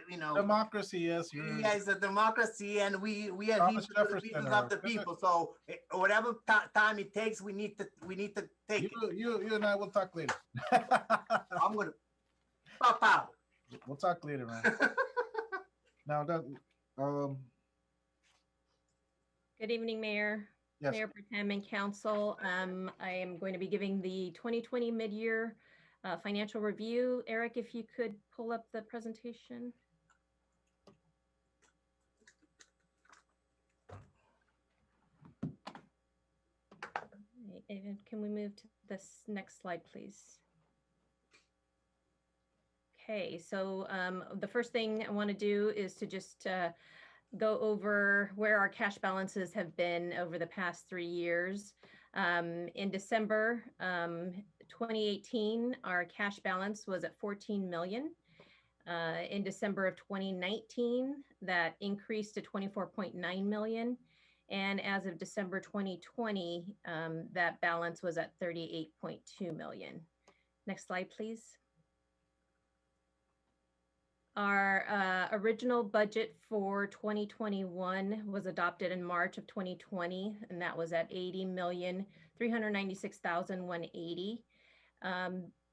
You know. Democracy, yes. Yeah, it's a democracy, and we are Thomas here for the Jefferson, people of the people. So whatever time it takes, we need to take it. You and I will talk later. I'm gonna pop out. We'll talk later, man. Now that Good evening, Mayor. Yes. Mayor Pro Tem and Council. I am going to be giving the 2020 mid-year financial review. Eric, if you could pull up the presentation. Okay, and can we move to this next slide, please? Okay, so the first thing I want to do is to just go over where our cash balances have been over the past 3 years. In December 2018, our cash balance was at 14 million. In December of 2019, that increased to 24.9 million. And as of December 2020, that balance was at 38.2 million. Next slide, please. Our original budget for 2021 was adopted in March of 2020, and that was at 80,396,180.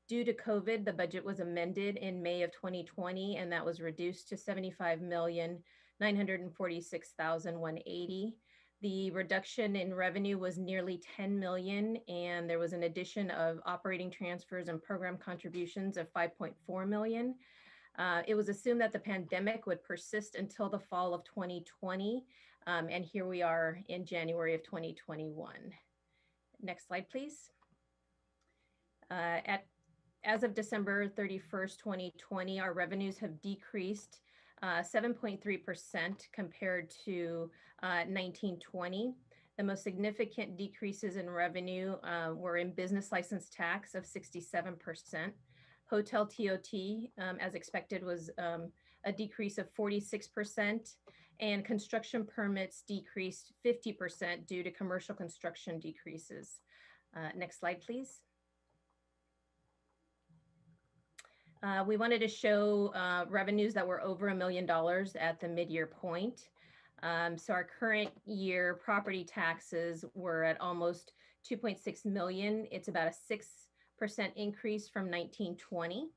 Due to COVID, the budget was amended in May of 2020, and that was reduced to 75,946,180. The reduction in revenue was nearly 10 million, and there was an addition of operating transfers and program contributions of 5.4 million. It was assumed that the pandemic would persist until the fall of 2020, and here we are in January of 2021. Next slide, please. As of December 31st, 2020, our revenues have decreased 7.3% compared to 1920. The most significant decreases in revenue were in business license tax of 67%. Hotel TOT, as expected, was a decrease of 46%, and construction permits decreased 50% due to commercial construction decreases. Next slide, please. We wanted to show revenues that were over $1 million at the mid-year point. So our current year property taxes were at almost 2.6 million. It's about a 6% increase from 1920.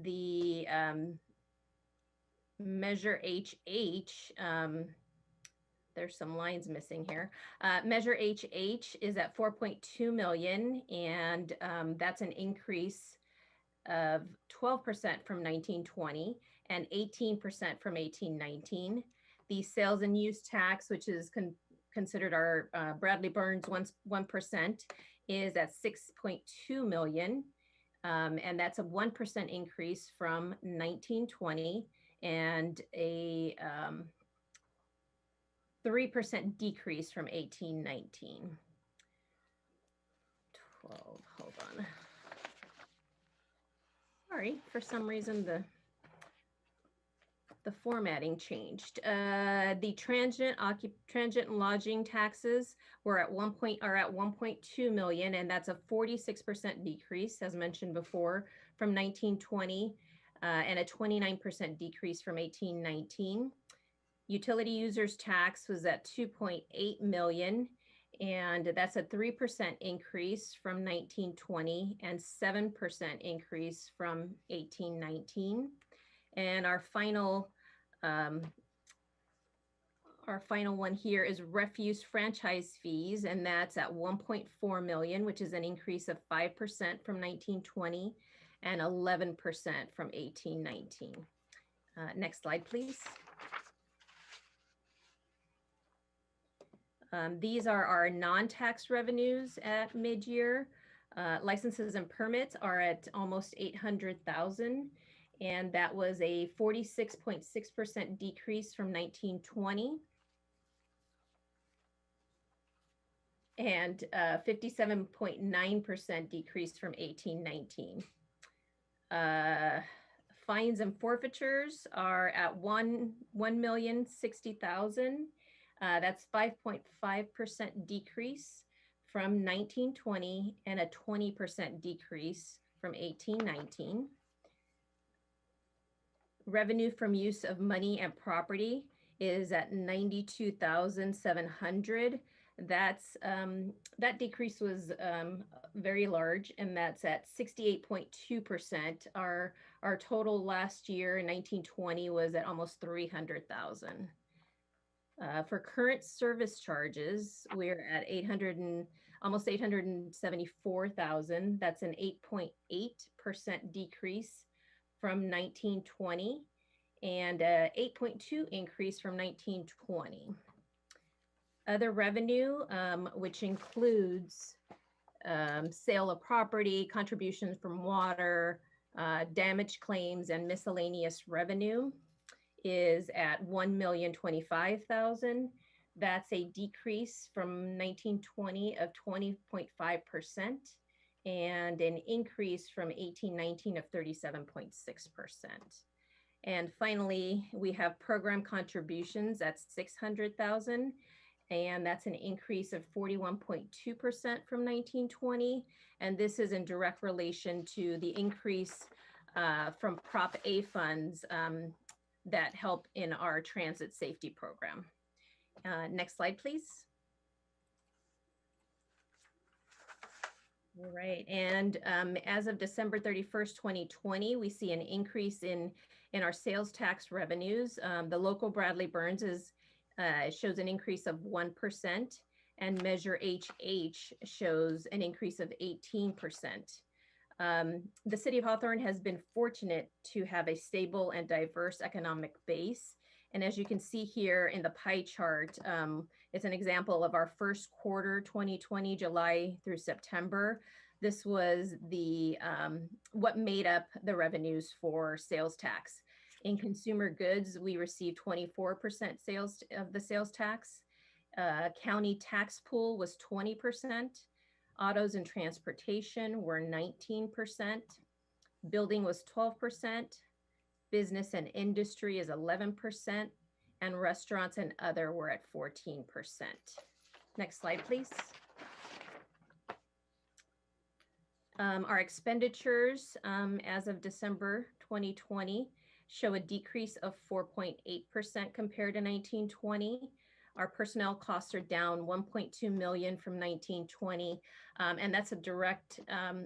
The Measure HH, there's some lines missing here. Measure HH is at 4.2 million, and that's an increase of 12% from 1920 and 18% from 1819. The sales and use tax, which is considered our Bradley Burns 1%, is at 6.2 million, and that's a 1% increase from 1920 and a 3% decrease from 1819. 12, hold on. Sorry, for some reason the formatting changed. The transient and lodging taxes were at 1.2 million, and that's a 46% decrease, as mentioned before, from 1920, and a 29% decrease from 1819. Utility users tax was at 2.8 million, and that's a 3% increase from 1920 and 7% increase from 1819. And our final one here is refuse franchise fees, and that's at 1.4 million, which is an increase of 5% from 1920 and 11% from 1819. Next slide, please. These are our non-tax revenues at mid-year. Licenses and permits are at almost 800,000, and that was a 46.6% decrease from 1920 and 57.9% decrease from 1819. Fines and forfeitures are at 1,060,000. That's 5.5% decrease from 1920 and a 20% decrease from 18-19. Revenue from use of money and property is at 92,700. That's that decrease was very large, and that's at 68.2%. Our total last year in 1920 was at almost 300,000. For current service charges, we're at almost 874,000. That's an 8.8% decrease from 1920 and a 8.2 increase from 1920. Other revenue, which includes sale of property, contributions from water, damage claims, and miscellaneous revenue, is at 1,025,000. That's a decrease from 1920 of 20.5% and an increase from 1819 of 37.6%. And finally, we have program contributions at 600,000, and that's an increase of 41.2% from 1920. And this is in direct relation to the increase from Prop A funds that help in our transit safety program. Next slide, please. All right, and as of December 31st, 2020, we see an increase in our sales tax revenues. The local Bradley Burns shows an increase of 1%, and Measure HH shows an increase of 18%. The City of Hawthorne has been fortunate to have a stable and diverse economic base. And as you can see here in the pie chart, it's an example of our first quarter 2020, July through September. This was what made up the revenues for sales tax. In consumer goods, we received 24% of the sales tax. County tax pool was 20%. Autos and transportation were 19%. Building was 12%. Business and industry is 11%, and restaurants and other were at 14%. Next slide, please. Our expenditures as of December 2020 show a decrease of 4.8% compared to 1920. Our personnel costs are down 1.2 million from 1920, and that's a direct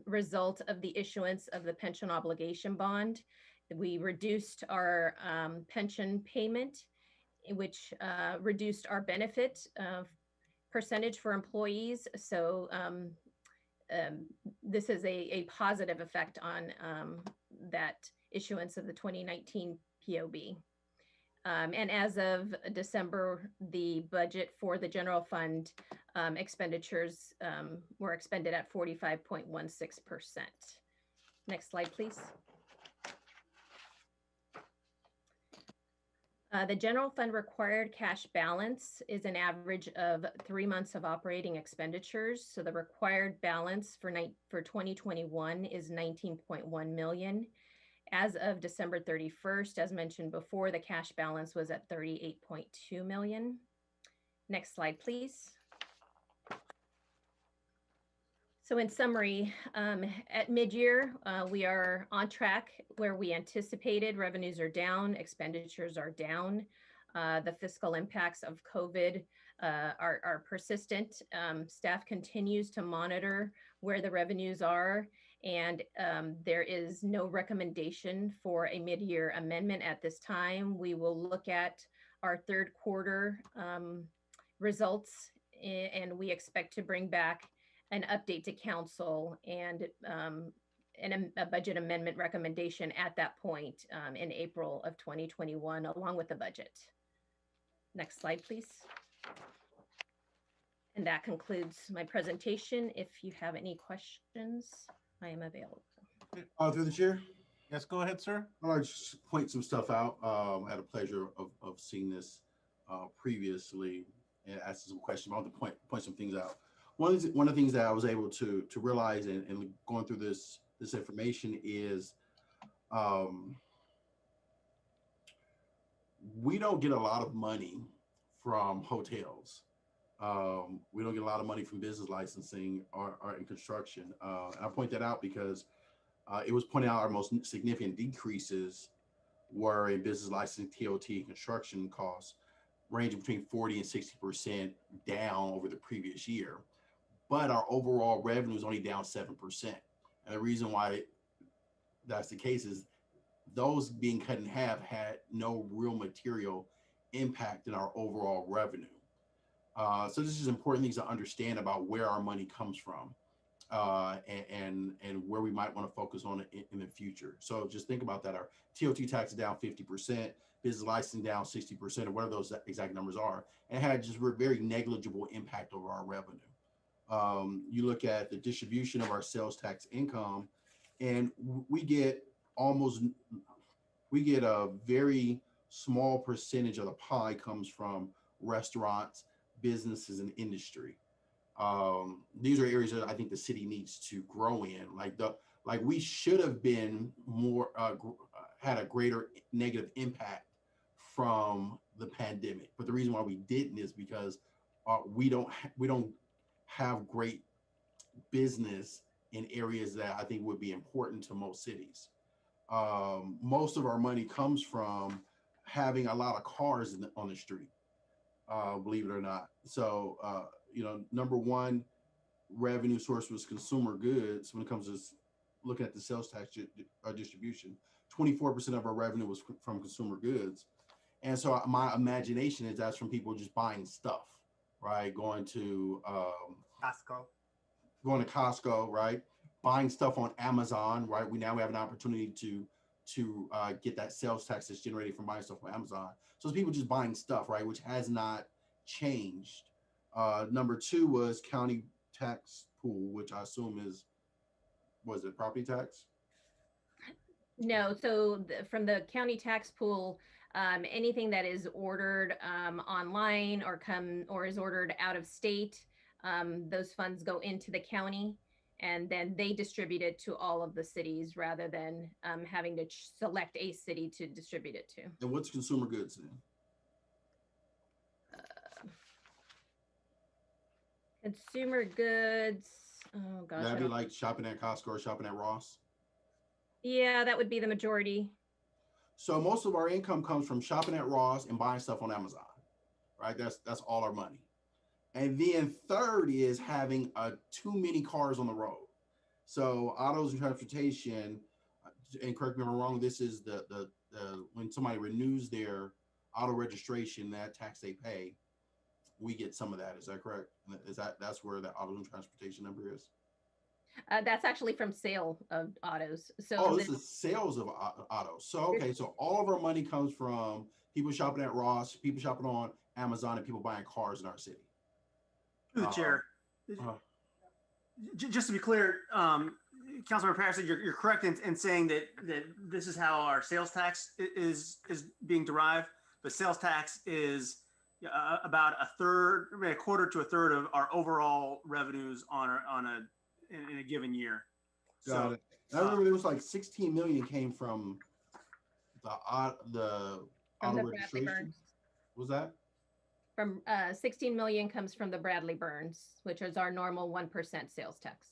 result of the issuance of the pension obligation bond. We reduced our pension payment, which reduced our benefit percentage for employees. So this is a positive effect on that issuance of the 2019 POB. And as of December, the budget for the general fund expenditures were expended at 45.16%. Next slide, please. The general fund required cash balance is an average of 3 months of operating expenditures. So the required balance for 2021 is 19.1 million. As of December 31st, as mentioned before, the cash balance was at 38.2 million. Next slide, please. So in summary, at mid-year, we are on track where we anticipated. Revenues are down, expenditures are down. The fiscal impacts of COVID are persistent. Staff continues to monitor where the revenues are, and there is no recommendation for a mid-year amendment at this time. We will look at our third quarter results, and we expect to bring back an update to council and a budget amendment recommendation at that point in April of 2021, along with the budget. Next slide, please. And that concludes my presentation. If you have any questions, I am available. Through the chair? Yes, go ahead, sir. I'd like to just point some stuff out. I had a pleasure of seeing this previously and ask some questions. I want to point some things out. One of the things that I was able to realize and going through this information is we don't get a lot of money from hotels. We don't get a lot of money from business licensing or in construction. And I point that out because It was pointed out our most significant decreases were in business licensing, TOT, and construction costs, ranging between 40 and 60% down over the previous year. But our overall revenue is only down 7%. And the reason why that's the case is those being cut in half had no real material impact in our overall revenue. So this is important things to understand about where our money comes from, and where we might want to focus on it in the future. So just think about that. Our TOT tax is down 50%, business licensing down 60%, or whatever those exact numbers are, and had just very negligible impact over our revenue. You look at the distribution of our sales tax income, and we get a very small percentage of the pie comes from restaurants, businesses, and industry. These are areas that I think the city needs to grow in. Like we should have been more had a greater negative impact from the pandemic, but the reason why we didn't is because we don't have great business in areas that I think would be important to most cities. Most of our money comes from having a lot of cars on the street, believe it or not. So, number one revenue source was consumer goods. When it comes to looking at the sales tax distribution, 24% of our revenue was from consumer goods. And so my imagination is that's from people just buying stuff, right? Going to Costco, right? Buying stuff on Amazon, right? We have an opportunity to get that sales tax that's generated from buying stuff on Amazon. So it's people just buying stuff, right? Which has not changed. Number two was county tax pool, which I assume was it property tax? No, so from the county tax pool, anything that is ordered online or is ordered out of state, those funds go into the county, and then they distribute it to all of the cities rather than having to select a city to distribute it to. And what's consumer goods then? Consumer goods, oh gosh. That'd be like shopping at Costco or shopping at Ross? Yeah, that would be the majority. So most of our income comes from shopping at Ross and buying stuff on Amazon, right? That's all our money. And then third is having too many cars on the road. So autos and transportation, and correct me if I'm wrong, this is the when somebody renews their auto registration, that tax they pay, we get some of that. Is that correct? That's where the auto and transportation number is? That's actually from sale of autos. So this is sales of autos. So okay, so all of our money comes from people shopping at Ross, people shopping on Amazon, and people buying cars in our city. Through the chair. Just to be clear, Councilmember Patterson, you're correct in saying that this is how our sales tax is being derived, but sales tax is about a quarter to a third of our overall revenues in a given year. Got it. I remember there was like 16 million came from the auto registration. Was that? From 16 million comes from the Bradley Burns, which is our normal 1% sales tax.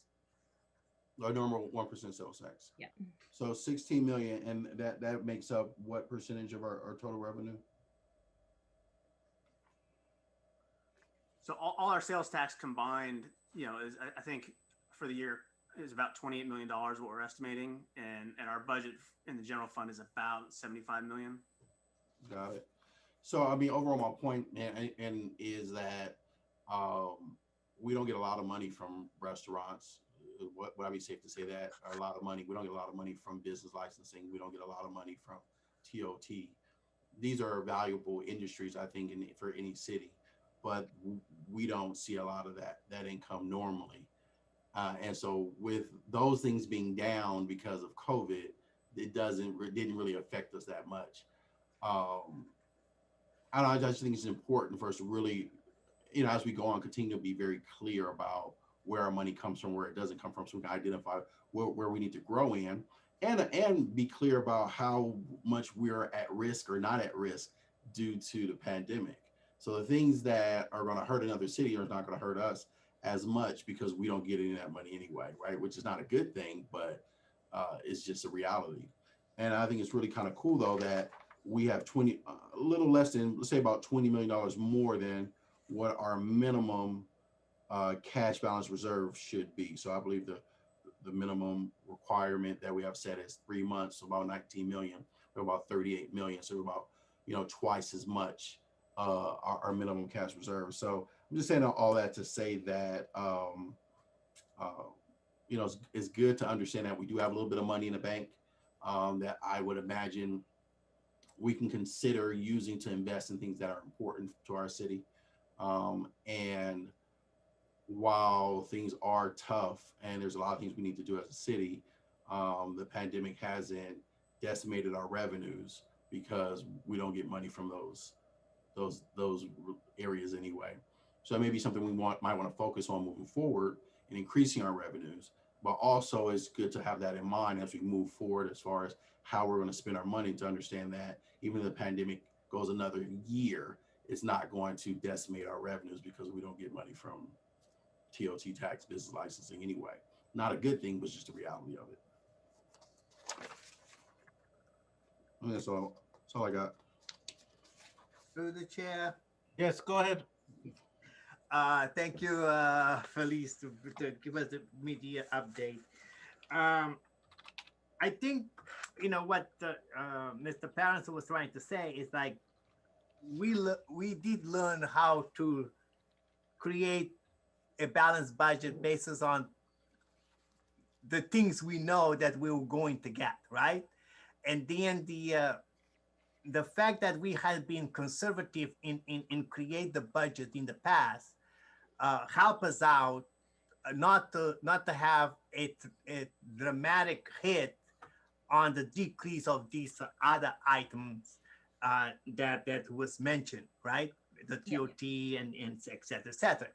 Our normal 1% sales tax. Yeah. So 16 million, and that makes up what percentage of our total revenue? So all our sales tax combined, is I think for the year is about $28 million what we're estimating, and our budget in the general fund is about 75 million. Got it. So I mean, overall, my point and is that we don't get a lot of money from restaurants. Would I be safe to say that? A lot of money. We don't get a lot of money from business licensing. We don't get a lot of money from TOT. These are valuable industries, I think, for any city, but we don't see a lot of that income normally. And so with those things being down because of COVID, it didn't really affect us that much. I just think it's important for us to really, as we go on, continue to be very clear about where our money comes from, where it doesn't come from, so we can identify where we need to grow in, and be clear about how much we're at risk or not at risk due to the pandemic. So the things that are going to hurt another city are not going to hurt us as much because we don't get any of that money anyway, right? Which is not a good thing, but is just a reality. And I think it's really kind of cool though that we have a little less than, let's say about $20 million more than what our minimum cash balance reserve should be. So I believe the minimum requirement that we have set is 3 months, so about 19 million. We're about 38 million, so we're about twice as much our minimum cash reserve. So I'm just saying all that to say that it's good to understand that we do have a little bit of money in the bank that I would imagine we can consider using to invest in things that are important to our city. And while things are tough and there's a lot of things we need to do as a city, the pandemic hasn't decimated our revenues because we don't get money from those areas anyway. So that may be something we might want to focus on moving forward and increasing our revenues. But also it's good to have that in mind as we move forward as far as how we're going to spend our money, to understand that even if the pandemic goes another year, it's not going to decimate our revenues because we don't get money from TOT tax, business licensing anyway. Not a good thing, but just the reality of it. And that's all I got. Through the chair. Yes, go ahead. Thank you, Felice, to give us the media update. I think, what Mr. Parents was trying to say is like, we did learn how to create a balanced budget basis on the things we know that we were going to get, right? And then the fact that we had been conservative in create the budget in the past help us out not to have a dramatic hit on the decrease of these other items that was mentioned, right? The TOT and et cetera, et cetera.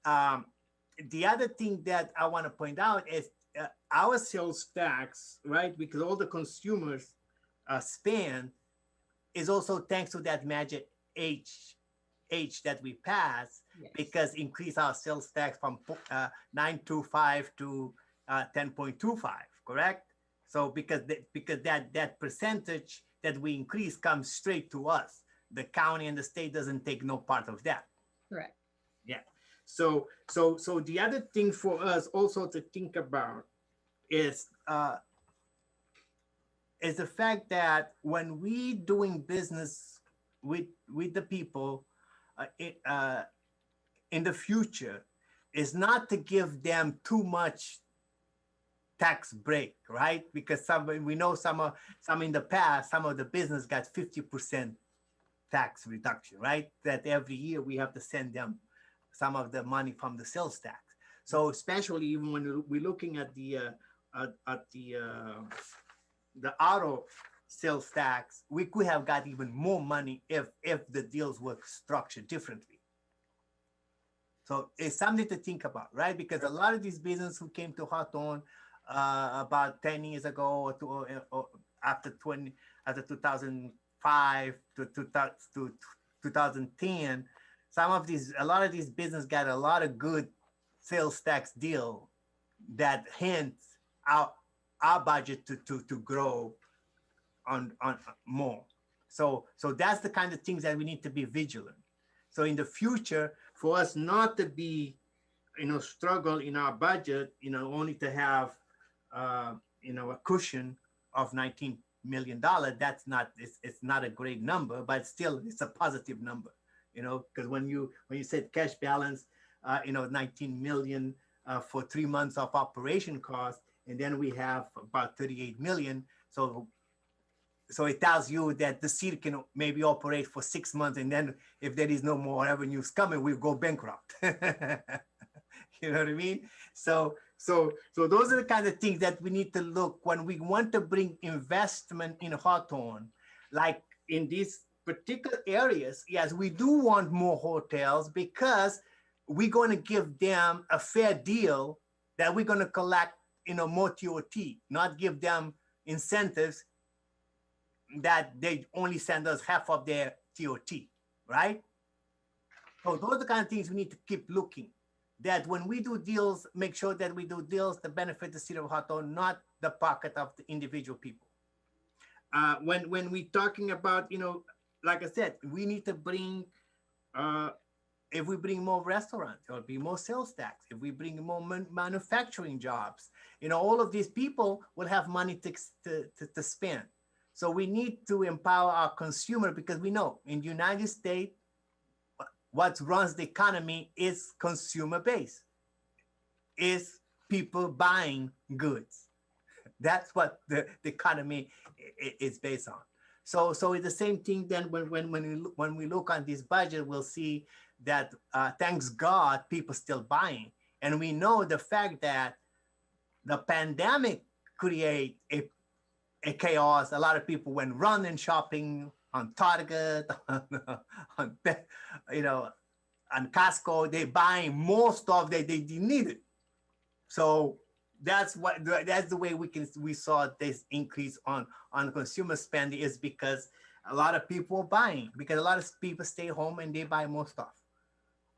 The other thing that I want to point out is our sales tax, right? Because all the consumers spend is also thanks to that magic H that we passed, yes, because increase our sales tax from 9.25 to 10.25, correct? So because that percentage that we increase comes straight to us. The county and the state doesn't take no part of that. Correct. Yeah. So the other thing for us also to think about is the fact that when we doing business with the people in the future, is not to give them too much tax break, right? Because we know some in the past, some of the business got 50% tax reduction, right? That every year we have to send them some of the money from the sales tax. So especially even when we're looking at the auto sales tax, we could have got even more money if the deals were structured differently. So it's something to think about, right? Because a lot of these businesses who came to Hawthorne about 10 years ago or after 2005 to 2010, a lot of these businesses got a lot of good sales tax deal that hints our budget to grow on more. So that's the kind of things that we need to be vigilant. So in the future, for us not to be, struggle in our budget, only to have, a cushion of $19 million, it's not a great number, but still it's a positive number, because when you said cash balance, 19 million for 3 months of operation costs, and then we have about 38 million. So it tells you that the city can maybe operate for 6 months, and then if there is no more revenues coming, we'll go bankrupt. You know what I mean? So those are the kind of things that we need to look when we want to bring investment in Hawthorne, like in these particular areas. Yes, we do want more hotels because we're going to give them a fair deal that we're going to collect, more TOT, not give them incentives that they only send us half of their TOT, right? So those are the kind of things we need to keep looking. that when we do deals, make sure that we do deals that benefit the city of Hawthorne, not the pocket of the individual people. When we talking about, like I said, we need to bring, if we bring more restaurants, there'll be more sales tax. If we bring more manufacturing jobs, all of these people will have money to spend. So we need to empower our consumer, because we know in the United States, what runs the economy is consumer based, is people buying goods. That's what the economy is based on. So it's the same thing. Then when we look on this budget, we'll see that thanks God, people still buying. And we know the fact that the pandemic create a chaos. A lot of people went running shopping on Target, on Costco. They buying more stuff that they didn't need it. So that's the way we saw this increase on consumer spending, is because a lot of people are buying, because a lot of people stay home and they buy more stuff.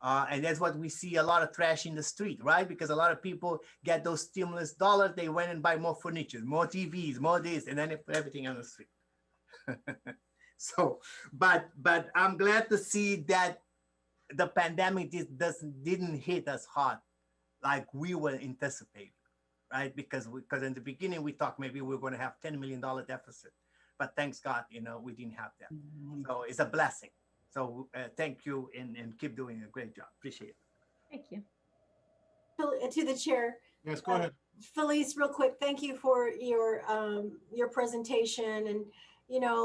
And that's what we see, a lot of trash in the street, right? Because a lot of people get those stimulus dollars, they went and buy more furniture, more TVs, more this, and then they put everything on the street. So, but I'm glad to see that the pandemic didn't hit us hard like we were anticipating, right? Because in the beginning we thought maybe we were going to have $10 million deficit, but thanks God, we didn't have that. So it's a blessing. So thank you, and keep doing a great job. Appreciate it. Thank you. To the chair. Yes, go ahead. Felice, real quick, thank you for your presentation. And,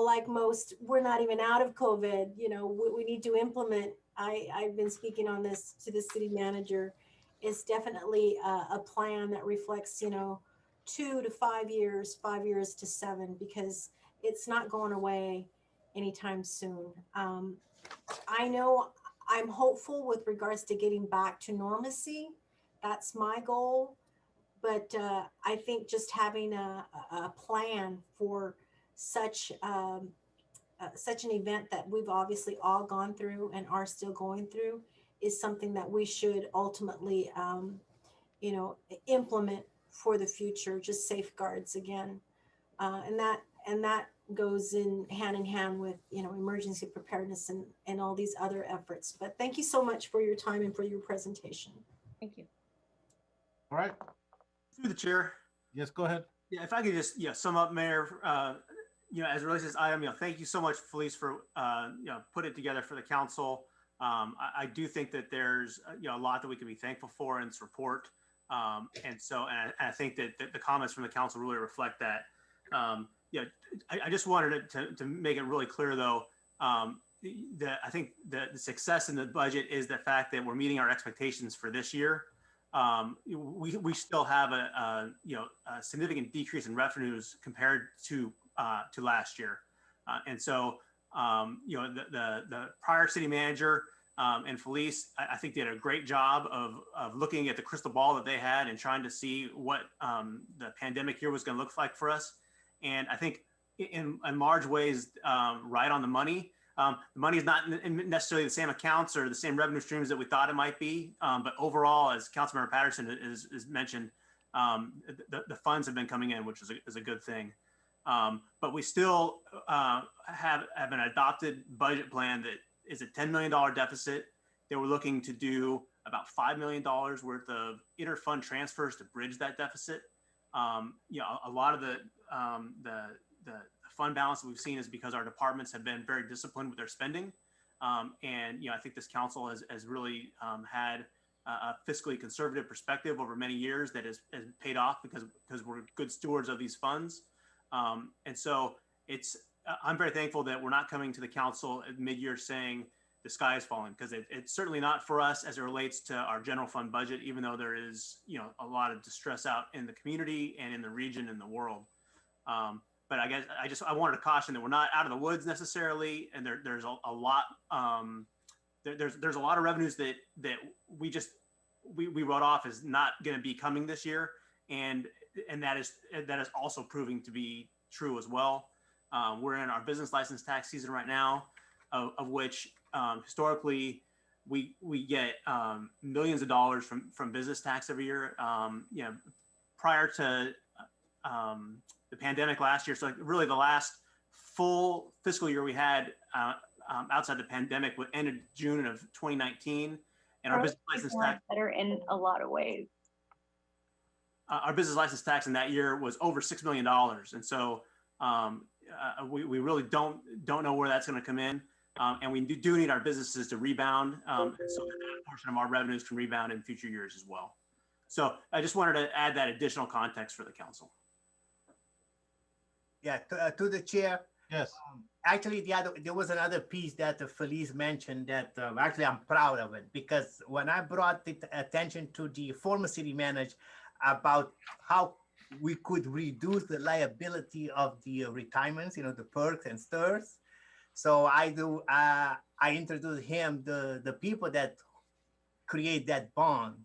like most, we're not even out of COVID. We need to implement. I've been speaking on this to the city manager. It's definitely a plan that reflects, 2 to 5 years, 5 years to 7, because it's not going away anytime soon. I know I'm hopeful with regards to getting back to normalcy. That's my goal. But I think just having a plan for such an event that we've obviously all gone through and are still going through is something that we should ultimately, implement for the future, just safeguards again. And that goes in hand with, emergency preparedness and all these other efforts. But thank you so much for your time and for your presentation. Thank you. All right. Through the chair. Yes, go ahead. Yeah, if I could just sum up, Mayor, as it relates to this item, thank you so much, Felice, for put it together for the council. I do think that there's a lot that we can be thankful for in this report, and I think that the comments from the council really reflect that. I just wanted to make it really clear, though, that I think that the success in the budget is the fact that we're meeting our expectations for this year. We still have a significant decrease in revenues compared to last year, and so the prior city manager and Felice, I think, did a great job of looking at the crystal ball that they had and trying to see what the pandemic year was going to look like for us. And I think in large ways, right on the money. The money is not necessarily the same accounts or the same revenue streams that we thought it might be. But overall, as Councilmember Patterson is mentioned, the funds have been coming in, which is a good thing. But we still have an adopted budget plan that is a $10 million deficit. They were looking to do about $5 million worth of interfund transfers to bridge that deficit. A lot of the fund balance that we've seen is because our departments have been very disciplined with their spending. And I think this council has really had a fiscally conservative perspective over many years that has paid off because we're good stewards of these funds. And so I'm very thankful that we're not coming to the council at mid-year saying the sky is falling, because it's certainly not for us as it relates to our general fund budget, even though there is a lot of distress out in the community and in the region and the world. But I guess I wanted to caution that we're not out of the woods necessarily, and there's a lot there's a lot of revenues that we wrote off as not going to be coming this year, and that is also proving to be true as well. We're in our business license tax season right now, of which historically we get millions of dollars from business tax every year. Prior to the pandemic last year, so really the last full fiscal year we had outside the pandemic ended June of 2019, and our business license tax better in a lot of ways. Our business license tax in that year was over $6 million, and so we really don't know where that's going to come in, and we do need our businesses to rebound, so that portion of our revenues can rebound in future years as well. So I just wanted to add that additional context for the council. Yeah, to the chair. Yes. Actually, there was another piece that Felice mentioned that actually I'm proud of it, because when I brought the attention to the former city manager about how we could reduce the liability of the retirements, the perks and stirs. So I introduced him the people that create that bond,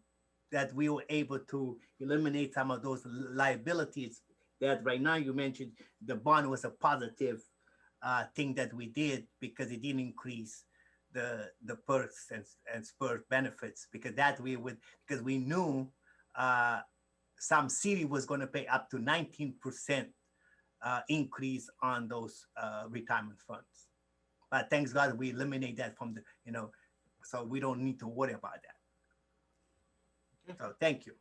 that we were able to eliminate some of those liabilities that right now you mentioned the bond was a positive thing that we did, because it didn't increase the perks and spur benefits, because because we knew some city was going to pay up to 19% increase on those retirement funds. But thanks God we eliminate that from the, so we don't need to worry about that. Okay. So thank you.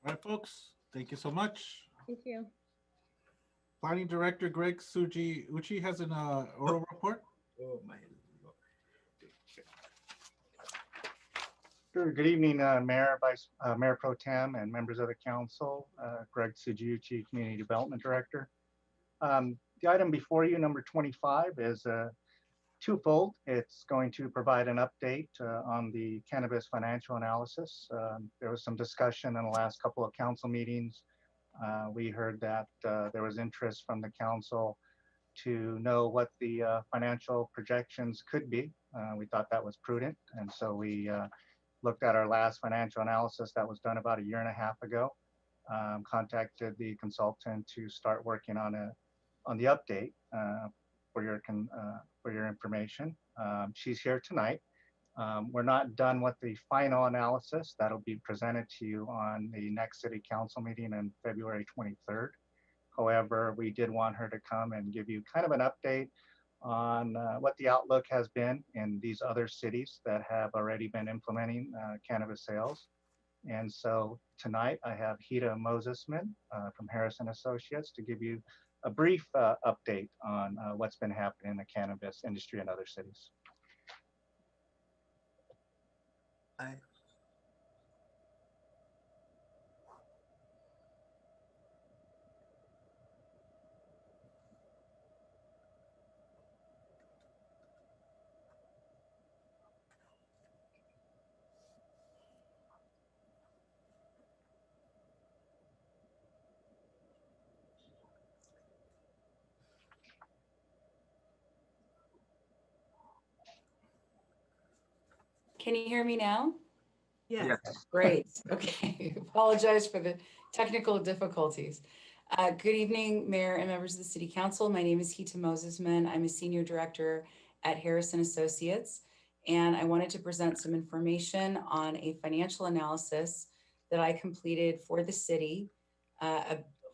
All right, folks. Thank you so much. Thank you. Planning Director Greg Tsuji Uchi has an oral report. Oh my. Sure. Good evening, Mayor, Mayor Pro Tem, and members of the council. Greg Tsuji, Community Development Director. The item before you, number 25, is twofold. It's going to provide an update on the cannabis financial analysis. There was some discussion in the last couple of council meetings. We heard that there was interest from the council to know what the financial projections could be. We thought that was prudent, and so we looked at our last financial analysis that was done about a year and a half ago. Contacted the consultant to start working on the update for your information. She's here tonight. We're not done with the final analysis. That'll be presented to you on the next city council meeting on February 23rd. However, we did want her to come and give you kind of an update on what the outlook has been in these other cities that have already been implementing cannabis sales. And so tonight I have Hita Mosesman from Harrison Associates to give you a brief update on what's been happening in the cannabis industry in other cities. Hi. Can you hear me now? Yes. Great. Okay. Apologize for the technical difficulties. Good evening, Mayor and members of the City Council. My name is Hita Mosesman. I'm a Senior Director at Harrison Associates, and I wanted to present some information on a financial analysis that I completed for the city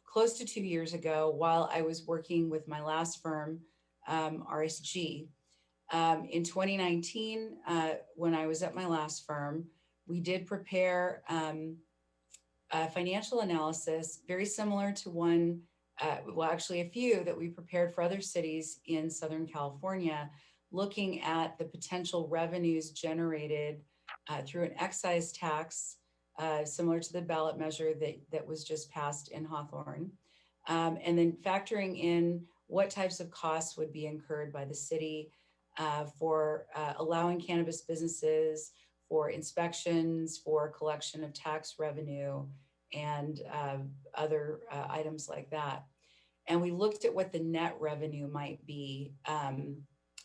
close to 2 years ago while I was working with my last firm, RSG. In 2019, when I was at my last firm, we did prepare a financial analysis very similar to one, well, actually a few that we prepared for other cities in Southern California, looking at the potential revenues generated through an excise tax, similar to the ballot measure that was just passed in Hawthorne, and then factoring in what types of costs would be incurred by the city for allowing cannabis businesses, for inspections, for collection of tax revenue, and other items like that. And we looked at what the net revenue might be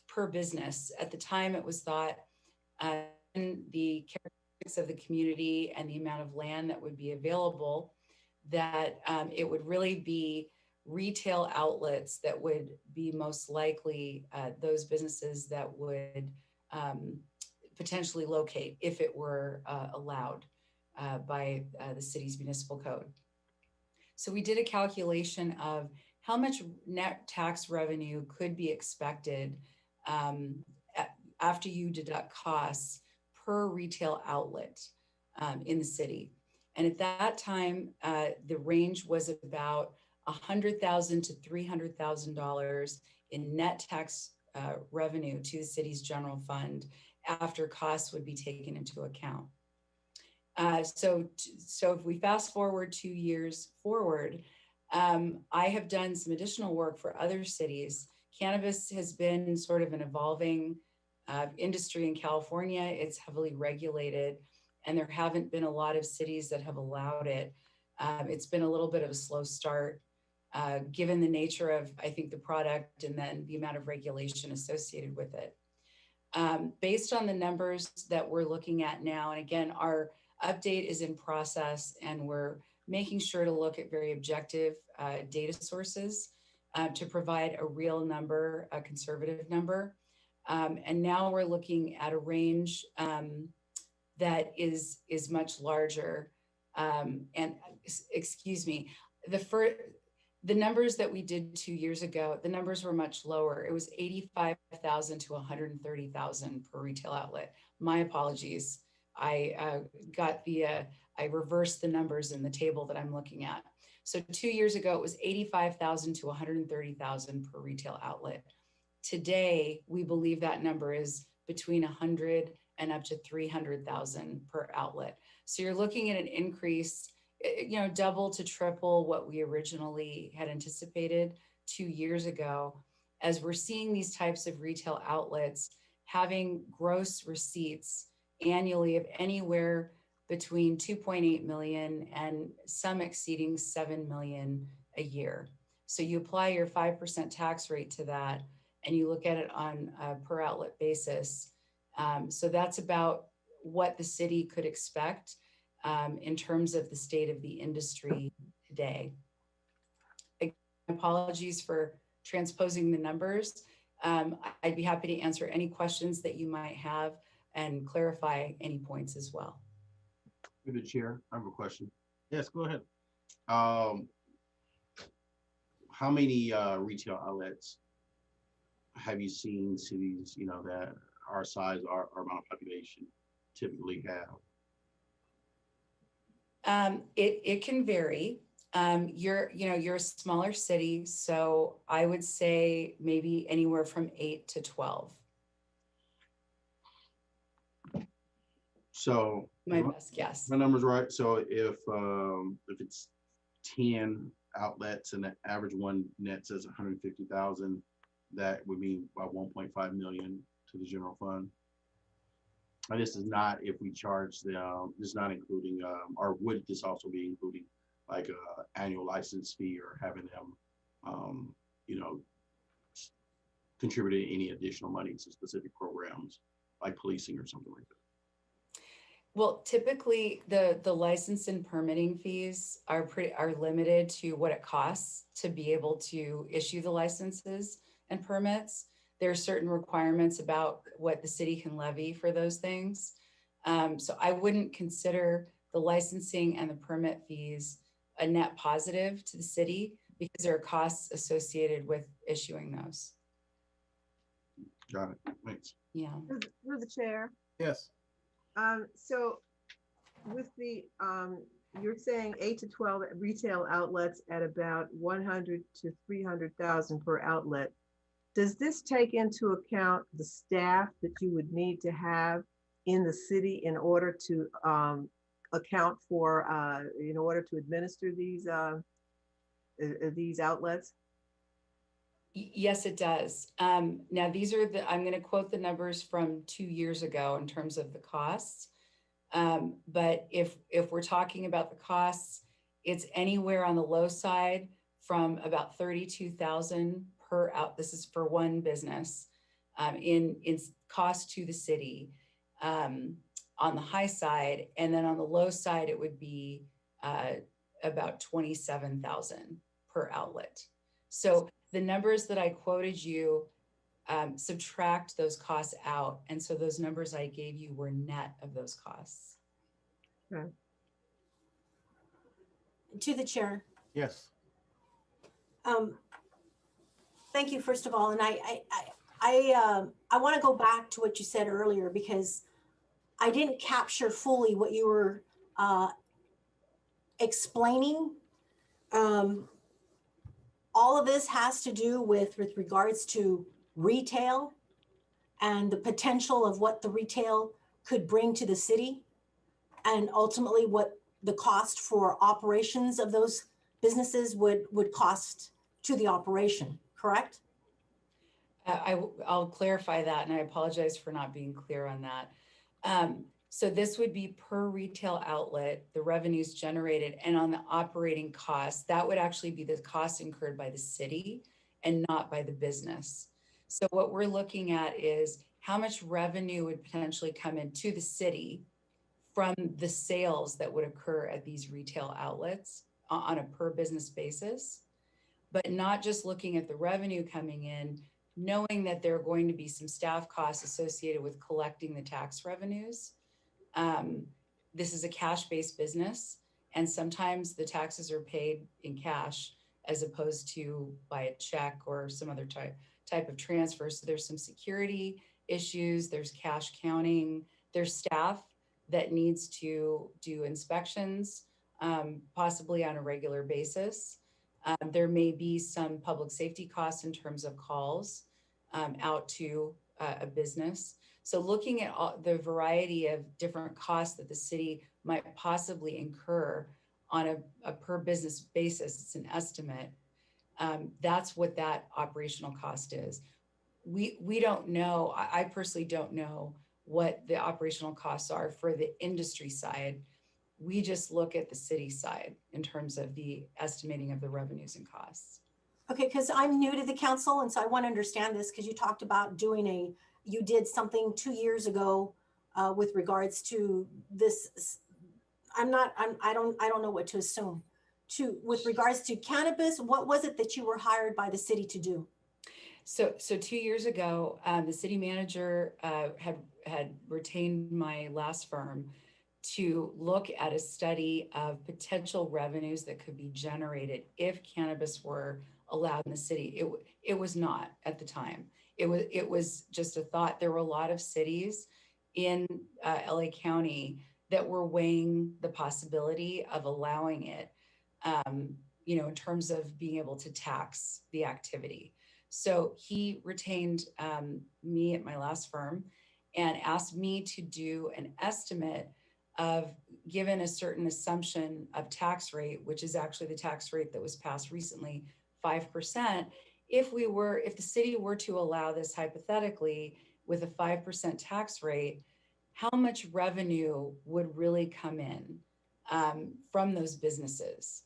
per business. At the time, it was thought in the characteristics of the community and the amount of land that would be available, that it would really be retail outlets that would be most likely those businesses that would potentially locate if it were allowed by the city's municipal code. So we did a calculation of how much net tax revenue could be expected after you deduct costs per retail outlet in the city. And at that time, the range was about $100,000 to $300,000 in net tax revenue to the city's general fund after costs would be taken into account. So if we fast forward 2 years forward, I have done some additional work for other cities. Cannabis has been sort of an evolving industry in California. It's heavily regulated, and there haven't been a lot of cities that have allowed it. It's been a little bit of a slow start, given the nature of, I think, the product and then the amount of regulation associated with it. Based on the numbers that we're looking at now, and again, our update is in process, and we're making sure to look at very objective data sources to provide a real number, a conservative number. And now we're looking at a range that is much larger. And excuse me, the numbers that we did 2 years ago, the numbers were much lower. It was 85,000 to 130,000 per retail outlet. My apologies. I reversed the numbers in the table that I'm looking at. So 2 years ago, it was 85,000 to 130,000 per retail outlet. Today, we believe that number is between 100 and up to 300,000 per outlet. So you're looking at an increase, double to triple what we originally had anticipated 2 years ago, as we're seeing these types of retail outlets having gross receipts annually of anywhere between 2.8 million and some exceeding 7 million a year. So you apply your 5% tax rate to that, and you look at it on a per outlet basis. So that's about what the city could expect in terms of the state of the industry today. Again, apologies for transposing the numbers. I'd be happy to answer any questions that you might have and clarify any points as well. Through the chair, I have a question. Yes, go ahead. How many retail outlets have you seen cities, that our size, our amount of population typically have? It can vary. You're a smaller city, so I would say maybe anywhere from 8 to 12. So my best guess. My number's right. So if it's 10 outlets and the average one net says 150,000, that would mean about 1.5 million to the general fund. And this is not if we charge them, this is not including, or would this also be including like a annual license fee or having them, contribute any additional money to specific programs like policing or something like that? Well, typically the license and permitting fees are limited to what it costs to be able to issue the licenses and permits. There are certain requirements about what the city can levy for those things. So I wouldn't consider the licensing and the permit fees a net positive to the city because there are costs associated with issuing those. Got it. Thanks. Yeah. Through the chair. Yes. So with the, you're saying 8 to 12 retail outlets at about 100 to 300,000 per outlet. Does this take into account the staff that you would need to have in the city in order to account for, in order to administer these outlets? Yes, it does. Now, these are I'm going to quote the numbers from 2 years ago in terms of the costs. But if we're talking about the costs, it's anywhere on the low side from about 32,000 per out. This is for one business in cost to the city on the high side. And then on the low side, it would be about 27,000 per outlet. So the numbers that I quoted you subtract those costs out. And so those numbers I gave you were net of those costs. To the chair. Yes. Thank you, first of all. And I want to go back to what you said earlier, because I didn't capture fully what you were explaining. All of this has to do with regards to retail and the potential of what the retail could bring to the city, and ultimately what the cost for operations of those businesses would cost to the operation, correct? I'll clarify that, and I apologize for not being clear on that. So this would be per retail outlet, the revenues generated, and on the operating costs, that would actually be the cost incurred by the city and not by the business. So what we're looking at is how much revenue would potentially come into the city from the sales that would occur at these retail outlets on a per business basis, but not just looking at the revenue coming in, knowing that there are going to be some staff costs associated with collecting the tax revenues. This is a cash-based business, and sometimes the taxes are paid in cash as opposed to by a check or some other type of transfer. So there's some security issues, there's cash counting, there's staff that needs to do inspections, possibly on a regular basis. There may be some public safety costs in terms of calls out to a business. So looking at all the variety of different costs that the city might possibly incur on a per business basis, it's an estimate. That's what that operational cost is. We don't know, I personally don't know what the operational costs are for the industry side. We just look at the city side in terms of the estimating of the revenues and costs. Okay, because I'm new to the council, and so I want to understand this, because you talked about you did something 2 years ago with regards to this. I don't know what to assume. With regards to cannabis, what was it that you were hired by the city to do? So 2 years ago, the city manager had retained my last firm to look at a study of potential revenues that could be generated if cannabis were allowed in the city. It was not at the time. It was just a thought. There were a lot of cities in LA County that were weighing the possibility of allowing it, in terms of being able to tax the activity. So he retained me at my last firm and asked me to do an estimate of, given a certain assumption of tax rate, which is actually the tax rate that was passed recently, 5%. If the city were to allow this hypothetically with a 5% tax rate, how much revenue would really come in from those businesses?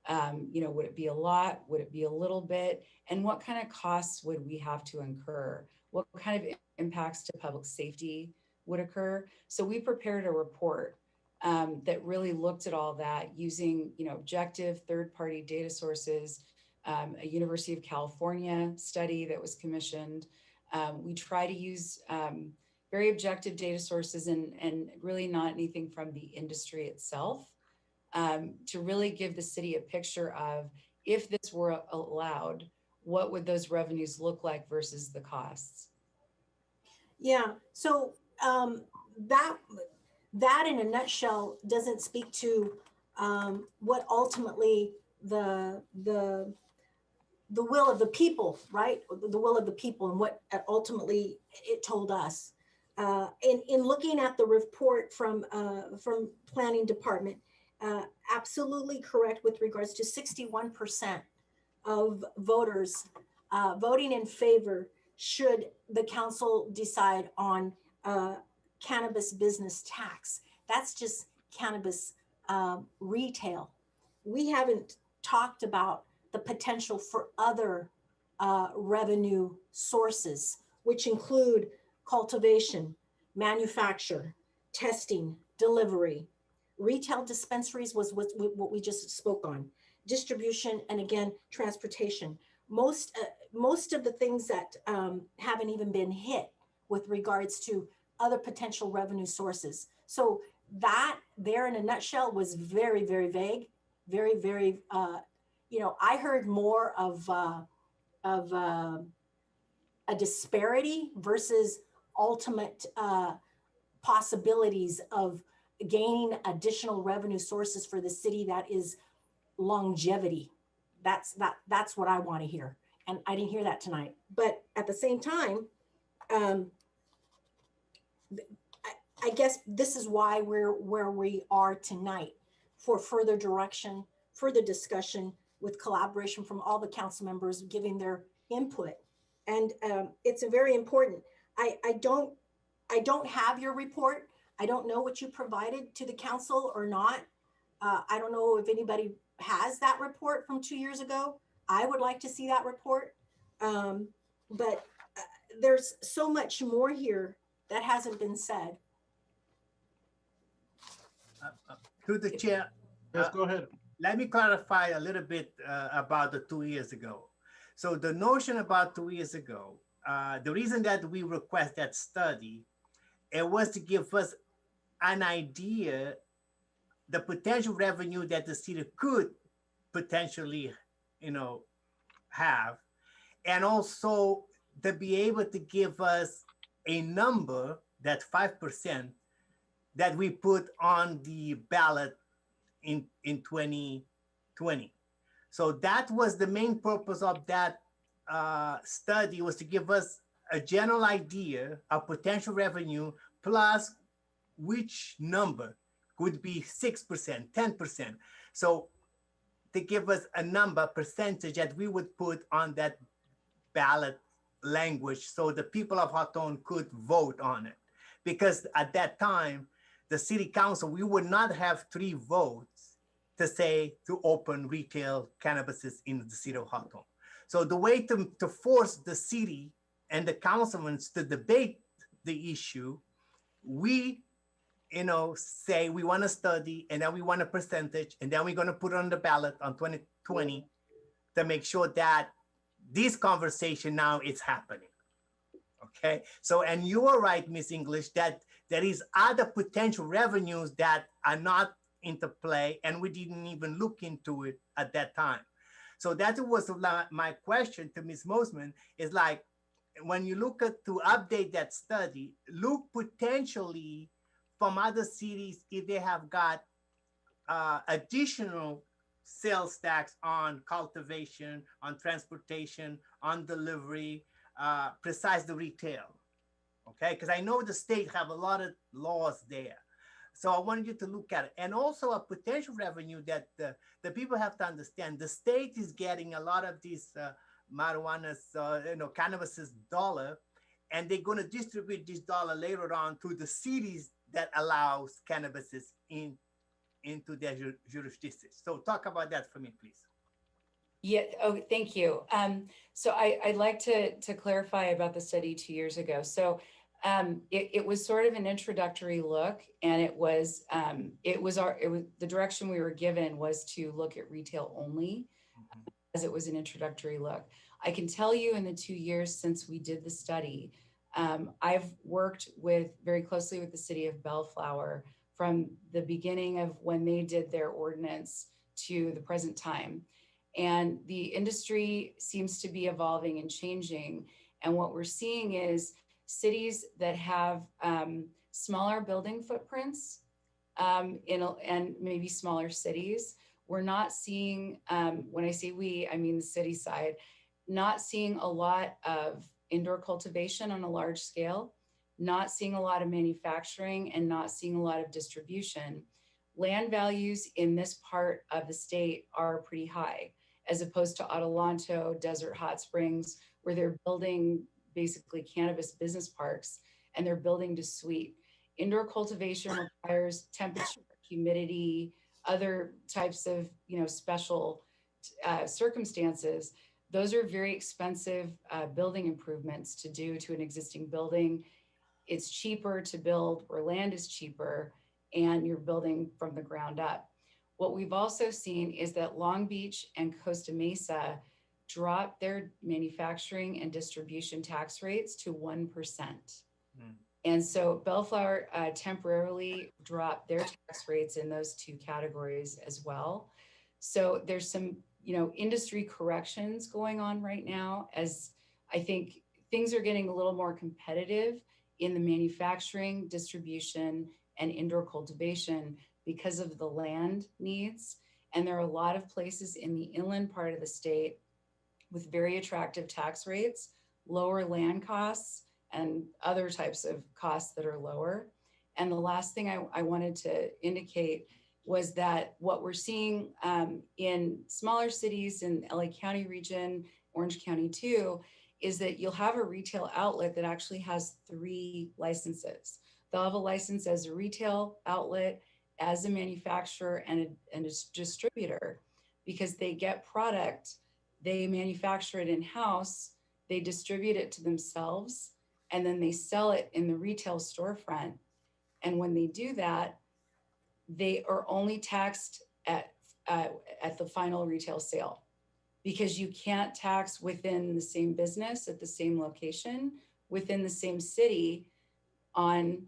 Would it be a lot? Would it be a little bit? And what kind of costs would we have to incur? What kind of impacts to public safety would occur? So we prepared a report that really looked at all that using, objective third-party data sources, a University of California study that was commissioned. We try to use very objective data sources and really not anything from the industry itself, to really give the city a picture of, if this were allowed, what would those revenues look like versus the costs? Yeah, so that in a nutshell doesn't speak to what ultimately the will of the people, right? The will of the people, and what ultimately it told us. In looking at the report from Planning Department, absolutely correct with regards to 61% of voters voting in favor should the council decide on cannabis business tax. That's just cannabis retail. We haven't talked about the potential for other revenue sources, which include cultivation, manufacture, testing, delivery. Retail dispensaries was what we just spoke on. Distribution, and again, transportation. most of the things that haven't even been hit with regards to other potential revenue sources. So that there in a nutshell was very, very vague, very, very, I heard more of a disparity versus ultimate possibilities of gaining additional revenue sources for the city. That is longevity. That's what I want to hear. And I didn't hear that tonight. But at the same time, I guess this is why we're where we are tonight, for further direction, further discussion with collaboration from all the council members giving their input. And it's a very important. I don't have your report. I don't know what you provided to the council or not. I don't know if anybody has that report from 2 years ago. I would like to see that report. But there's so much more here that hasn't been said. Through the chair. Yes, go ahead. Let me clarify a little bit about the 2 years ago. So the notion about 2 years ago, the reason that we request that study, it was to give us an idea, the potential revenue that the city could potentially, have, and also to be able to give us a number, that 5%, that we put on the ballot in 2020. So that was the main purpose of that study, was to give us a general idea of potential revenue, plus which number could be 6%, 10%. So to give us a number, percentage that we would put on that ballot language so the people of Hawthorne could vote on it. Because at that time, the city council, we would not have 3 votes to say to open retail cannabises in the city of Hawthorne. So the way to force the city and the councilmen to debate the issue, we say we want to study, and then we want a percentage, and then we're going to put it on the ballot on 2020 to make sure that this conversation now is happening. Okay, so, and you are right, Ms. English, that there is other potential revenues that are not into play, and we didn't even look into it at that time. So that was my question to Ms. Mosman, is like, when you look at to update that study, look potentially from other cities if they have got additional sales tax on cultivation, on transportation, on delivery, besides the retail, okay? Because I know the state have a lot of laws there. So I wanted you to look at it. And also a potential revenue that the people have to understand. The state is getting a lot of these marijuana, cannabis dollar, and they're going to distribute this dollar later on to the cities that allows cannabis into their jurisdictions. So talk about that for me, please. Yeah, oh, thank you. So I'd like to clarify about the study 2 years ago. So it was sort of an introductory look, and it was the direction we were given was to look at retail only, as it was an introductory look. I can tell you in the 2 years since we did the study, I've worked very closely with the city of Bellflower from the beginning of when they did their ordinance to the present time. And the industry seems to be evolving and changing. And what we're seeing is cities that have smaller building footprints and maybe smaller cities, we're not seeing, when I say we, I mean the city side, not seeing a lot of indoor cultivation on a large scale, not seeing a lot of manufacturing, and not seeing a lot of distribution. Land values in this part of the state are pretty high, as opposed to Adelanto, Desert Hot Springs, where they're building basically cannabis business parks, and they're building to suite. Indoor cultivation requires temperature, humidity, other types of special circumstances. Those are very expensive building improvements to do to an existing building. It's cheaper to build where land is cheaper, and you're building from the ground up. What we've also seen is that Long Beach and Costa Mesa dropped their manufacturing and distribution tax rates to 1%. And so Bellflower temporarily dropped their tax rates in those two categories as well. So there's some, industry corrections going on right now, as I think things are getting a little more competitive in the manufacturing, distribution, and indoor cultivation because of the land needs. And there are a lot of places in the inland part of the state with very attractive tax rates, lower land costs, and other types of costs that are lower. And the last thing I wanted to indicate was that what we're seeing in smaller cities in LA County region, Orange County too, is that you'll have a retail outlet that actually has 3 licenses. They'll have a license as a retail outlet, as a manufacturer, and a distributor, because they get product, they manufacture it in-house, they distribute it to themselves, and then they sell it in the retail storefront. And when they do that, they are only taxed at the final retail sale, because you can't tax within the same business at the same location within the same city on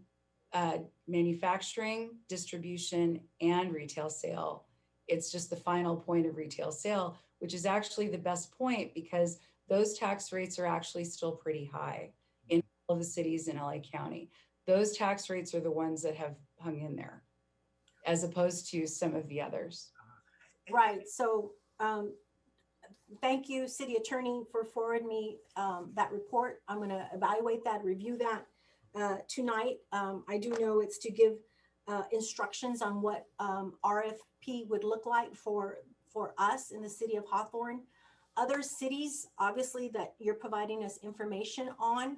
manufacturing, distribution, and retail sale. It's just the final point of retail sale, which is actually the best point, because those tax rates are actually still pretty high in all of the cities in LA County. Those tax rates are the ones that have hung in there, as opposed to some of the others. Right. So thank you, City Attorney, for forwarding me that report. I'm going to evaluate that, review that tonight. I do know it's to give instructions on what RFP would look like for us in the city of Hawthorne. Other cities, obviously, that you're providing us information on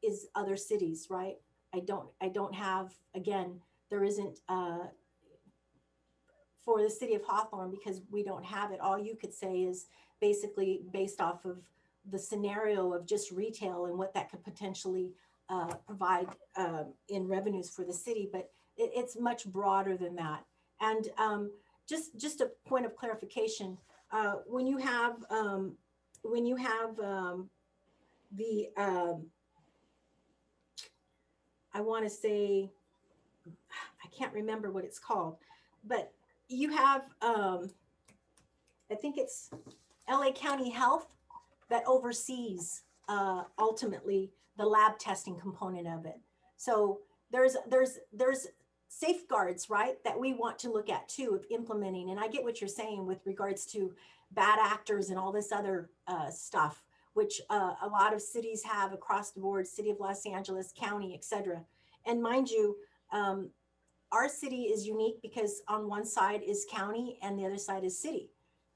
is other cities, right? I don't have, again, there isn't for the city of Hawthorne, because we don't have it. All you could say is basically based off of the scenario of just retail and what that could potentially provide in revenues for the city, but it's much broader than that. And just a point of clarification, when you have the I want to say, I can't remember what it's called, but you have I think it's LA County Health that oversees ultimately the lab testing component of it. So there's safeguards, right, that we want to look at too of implementing. And I get what you're saying with regards to bad actors and all this other stuff, which a lot of cities have across the board, City of Los Angeles, county, et cetera. And mind you, our city is unique because on one side is county and the other side is city.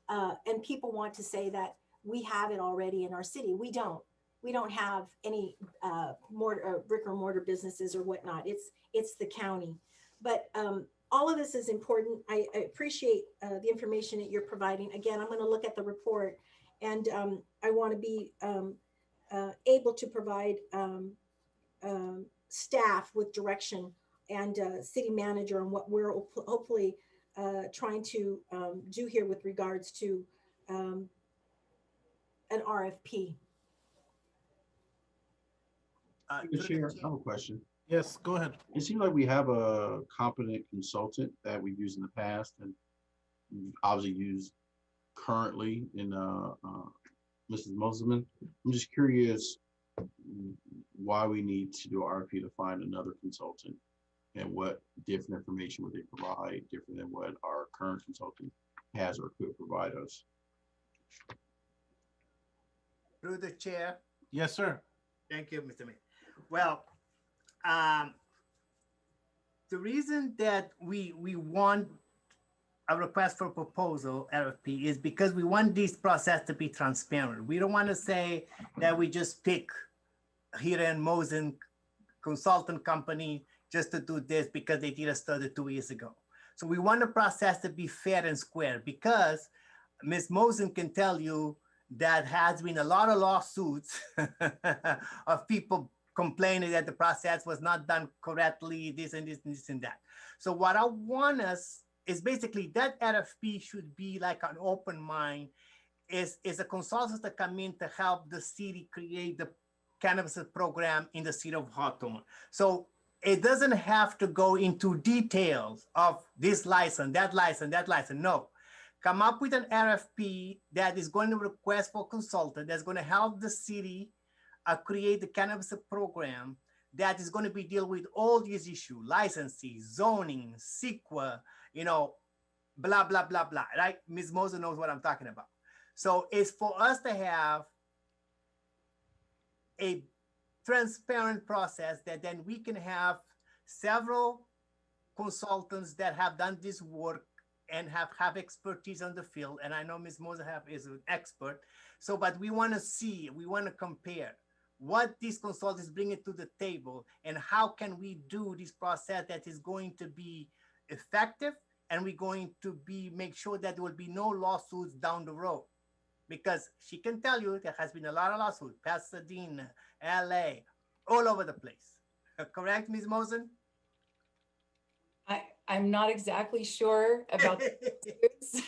And people want to say that we have it already in our city. We don't. We don't have any brick or mortar businesses or whatnot. It's the county. But all of this is important. I appreciate the information that you're providing. Again, I'm going to look at the report, and I want to be able to provide staff with direction and city manager on what we're hopefully trying to do here with regards to an RFP. Chair, I have a question. Yes, go ahead. It seems like we have a competent consultant that we've used in the past and obviously use currently in Mrs. Mosman. I'm just curious why we need to do an RFP to find another consultant, and what different information would they provide different than what our current consultant has or could provide us. Through the chair. Yes, sir. Thank you, Mr. Mayor. Well, the reason that we want a request for proposal, RFP, is because we want this process to be transparent. We don't want to say that we just pick Hira and Mosen consultant company just to do this because they did a study 2 years ago. So we want the process to be fair and square, because Ms. Mosen can tell you that has been a lot of lawsuits of people complaining that the process was not done correctly, this and this and this and that. So what I want us is basically that RFP should be like an open mind. is a consultant that come in to help the city create the cannabis program in the city of Hawthorne. So it doesn't have to go into details of this license, that license, that license. No, come up with an RFP that is going to request for consultant that's going to help the city create the cannabis program that is going to be deal with all these issues, licensing, zoning, CEQA, you know, blah, blah, blah, blah, right? Ms. Moser knows what I'm talking about. So it's for us to have a transparent process that then we can have several consultants that have done this work and have expertise on the field. And I know Ms. Moser is an expert. So, but we want to see, we want to compare what these consultants bring it to the table and how can we do this process that is going to be effective, and we're going to make sure that there will be no lawsuits down the road. Because she can tell you there has been a lot of lawsuits, Pasadena, LA, all over the place. Correct, Ms. Mosen? I'm not exactly sure about this.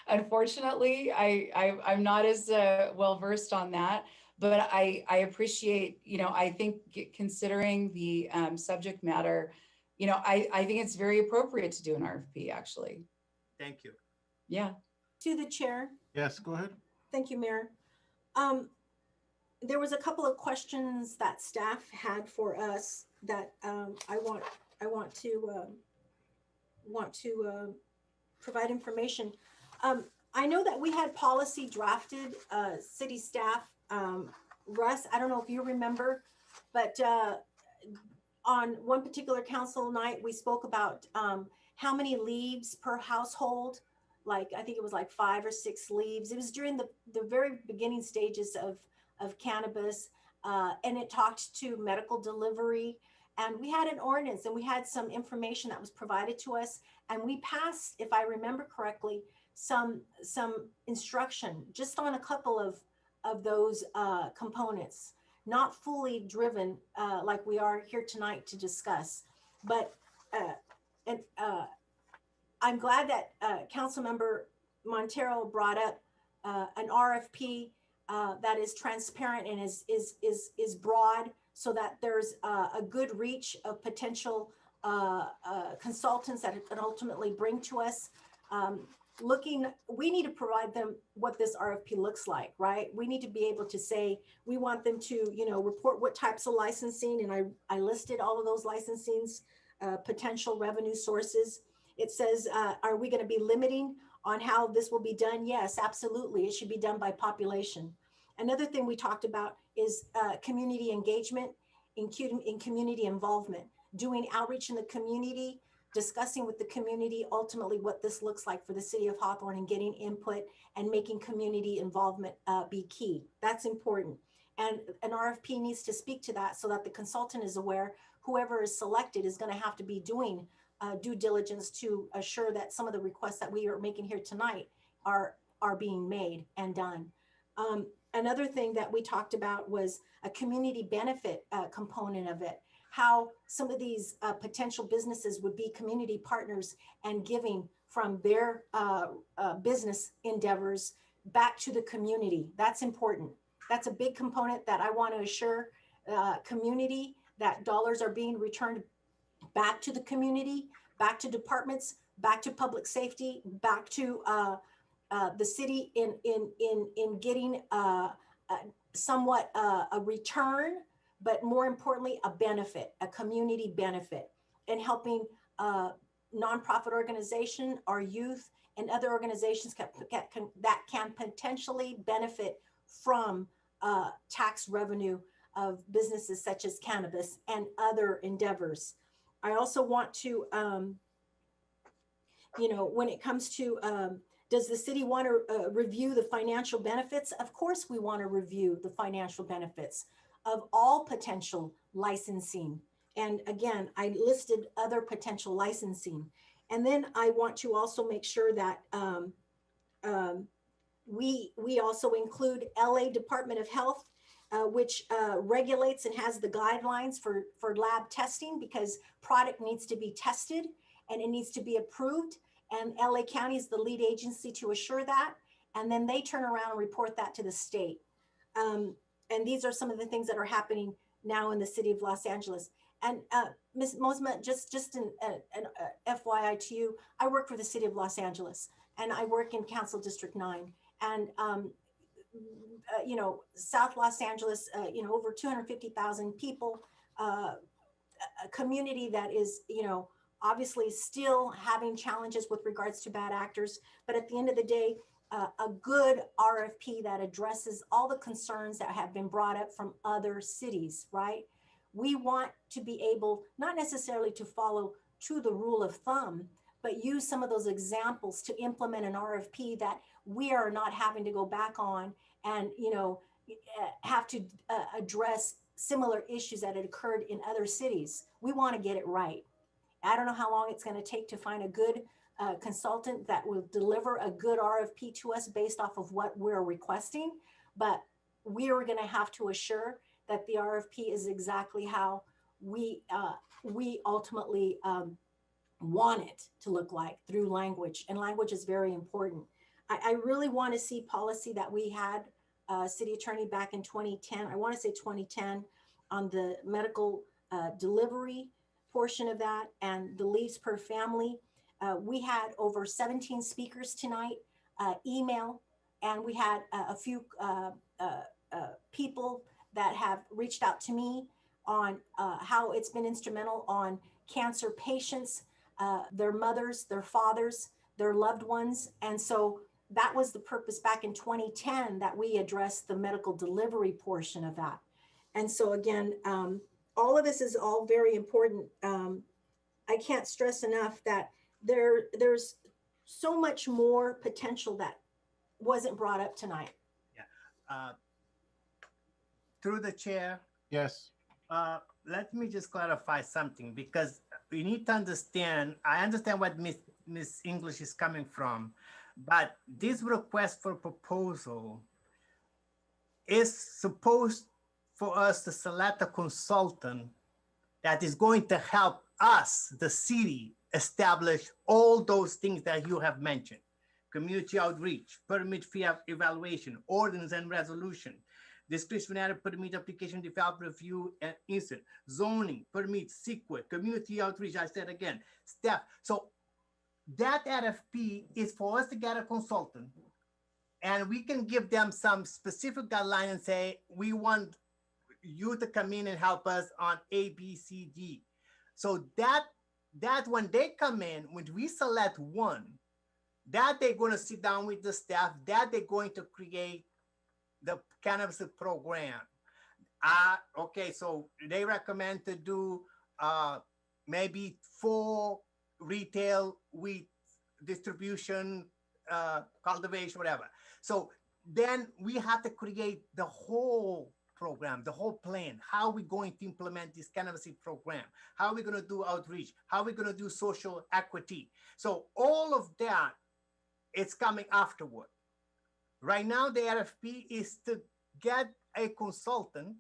Unfortunately, I'm not as well versed on that, but I appreciate, you know, I think considering the subject matter, you know, I think it's very appropriate to do an RFP, actually. Thank you. Yeah. To the chair. Yes, go ahead. Thank you, Mayor. There was a couple of questions that staff had for us that I want to provide information. I know that we had policy drafted, city staff. Russ, I don't know if you remember, but on one particular council night, we spoke about how many leaves per household. Like, I think it was like 5 or 6 leaves. It was during the very beginning stages of cannabis, and it talked to medical delivery. And we had an ordinance and we had some information that was provided to us. And we passed, if I remember correctly, some instruction just on a couple of those components, not fully driven like we are here tonight to discuss. But I'm glad that Councilmember Montero brought up an RFP that is transparent and is broad, so that there's a good reach of potential consultants that it can ultimately bring to us. We need to provide them what this RFP looks like, right? We need to be able to say, we want them to, you know, report what types of licensing, and I listed all of those licensings, potential revenue sources. It says, are we going to be limiting on how this will be done? Yes, absolutely. It should be done by population. Another thing we talked about is community engagement, in community involvement, doing outreach in the community, discussing with the community ultimately what this looks like for the city of Hawthorne, and getting input and making community involvement be key. That's important. And an RFP needs to speak to that so that the consultant is aware whoever is selected is going to have to be doing due diligence to assure that some of the requests that we are making here tonight are being made and done. Another thing that we talked about was a community benefit component of it, how some of these potential businesses would be community partners and giving from their business endeavors back to the community. That's important. That's a big component that I want to assure community, that dollars are being returned back to the community, back to departments, back to public safety, back to the city in getting somewhat a return, but more importantly, a benefit, a community benefit, and helping nonprofit organization, our youth, and other organizations that can potentially benefit from tax revenue of businesses such as cannabis and other endeavors. I also want to, you know, when it comes to, does the city want to review the financial benefits? Of course, we want to review the financial benefits of all potential licensing. And again, I listed other potential licensing. And then I want to also make sure that we also include LA Department of Health, which regulates and has the guidelines for lab testing, because product needs to be tested and it needs to be approved. And LA County is the lead agency to assure that. and then they turn around and report that to the state. And these are some of the things that are happening now in the city of Los Angeles. And Ms. Mosma, just an FYI to you, I work for the city of Los Angeles, and I work in Council District 9. And you know, South Los Angeles, you know, over 250,000 people, a community that is, you know, obviously still having challenges with regards to bad actors. But at the end of the day, a good RFP that addresses all the concerns that have been brought up from other cities, right? We want to be able, not necessarily to follow to the rule of thumb, but use some of those examples to implement an RFP that we are not having to go back on and, you know, have to address similar issues that had occurred in other cities. We want to get it right. I don't know how long it's going to take to find a good consultant that will deliver a good RFP to us based off of what we're requesting, but we are going to have to assure that the RFP is exactly how we ultimately want it to look like through language, and language is very important. I really want to see policy that we had, city attorney, back in 2010. I want to say 2010 on the medical delivery portion of that and the leaves per family. We had over 17 speakers tonight, email, and we had a few people that have reached out to me on how it's been instrumental on cancer patients, their mothers, their fathers, their loved ones. And so that was the purpose back in 2010 that we addressed the medical delivery portion of that. And so again, all of this is all very important. I can't stress enough that there's so much more potential that wasn't brought up tonight. Yeah. Through the chair. Yes. Let me just clarify something, because we need to understand, I understand what Miss English is coming from, but this request for proposal is supposed for us to select a consultant that is going to help us, the city, establish all those things that you have mentioned: community outreach, permit fee evaluation, ordinance and resolution, discretionary permit application, develop, review, and insert, zoning, permit, CEQA, community outreach, I said again, staff. So that RFP is for us to get a consultant, and we can give them some specific guideline and say, we want you to come in and help us on A, B, C, D. So that when they come in, when we select one, that they're going to sit down with the staff, that they're going to create the cannabis program. Okay, so they recommend to do maybe 4 retail weed distribution, cultivation, whatever. So then we have to create the whole program, the whole plan. How are we going to implement this cannabis program? How are we going to do outreach? How are we going to do social equity? So all of that is coming afterward. Right now, the RFP is to get a consultant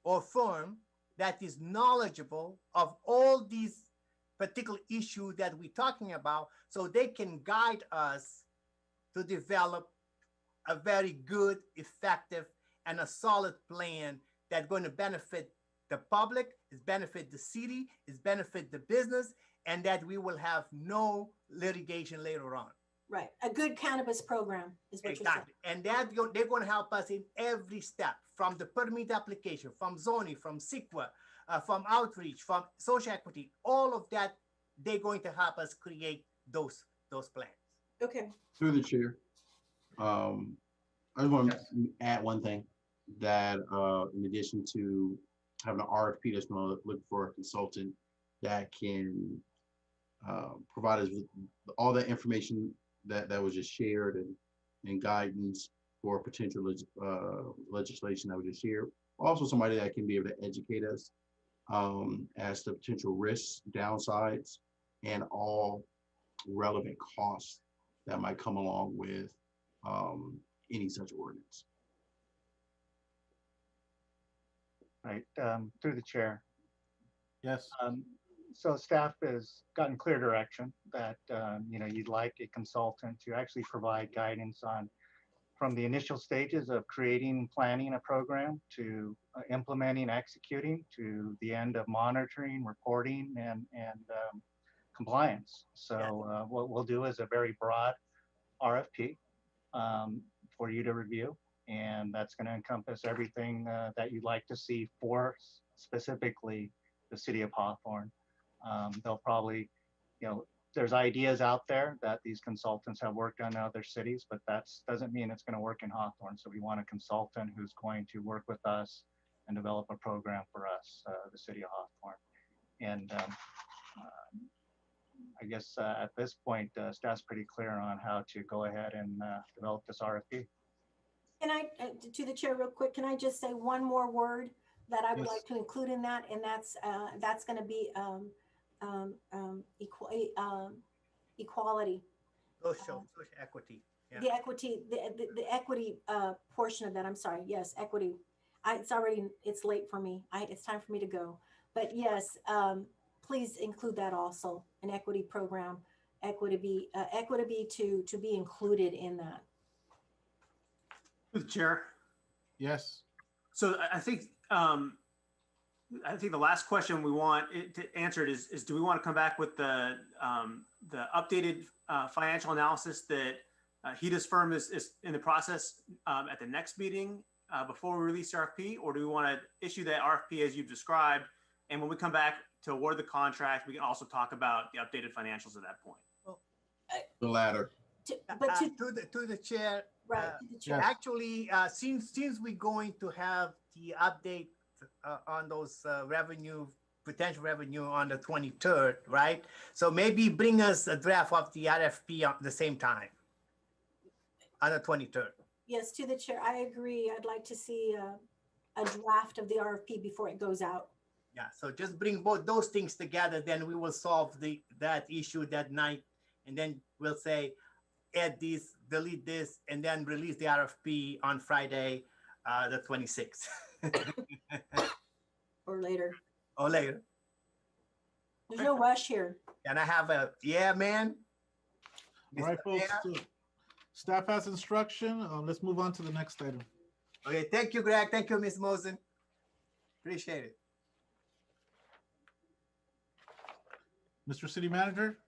or firm that is knowledgeable of all these particular issues that we're talking about, so they can guide us to develop a very good, effective, and a solid plan that's going to benefit the public, is benefit the city, is benefit the business, and that we will have no litigation later on. Right, a good cannabis program is what Exactly. And that they're going to help us in every step, from the permit application, from zoning, from CEQA, from outreach, from social equity, all of that. They're going to help us create those plans. Okay. Through the chair, I just want to add one thing, that in addition to having an RFP that's going to look for a consultant that can provide us with all that information that was just shared, and guidance for potential legislation that was just shared. Also somebody that can be able to educate us as to potential risks, downsides, and all relevant costs that might come along with any such ordinance. Right, through the chair. Yes. So staff has gotten clear direction that, you'd like a consultant to actually provide guidance on from the initial stages of creating, planning a program to implementing, executing to the end of monitoring, reporting, and compliance. So what we'll do is a very broad RFP for you to review, and that's going to encompass everything that you'd like to see for specifically the city of Hawthorne. They'll probably, there's ideas out there that these consultants have worked on in other cities, but that doesn't mean it's going to work in Hawthorne. So we want a consultant who's going to work with us and develop a program for us, the city of Hawthorne. And I guess at this point, staff's pretty clear on how to go ahead and develop this RFP. Can I, to the chair real quick, can I just say one more word that I would Yes. like to include in that? And that's going to be equality. Social equity. Yeah. The equity, the equity portion of that. I'm sorry. Yes, equity. It's late for me. It's time for me to go. But yes, please include that also, an equity program, equity to be included in that. Through the chair. Yes. So I think the last question we want to answer it is do we want to come back with the updated financial analysis that HEDA's firm is in the process at the next meeting before we release the RFP, or do we want to issue that RFP as you've described, and when we come back to award the contract, we can also talk about the updated financials at that point? The latter. To the chair. Right. Yes. Actually, since we're going to have the update on those potential revenue on the 23rd, right? So maybe bring us a draft of the RFP at the same time on the 23rd. Yes, to the chair, I agree. I'd like to see a draft of the RFP before it goes out. Yeah, so just bring both those things together, then we will solve that issue that night, and then we'll say, add this, delete this, and then release the RFP on Friday, the 26th. Or later. Or later. There's no rush here. And I have man. All right, folks. So staff has instruction. Let's move on to the next item. Okay, thank you, Greg. Thank you, Ms. Mosen. Appreciate it. Mr. City Manager?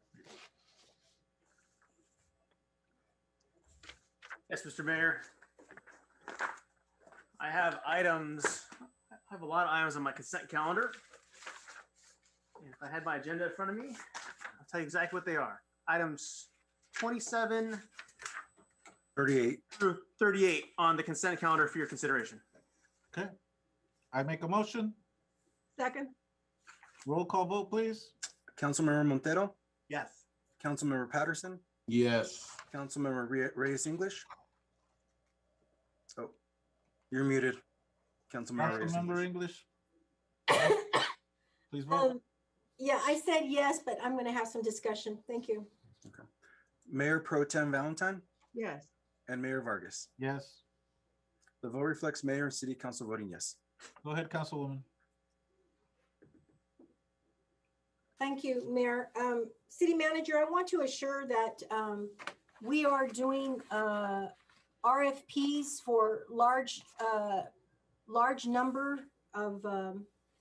Yes, Mr. Mayor. I have a lot of items on my consent calendar. And if I had my agenda in front of me, I'll tell you exactly what they are. Items 27 38 through 38 on the consent calendar for your consideration. Okay. I make a motion. Second. Roll call vote, please. Councilmember Montero, Yes. Councilmember Patterson, Yes. Councilmember Reyes English. Oh, you're muted. Councilmember Reyes Councilmember English. English. Please vote. Yeah, I said yes, but I'm going to have some discussion. Thank you. Okay. Mayor Pro Tem Valentine Yes. and Mayor Vargas. Yes. The vote reflects Mayor and City Council voting yes. Go ahead, Councilwoman. Thank you, Mayor. City Manager, I want to assure that we are doing RFPs for large number of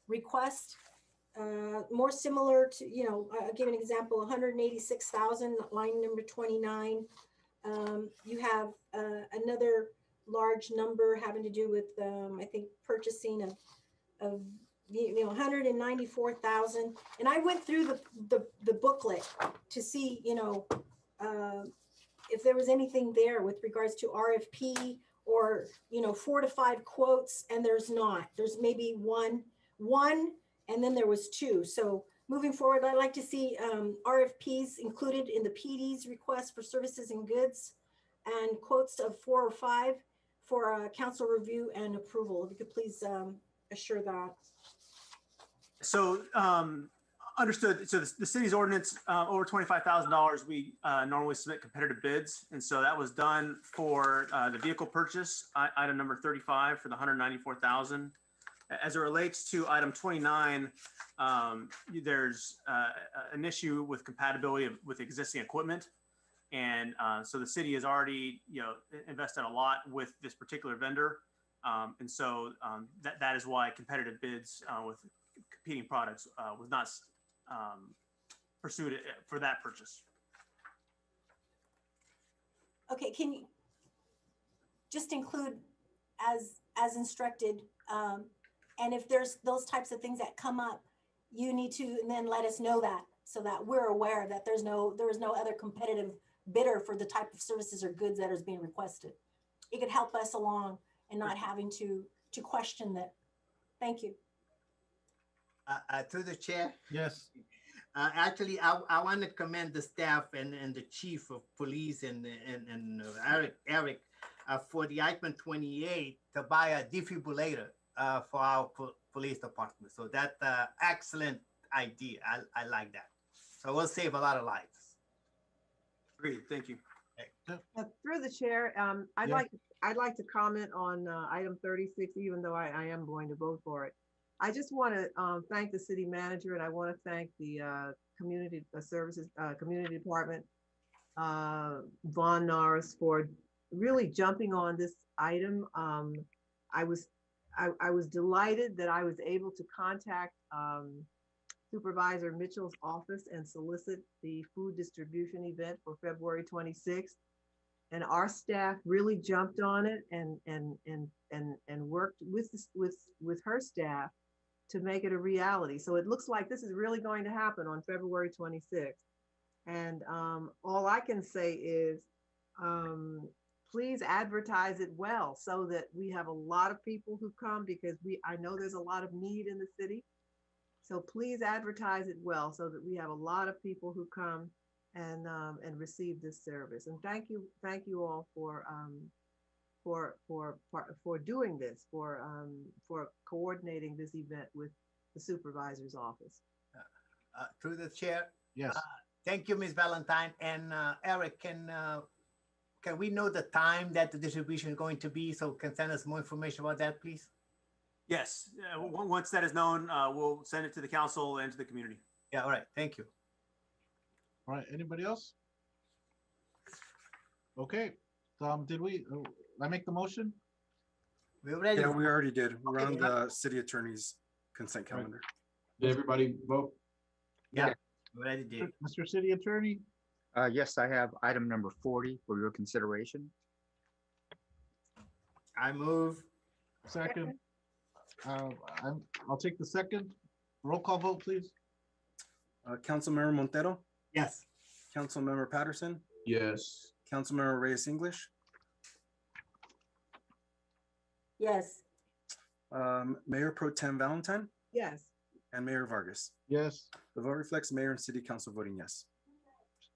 requests, more similar to, I'll give an example, 186,000, line number 29. You have another large number having to do with, I think, purchasing of 194,000. And I went through the booklet to see, if there was anything there with regards to RFP or, 4 to 5 quotes, and there's not. There's maybe one, and then there was 2. So moving forward, I'd like to see RFPs included in the PD's request for services and goods, and quotes of 4 or 5 for council review and approval. If you could please assure that. So understood. So the city's ordinance, over $25,000, we normally submit competitive bids. And so that was done for the vehicle purchase, item number 35 for the 194,000. As it relates to item 29, there's an issue with compatibility with existing equipment. And so the city has already, invested a lot with this particular vendor. And so that is why competitive bids with competing products was not pursued for that purchase. Okay, can you just include as instructed, and if there's those types of things that come up, you need to then let us know that, so that we're aware that there is no other competitive bidder for the type of services or goods that is being requested. It could help us along and not having to question that. Thank you. Through the chair. Yes. Actually, I want to commend the staff and the chief of police and Eric for the item 28 to buy a defibrillator for our police department. So that's an excellent idea. I like that. So we'll save a lot of lives. Agreed. Thank you. Through the chair, I'd like to comment on item 36, even though I am going to vote for it. I just want to thank the city manager, and I want to thank the community services community department, Vaughn Norris, for really jumping on this item. I was delighted that I was able to contact Supervisor Mitchell's office and solicit the food distribution event for February 26th. And our staff really jumped on it and worked with her staff to make it a reality. So it looks like this is really going to happen on February 26th. And all I can say is, please advertise it well so that we have a lot of people who come, because I know there's a lot of need in the city. So please advertise it well so that we have a lot of people who come and receive this service. And thank you all for doing this, for coordinating this event with the supervisor's office. Through the chair. Yes. Thank you, Ms. Valentine. And Eric, can we know the time that the distribution is going to be, so can send us more information about that, please? Yes. Once that is known, we'll send it to the council and to the community. Yeah. All right. Thank you. All right. Anybody else? Okay. Did I make the motion? We're ready. Yeah, we already did. We're on the city attorney's consent calendar. Did everybody vote? Yeah. Already did. Mr. City Attorney? Yes, I have item number 40 for your consideration. I move. Second. I'll take the second. Roll call vote, please. Councilmember Montero? Yes. Councilmember Patterson? Yes. Councilmember Reyes English? Yes. Mayor Pro Tem Valentine? Yes. And Mayor Vargas? Yes. The vote reflects mayor and city council voting yes.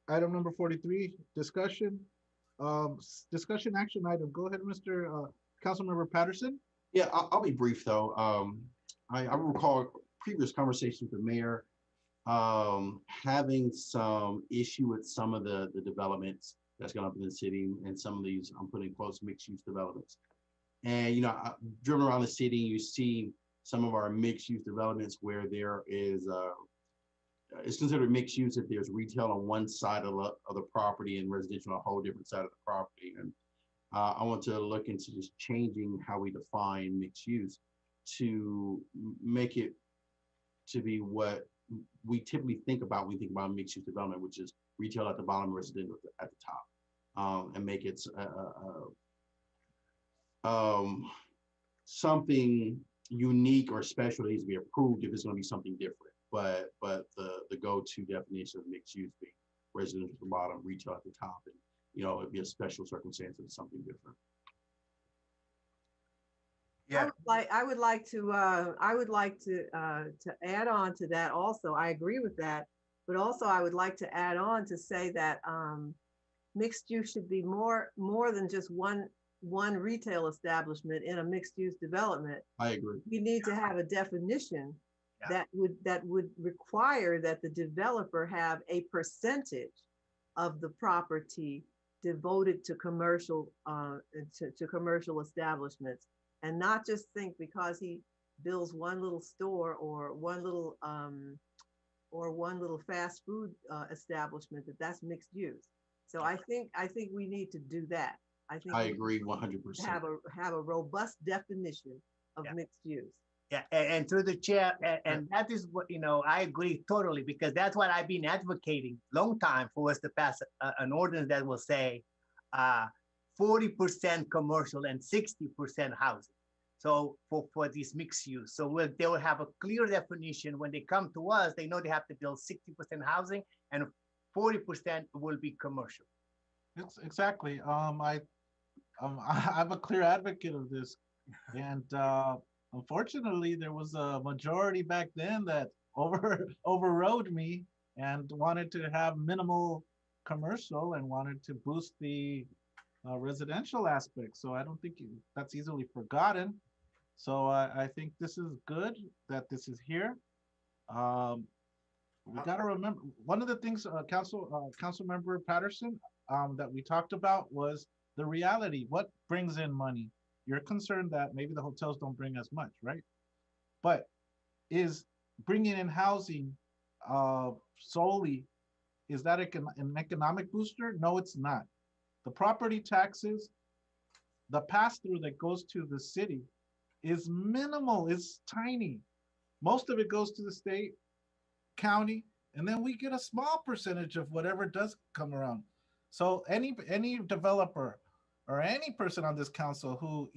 Item number 43, discussion. Discussion action item. Go ahead, Mr. Councilmember Patterson. Yeah, I'll be brief though. I recall previous conversations with the mayor having some issue with some of the developments that's going up in the city, and some of these I'm putting close mixed use developments. And I've driven around the city, you see some of our mixed use developments where there is it's considered mixed use if there's retail on one side of the property and residential on a whole different side of the property. And I want to look into just changing how we define mixed use to make it to be what we typically think about when we think about mixed use development, which is retail at the bottom, residential at the top, and make it something unique or special that needs to be approved if it's going to be something different. But the go-to definition of mixed use being residential at the bottom, retail at the top, and it'd be a special circumstance of something different. Yeah. I would like to add on to that also. I agree with that, but also I would like to add on to say that mixed use should be more than just one retail establishment in a mixed use development. I agree. We need to have a definition that would require that the developer have a percentage of the property devoted to commercial to commercial establishments, and not just think because he builds one little store or one little fast food establishment, that's mixed use. So I think we need to do that. I think I we agree need 100%. to have a robust definition of mixed use. Yeah, and through the chair, and that is what, I agree totally, because that's what I've been advocating long time for us to pass an ordinance that will say 40% commercial and 60% housing. So for this mixed use, so they will have a clear definition. When they come to us, they know they have to build 60% housing and 40% will be commercial. It's exactly. I'm a clear advocate of this, and unfortunately, there was a majority back then that overrode me and wanted to have minimal commercial and wanted to boost the residential aspect. So I don't think that's easily forgotten. So I think this is good that this is here. We got to remember one of the things, Council Member Patterson, that we talked about was the reality. What brings in money? You're concerned that maybe the hotels don't bring as much, right? But is bringing in housing solely, is that an economic booster? No, it's not. The property taxes, the pass-through that goes to the city is minimal, it's tiny. Most of it goes to the state, county, and then we get a small percentage of whatever does come around. So any developer or any person on this council who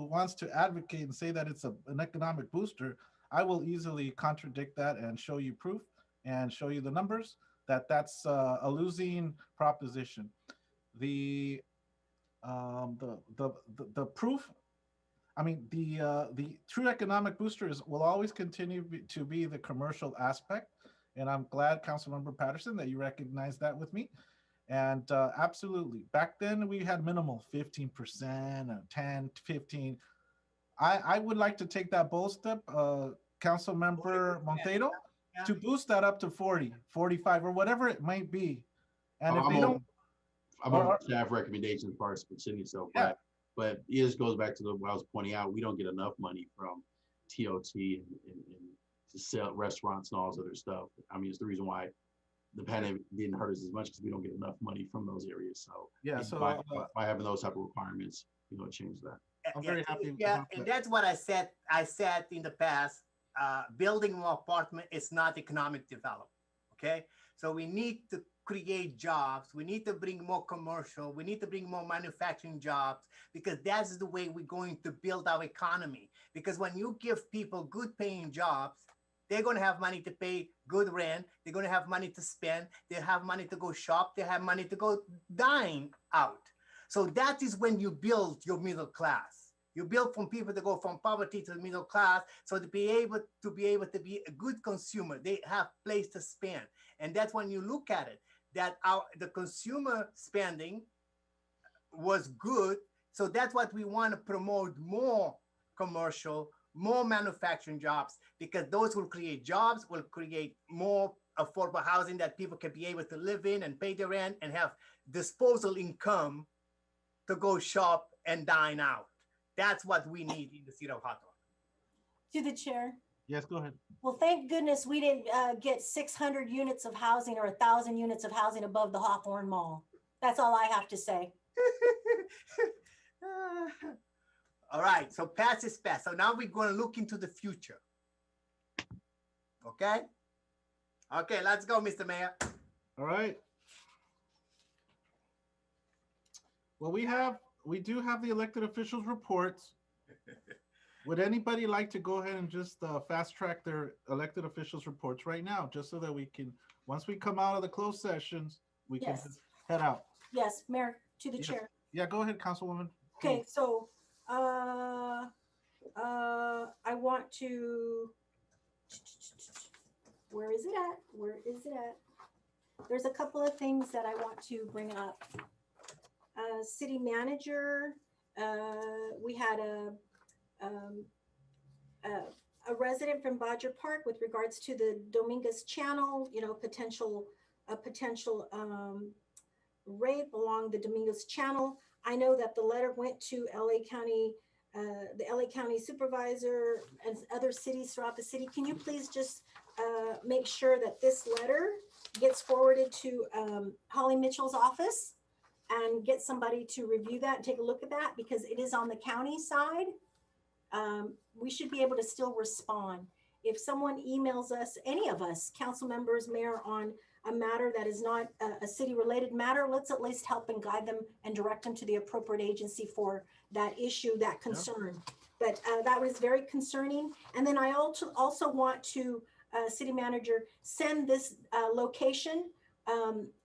wants to advocate and say that it's an economic booster, I will easily contradict that and show you proof and show you the numbers that that's a losing proposition. The proof, I mean, the true economic booster will always continue to be the commercial aspect. And I'm glad, Councilmember Patterson, that you recognize that with me. And absolutely, back then we had minimal 15%, 10, 15. I would like to take that bold step, Councilmember Monteiro, to boost that up to 40, 45, or whatever it might be. And if they don't, I'm on staff recommendations as far as the city itself, yeah. But it goes back to what I was pointing out. We don't get enough money from TOT and to sell restaurants and all this other stuff. I mean, it's the reason why the pandemic didn't hurt us as much, because we don't get enough money from those areas. So yeah, so by having those type of requirements, it changes that. I'm very happy. Yeah, and that's what I said in the past. Building more apartment is not economic development. Okay, so we need to create jobs. We need to bring more commercial. We need to bring more manufacturing jobs, because that's the way we're going to build our economy. Because when you give people good paying jobs, they're going to have money to pay good rent. They're going to have money to spend. They have money to go shop. They have money to go dine out. So that is when you build your middle class. You build from people to go from poverty to the middle class. So to be able to be a good consumer, they have place to spend. And that's when you look at it, that the consumer spending was good. So that's what we want to promote: more commercial, more manufacturing jobs, because those will create jobs, will create more affordable housing that people can be able to live in and pay their rent and have disposable income to go shop and dine out. That's what we need in the city of Hawthorne. To the chair. Yes, go ahead. Well, thank goodness we didn't get 600 units of housing or 1,000 units of housing above the Hawthorne Mall. That's all I have to say. All right, so past is past. So now we're going to look into the future. Okay? Okay, let's go, Mr. Mayor. All right. Well, we do have the elected officials reports. Would anybody like to go ahead and just fast track their elected officials reports right now, just so that we can, once we come out of the closed sessions, we can just head out? Yes, Mayor, to the chair. Yeah, go ahead, Councilwoman. Okay, so I want to, where is it at? Where is it at? There's a couple of things that I want to bring up. City manager, we had a resident from Badger Park with regards to the Dominguez Channel, a potential rape along the Dominguez Channel. I know that the letter went to LA County the LA County Supervisor and other cities throughout the city, can you please just make sure that this letter gets forwarded to Holly Mitchell's office and get somebody to review that and take a look at that, because it is on the county side. We should be able to still respond. If someone emails us, any of us, council members, mayor, on a matter that is not a city related matter, let's at least help and guide them and direct them to the appropriate agency for that issue, that concern. But that was very concerning. And then I also want to, city manager, send this location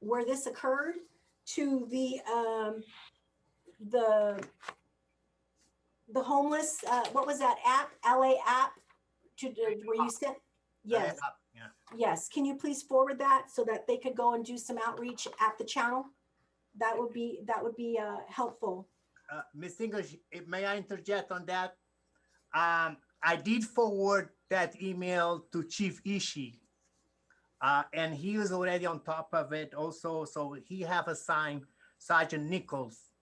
where this occurred to the homeless, what was that app, LA app, where you sent, yes. Yeah. Yes, can you please forward that so that they could go and do some outreach at the channel? That would be helpful. Ms. English, may I interject on that? I did forward that email to Chief Ishii, and he was already on top of it also. So he have assigned Sergeant Nichols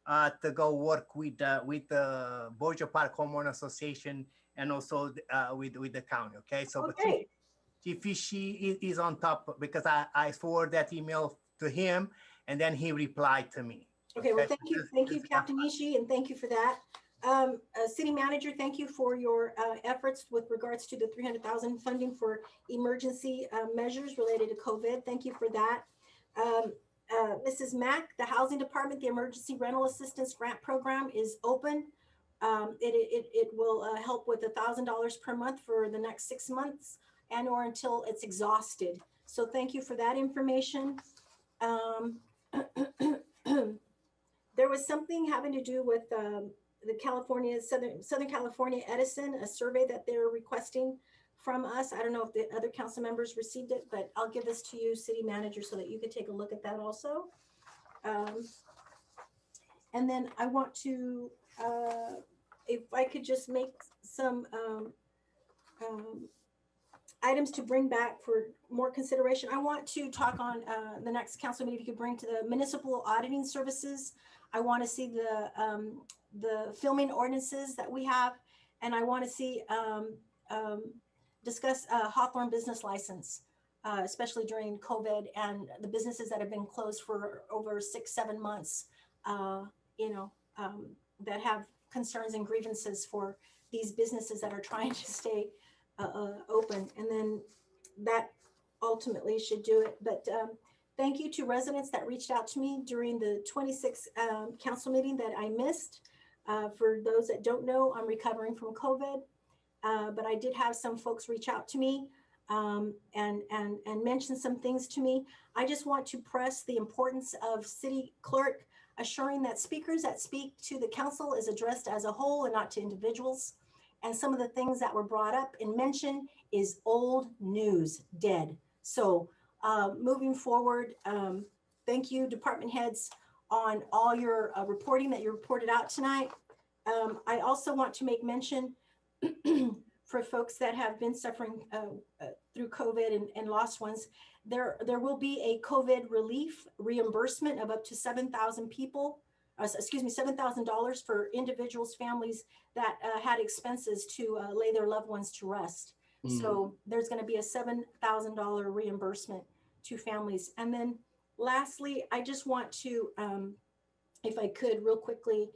to go work with the Bojo Park Homeowner Association and also with the county. Okay, so okay. Chief Ishii is on top, because I forwarded that email to him and then he replied to me. Okay, well, thank you, Captain Ishii, and thank you for that. City Manager, thank you for your efforts with regards to the $300,000 funding for emergency measures related to COVID. Thank you for that. Mrs. Mack, the Housing Department, the Emergency Rental Assistance Grant Program is open. It will help with $1,000 per month for the next 6 months and or until it's exhausted. So thank you for that information. There was something having to do with the Southern California Edison, a survey that they're requesting from us. I don't know if the other council members received it, but I'll give this to you, City Manager, so that you could take a look at that also. And then I want to, if I could just make some items to bring back for more consideration. I want to talk on the next council meeting, if you could bring to the municipal auditing services. I want to see the filming ordinances that we have, and I want to see discuss Hawthorne business license, especially during COVID and the businesses that have been closed for over 6-7 months, that have concerns and grievances for these businesses that are trying to stay open. And then that ultimately should do it. But thank you to residents that reached out to me during the 26th council meeting that I missed. For those that don't know, I'm recovering from COVID, but I did have some folks reach out to me and mention some things to me. I just want to press the importance of city clerk assuring that speakers that speak to the council is addressed as a whole and not to individuals. And some of the things that were brought up and mentioned is old news, dead. So moving forward, thank you, department heads, on all your reporting that you reported out tonight. I also want to make mention for folks that have been suffering through COVID and lost ones, there will be a COVID relief reimbursement of up to 7,000 people, $7,000 for individuals, families that had expenses to lay their loved ones to rest. So there's going to be a $7,000 reimbursement to families. And then lastly, I just want to, if I could real quickly,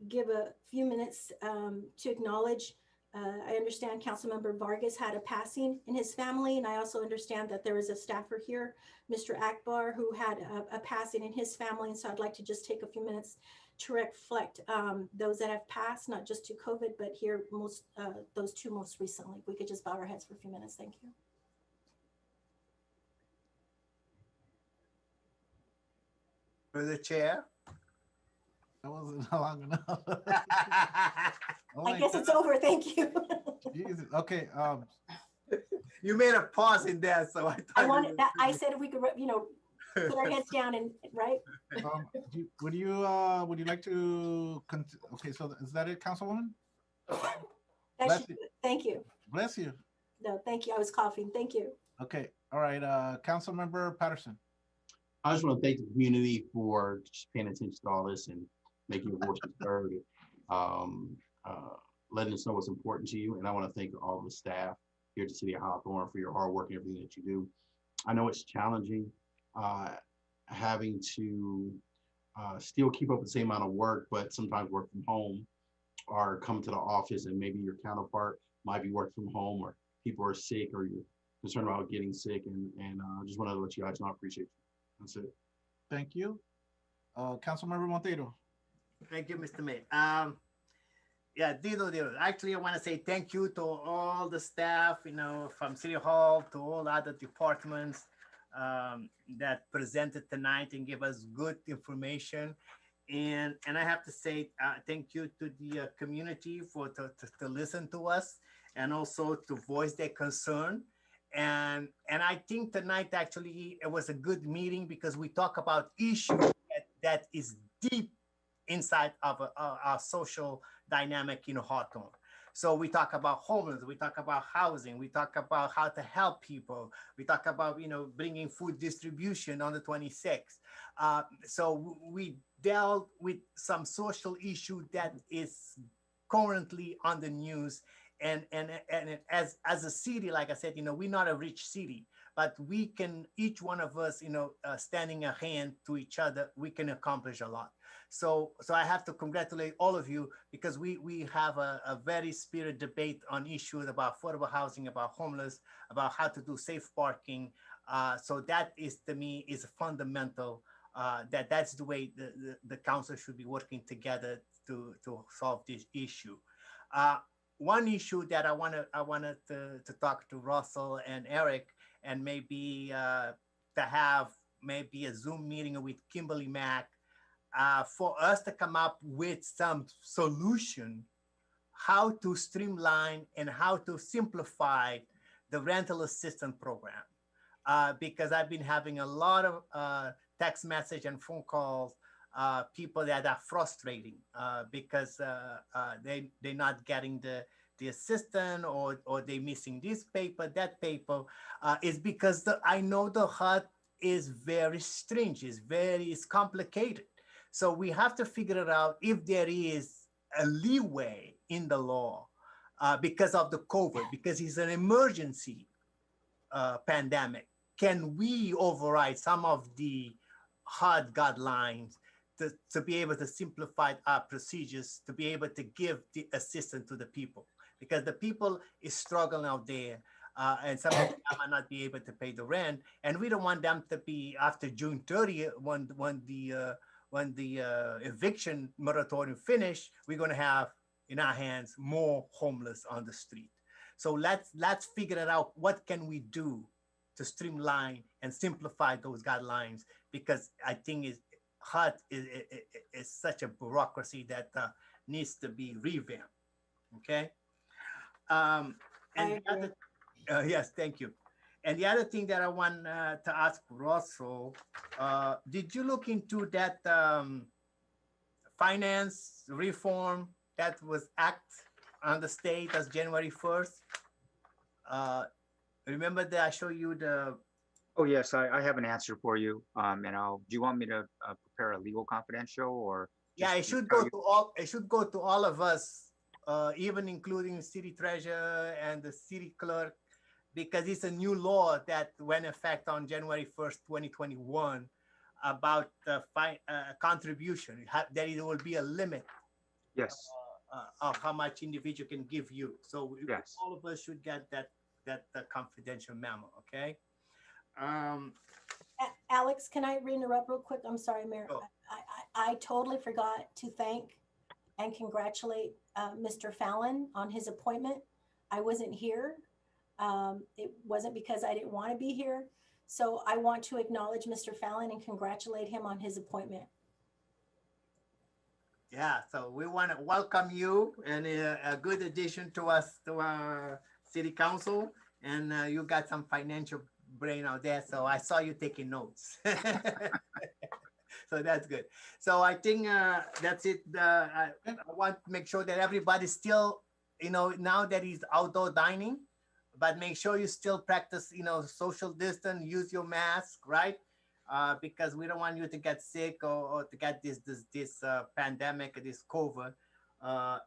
give a few minutes to acknowledge, I understand Councilmember Vargas had a passing in his family, and I also understand that there is a staffer here, Mr. Akbar, who had a passing in his family. And so I'd like to just take a few minutes to reflect those that have passed, not just to COVID, but here those two most recently. If we could just bow our heads for a few minutes. Thank you. For the chair. That wasn't long enough. Oh I guess it's over. Thank you. Jesus. Okay. You made a pause in there, so I wanted that. I said if we could, put our heads down and right. Would you like to? Okay, so is that it, Councilwoman? Thank you. Bless you. No, thank you. I was coughing. Thank you. Okay. All right. Councilmember Patterson. I just want to thank the community for just paying attention to all this and making your voices heard. um, letting us know what's important to you. And I want to thank all the staff here at the City of Hawthorne for your hard work and everything that you do. I know it's challenging having to still keep up with the same amount of work, but sometimes work from home or come to the office, and maybe your counterpart might be working from home, or people are sick, or you're concerned about getting sick. And I just want to let you guys know I appreciate you. That's it. Thank you. Councilmember Monteiro. Thank you, Mr. Mayor. Yeah, Dido. Actually, I want to say thank you to all the staff, from City Hall to all other departments that presented tonight and give us good information. And I have to say thank you to the community for to listen to us and also to voice their concern. And I think tonight actually it was a good meeting because we talk about issues that is deep inside of our social dynamic in Hawthorne. So we talk about homeless, we talk about housing, we talk about how to help people, we talk about bringing food distribution on the 26th. So we dealt with some social issue that is currently on the news. And as a city, like I said, we're not a rich city, but we can, each one of us, standing a hand to each other, we can accomplish a lot. So I have to congratulate all of you because we have a very spirited debate on issues about affordable housing, about homeless, about how to do safe parking. So that is, to me, is fundamental. That's the way the council should be working together to solve this issue. One issue that I wanted to talk to Russell and Eric, and maybe to have maybe a Zoom meeting with Kimberly Mack for us to come up with some solution how to streamline and how to simplify the rental assistance program. Because I've been having a lot of text message and phone calls, people that are frustrating because they're not getting the assistant, or they missing this paper, that paper, is because I know the HUD is very stringent, it's complicated. So we have to figure it out if there is a leeway in the law because of the COVID, because it's an emergency pandemic. Can we override some of the HUD guidelines to be able to simplify our procedures, to be able to give the assistance to the people? Because the people is struggling out there, and some of them might not be able to pay the rent, and we don't want them to be after June 30th when the eviction moratorium finish. We're going to have in our hands more homeless on the street. So let's figure it out. What can we do to streamline and simplify those guidelines? Because I think HUD is such a bureaucracy that needs to be revamped. Okay. And the other, yes, thank you. And the other thing that I want to ask Russell, did you look into that finance reform that was act on the state as January 1st? Remember that I showed you the... Oh, yes, I have an answer for you. And do you want me to prepare a legal confidential or? Yeah, it should go to all, it should go to all of us, even including city treasurer and the city clerk, because it's a new law that went effect on January 1st, 2021 about the contribution. There will be a limit. Yes. Of how much individual can give you. So yes, all of us should get that confidential memo, okay? Alex, can I interrupt real quick? I'm sorry, Mayor. Oh. I totally forgot to thank and congratulate Mr. Fallon on his appointment. I wasn't here. It wasn't because I didn't want to be here. So I want to acknowledge Mr. Fallon and congratulate him on his appointment. Yeah, so we want to welcome you, and a good addition to us, to our city council. And you got some financial brain out there, so I saw you taking notes. So that's good. So I think that's it. I want to make sure that everybody's still, now that it's outdoor dining, but make sure you still practice, social distance, use your mask, right? Because we don't want you to get sick or to get this pandemic, this COVID.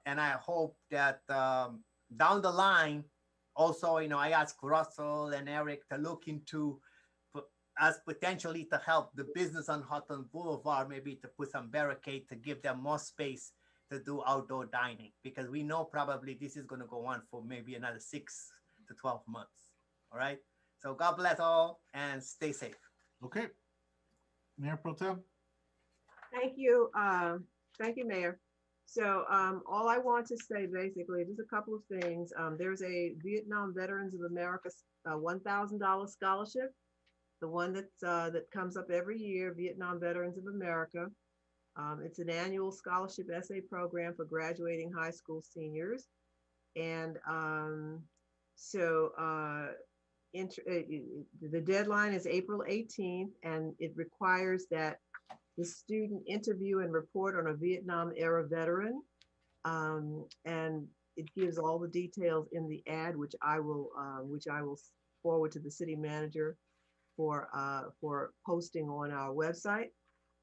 And I hope that down the line, also, I asked Russell and Eric to look into us potentially to help the business on Hawthorne Boulevard, maybe to put some barricade to give them more space to do outdoor dining, because we know probably this is going to go on for maybe another 6 to 12 months. All right. So God bless all and stay safe. Okay. Mayor Pro Tem. Thank you. Thank you, Mayor. So all I want to say basically, just a couple of things. There's a Vietnam Veterans of America $1,000 scholarship, the one that comes up every year, Vietnam Veterans of America. It's an annual scholarship essay program for graduating high school seniors. And the deadline is April 18th, and it requires that the student interview and report on a Vietnam era veteran. And it gives all the details in the ad, which I will forward to the city manager for posting on our website.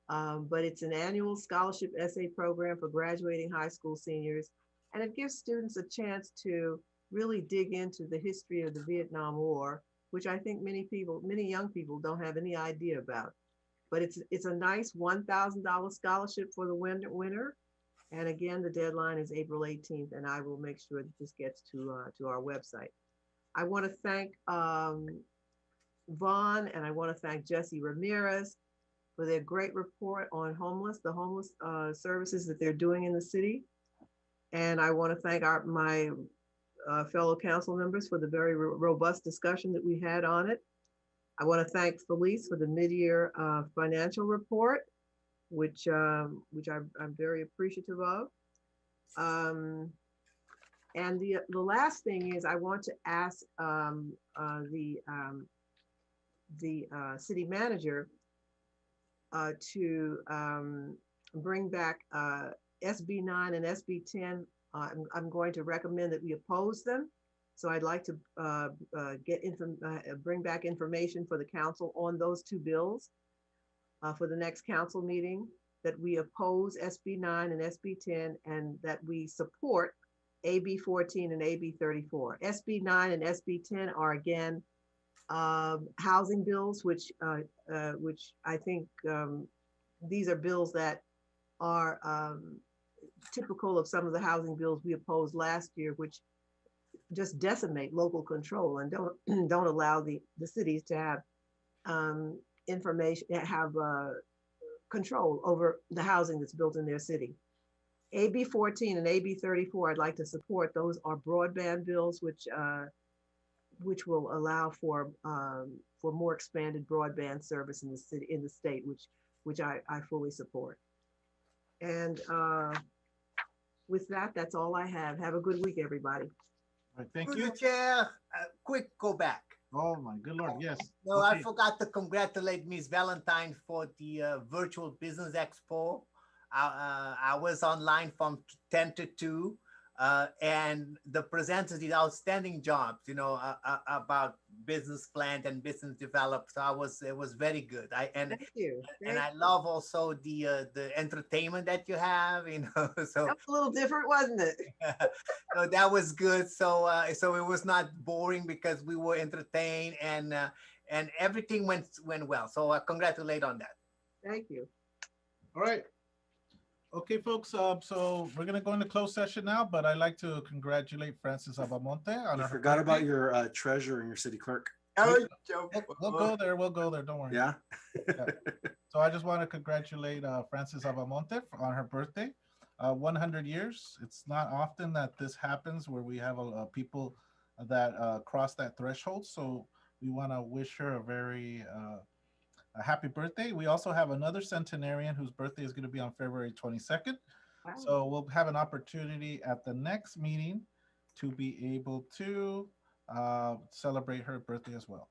But it's an annual scholarship essay program for graduating high school seniors. And it gives students a chance to really dig into the history of the Vietnam War, which I think many young people don't have any idea about. But it's a nice $1,000 scholarship for the winner. And again, the deadline is April 18th, and I will make sure that this gets to our website. I want to thank Vaughn, and I want to thank Jesse Ramirez for their great report on the homeless services that they're doing in the city. And I want to thank my fellow council members for the very robust discussion that we had on it. I want to thank Felice for the mid-year financial report, which I'm very appreciative of. And the last thing is I want to ask the city manager to bring back SB 9 and SB 10. I'm going to recommend that we oppose them. So I'd like to bring back information for the council on those two bills for the next council meeting, that we oppose SB 9 and SB 10, and that we support AB 14 and AB 34. SB 9 and SB 10 are again housing bills, which I think these are bills that are typical of some of the housing bills we opposed last year, which just decimate local control and don't allow the cities to have control over the housing that's built in their city. AB 14 and AB 34, I'd like to support. Those are broadband bills, which will allow for more expanded broadband service in the city, in the state, which I fully support. And with that, that's all I have. Have a good week, everybody. All right, thank you. Chair, quick go back. Oh my good Lord, yes. No, I forgot to congratulate Ms. Valentine for the virtual business expo. I was online from 10 to 2. And the presenters did outstanding jobs, about business plan and business development. So it was very good. Thank you. And I love also the entertainment that you have, So that was a little different, wasn't it? So that was good. So it was not boring because we were entertained and everything went well. So I congratulate on that. Thank you. All right. Okay, folks, so we're going to go into closed session now, but I'd like to congratulate Francis Abamonte on You her forgot birthday. about your treasurer and your city clerk. Oh, We'll go there, don't worry. Yeah. Yeah. So I just want to congratulate Francis Abamonte on her birthday. 100 years. It's not often that this happens where we have people that cross that threshold. So we want to wish her a very a happy birthday. We also have another centenarian whose birthday is going to be on February 22nd. Wow. So we'll have an opportunity at the next meeting to be able to celebrate her birthday as well.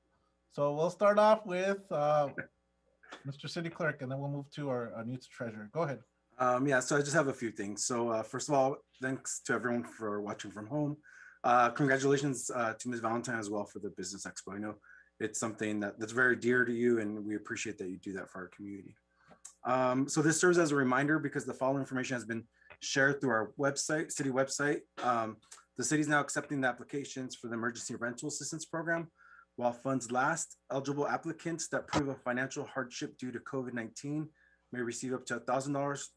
So we'll start off with Mr. City Clerk, and then we'll move to our new treasurer. Go ahead. Yeah, so I just have a few things. So first of all, thanks to everyone for watching from home. Congratulations to Ms. Valentine as well for the Business Expo. I know it's something that's very dear to you, and we appreciate that you do that for our community. So this serves as a reminder because the following information has been shared through our website, city website. The city is now accepting the applications for the Emergency Rental Assistance Program. While funds last, eligible applicants that prove a financial hardship due to COVID-19 may receive up to $1,000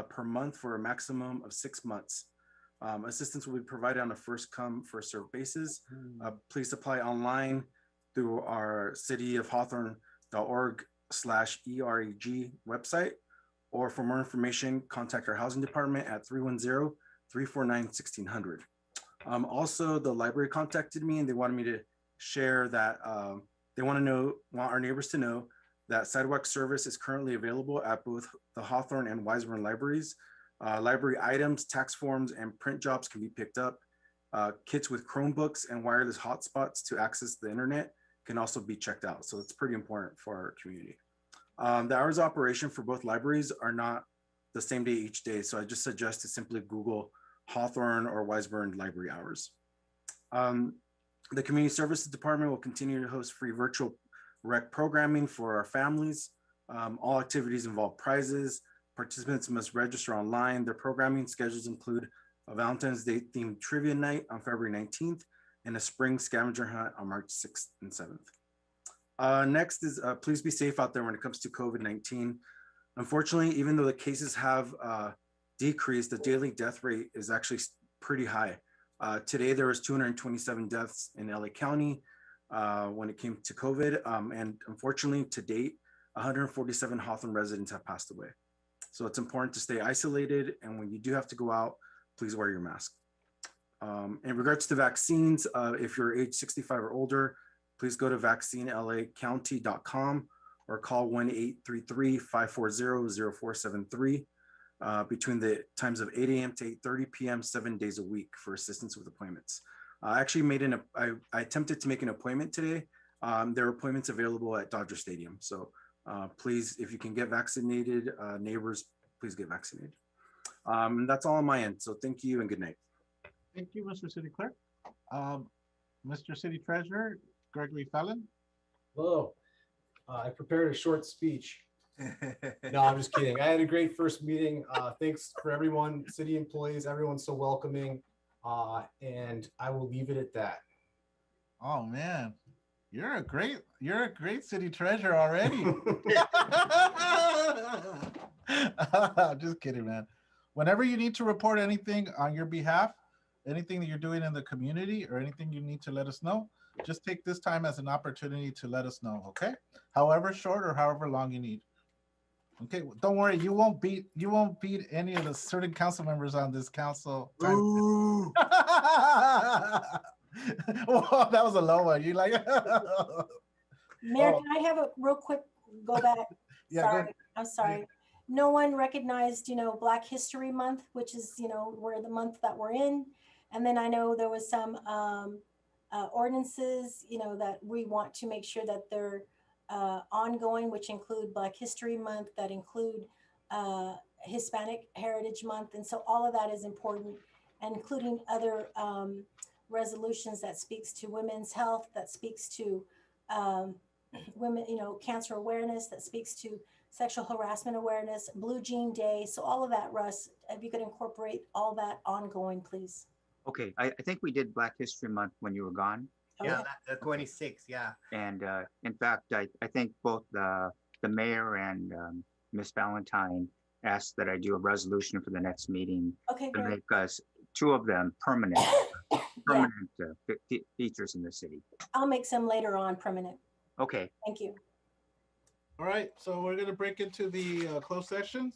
per month for a maximum of 6 months. Assistance will be provided on a first come, first served basis. Please apply online through our cityofhawthorne.org/EREG website, or for more information, contact our housing department at 310-349-1600. Also, the library contacted me and they wanted me to share that they want our neighbors to know that sidewalk service is currently available at both the Hawthorne and Wiseburn libraries. Library items, tax forms, and print jobs can be picked up. Kits with Chromebooks and wireless hotspots to access the internet can also be checked out. So it's pretty important for our community. The hours of operation for both libraries are not the same day each day. So I just suggest to simply Google Hawthorne or Wiseburn library hours. The Community Services Department will continue to host free virtual rec programming for our families. All activities involve prizes. Participants must register online. Their programming schedules include a Valentine's Day themed trivia night on February 19th and a spring scavenger hunt on March 6th and 7th. Next is please be safe out there when it comes to COVID-19. Unfortunately, even though the cases have decreased, the daily death rate is actually pretty high. Today, there was 227 deaths in LA County when it came to COVID. And unfortunately, to date, 147 Hawthorne residents have passed away. So it's important to stay isolated. And when you do have to go out, please wear your mask. In regards to vaccines, if you're age 65 or older, please go to vaccinelacounty.com or call 1-833-540-0473 between the times of 8 a.m. to 8:30 p.m. 7 days a week for assistance with appointments. I actually I attempted to make an appointment today. There are appointments available at Dodger Stadium. So please, if you can get vaccinated, neighbors, please get vaccinated. That's all on my end. So thank you and good night. Thank you, Mr. City Clerk. Mr. City Treasurer, Gregory Fallon. Hello. I prepared a short speech. No, I'm just kidding. I had a great first meeting. Thanks for everyone, city employees, everyone's so welcoming. And I will leave it at that. Oh man, you're a great city treasurer already. Just kidding, man. Whenever you need to report anything on your behalf, anything that you're doing in the community or anything you need to let us know, just take this time as an opportunity to let us know, okay? However short or however long you need. Okay, don't worry, you won't beat any of the certain council members on this council. Ooh. Whoa, that was a low one. You like Mayor, can I have a real quick go back? Yeah, sorry, I'm sorry. Yeah. No one recognized, Black History Month, which is, we're the month that we're in. And then I know there was some ordinances, that we want to make sure that they're ongoing, which include Black History Month, that include Hispanic Heritage Month. And so all of that is important, and including other resolutions that speaks to women's health, that speaks to women, cancer awareness, that speaks to sexual harassment awareness, Blue Jean Day. So all of that, Russ, if you could incorporate all that ongoing, please. Okay, I think we did Black History Month when you were gone. Yeah, the 26th, yeah. And in fact, I think both the mayor and Miss Valentine asked that I do a resolution for the next meeting to make us two of them permanent features in the city. I'll make some later on permanent. Okay. Thank you. All right, so we're going to break into the closed session.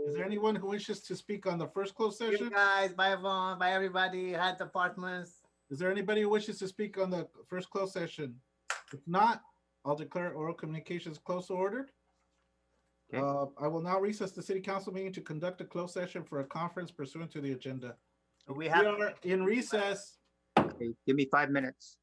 Is there anyone who wishes to speak on the first closed session? You guys, bye Vaughn, bye everybody at the apartments. Is there anybody who wishes to speak on the first closed session? If not, I'll declare oral communications closed or ordered. Okay. I will now recess the city council meeting to conduct a closed session for a conference pursuant to the agenda. We are in recess. Okay, give me 5 minutes.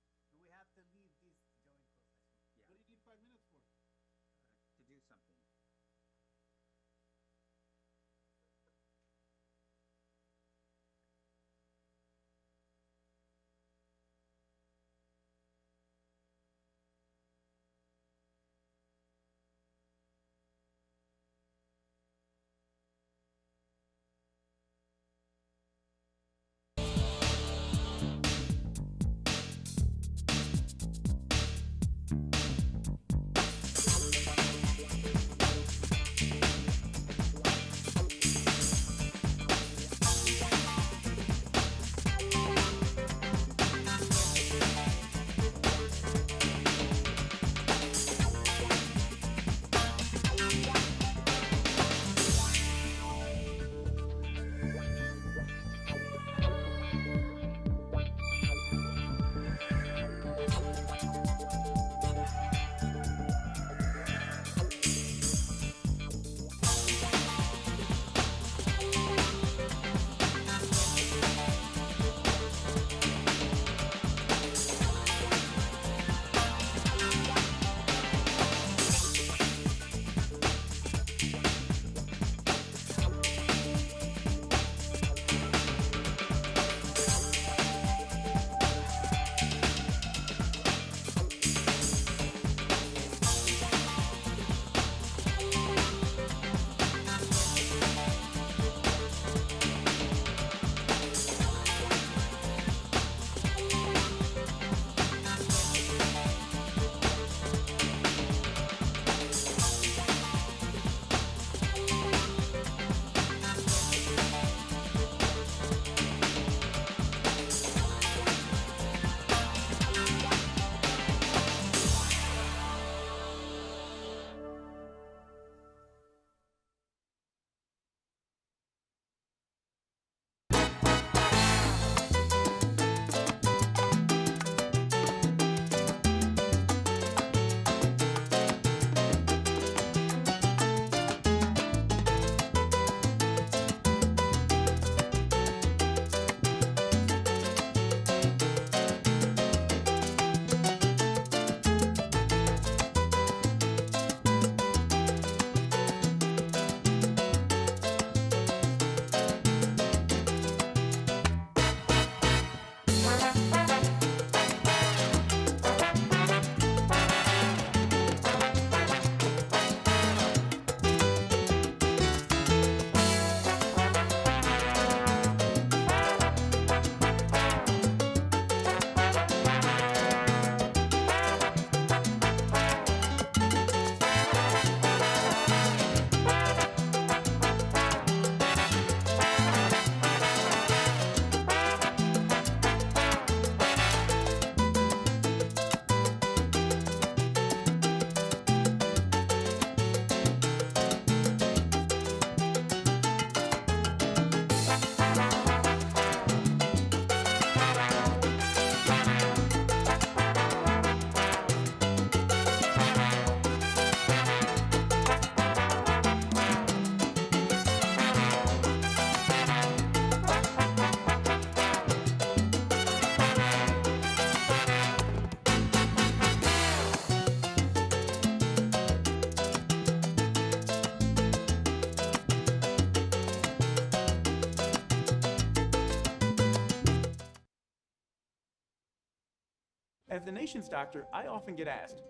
As the nation's doctor, I often get asked,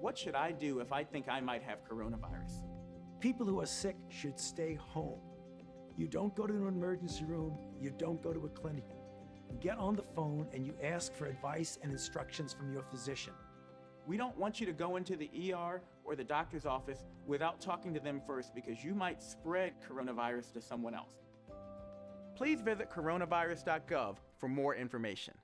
what should I do if I think I might have coronavirus? People who are sick should stay home. You don't go to an emergency room, you don't go to a clinic. You get on the phone and you ask for advice and instructions from your physician. We don't want you to go into the ER or the doctor's office without talking to them first because you might spread coronavirus to someone else. Please visit coronavirus.gov for more information.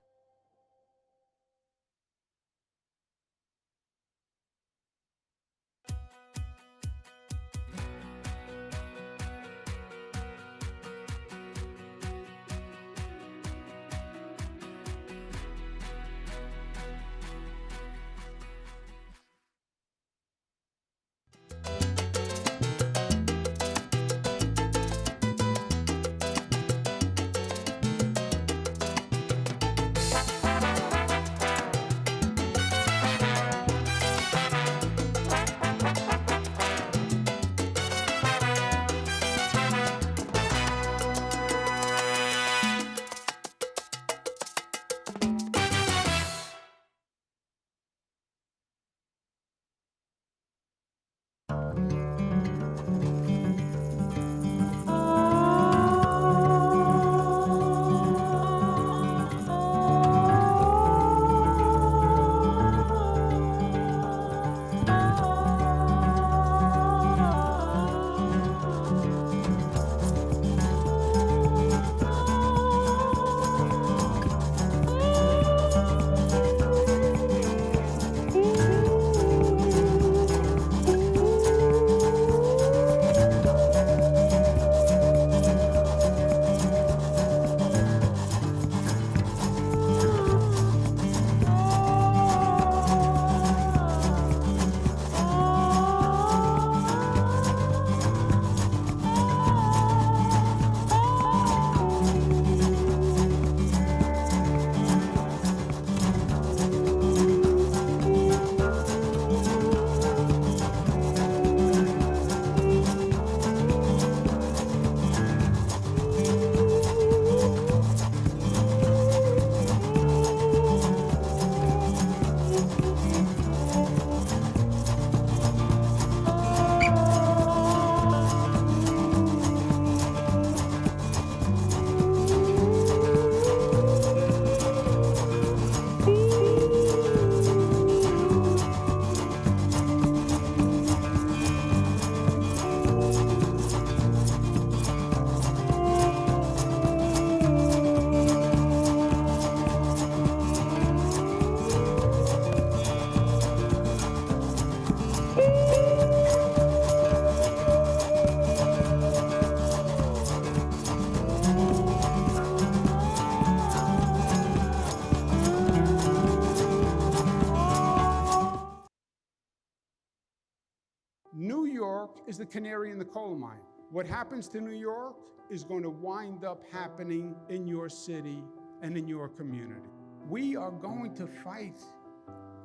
New York is the canary in the coal mine. What happens to New York is going to wind up happening in your city and in your community. We are going to fight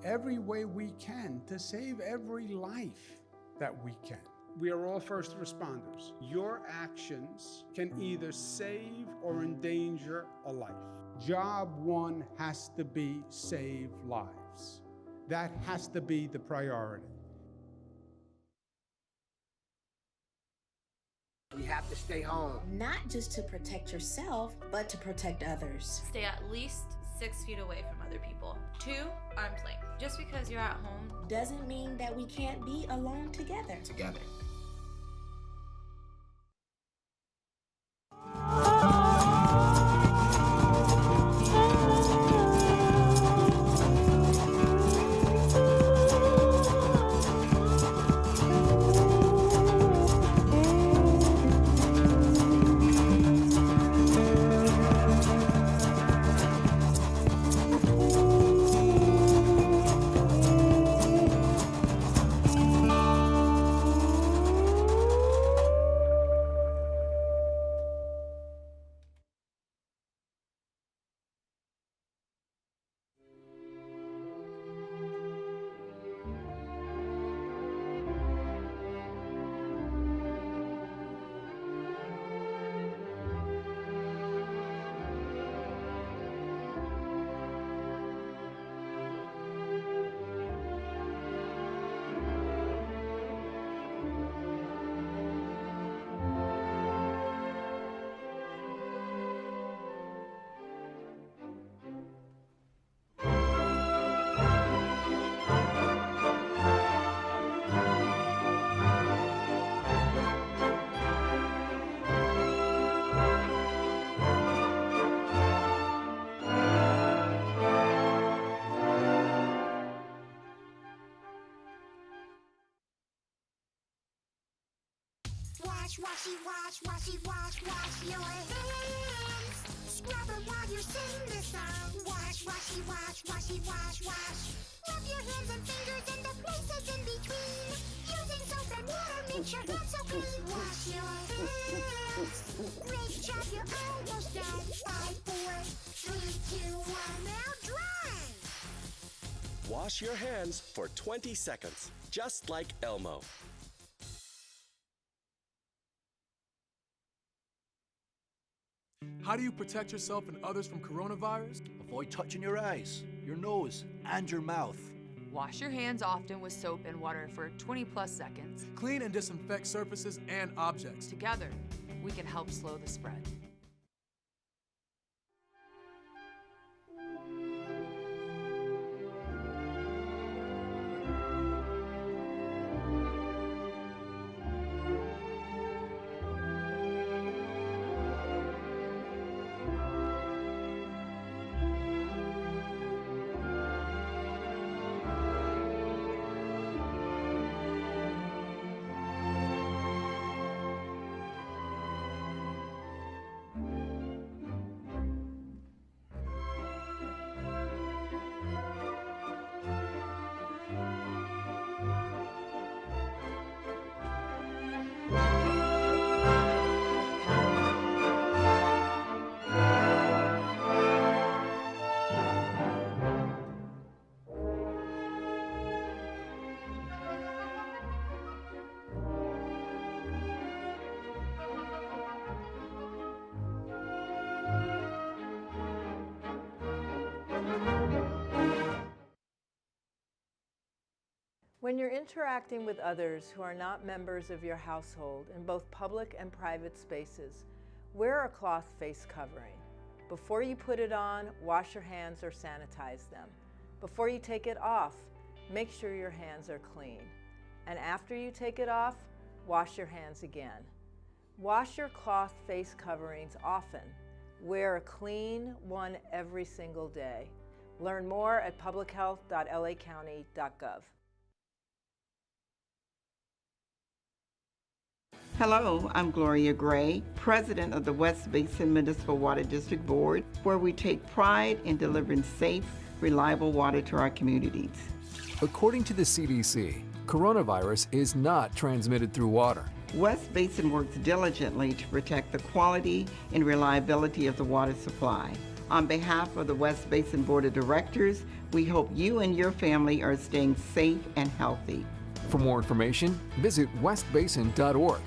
every way we can to save every life that we can. We are all first responders. Your actions can either save or endanger a life. Job one has to be save lives. That has to be the priority. You have to stay home. Not just to protect yourself, but to protect others. Stay at least 6 feet away from other people. 2, arm's length. Just because you're at home doesn't mean that we can't be alone together. wash, washy, wash, washy, wash, wash your hands. Scrub them while you sing this song. Wash, washy, wash, washy, wash, wash. Rub your hands and fingers and the places in between. Using soap and water makes your hands so clean. Wash your hands. Great job, you're almost done. 5, 4, 3, 2, 1, now dry. Wash your hands for 20 seconds, just like Elmo. How do you protect yourself and others from coronavirus? Avoid touching your eyes, your nose, and your mouth. Wash your hands often with soap and water for 20+ seconds. Clean and disinfect surfaces and objects. Together, we can help slow the spread. When you're interacting with others who are not members of your household in both public and private spaces, wear a cloth face covering. Before you put it on, wash your hands or sanitize them. Before you take it off, make sure your hands are clean. And after you take it off, wash your hands again. Wash your cloth face coverings often. Wear a clean one every single day. Learn more at publichealth.lacounty.gov. Hello, I'm Gloria Gray, President of the West Basin Municipal Water District Board, where we take pride in delivering safe, reliable water to our communities. According to the CDC, coronavirus is not transmitted through water. West Basin works diligently to protect the quality and reliability of the water supply. On behalf of the West Basin Board of Directors, we hope you and your family are staying safe and healthy. For more information, visit westbasin.org.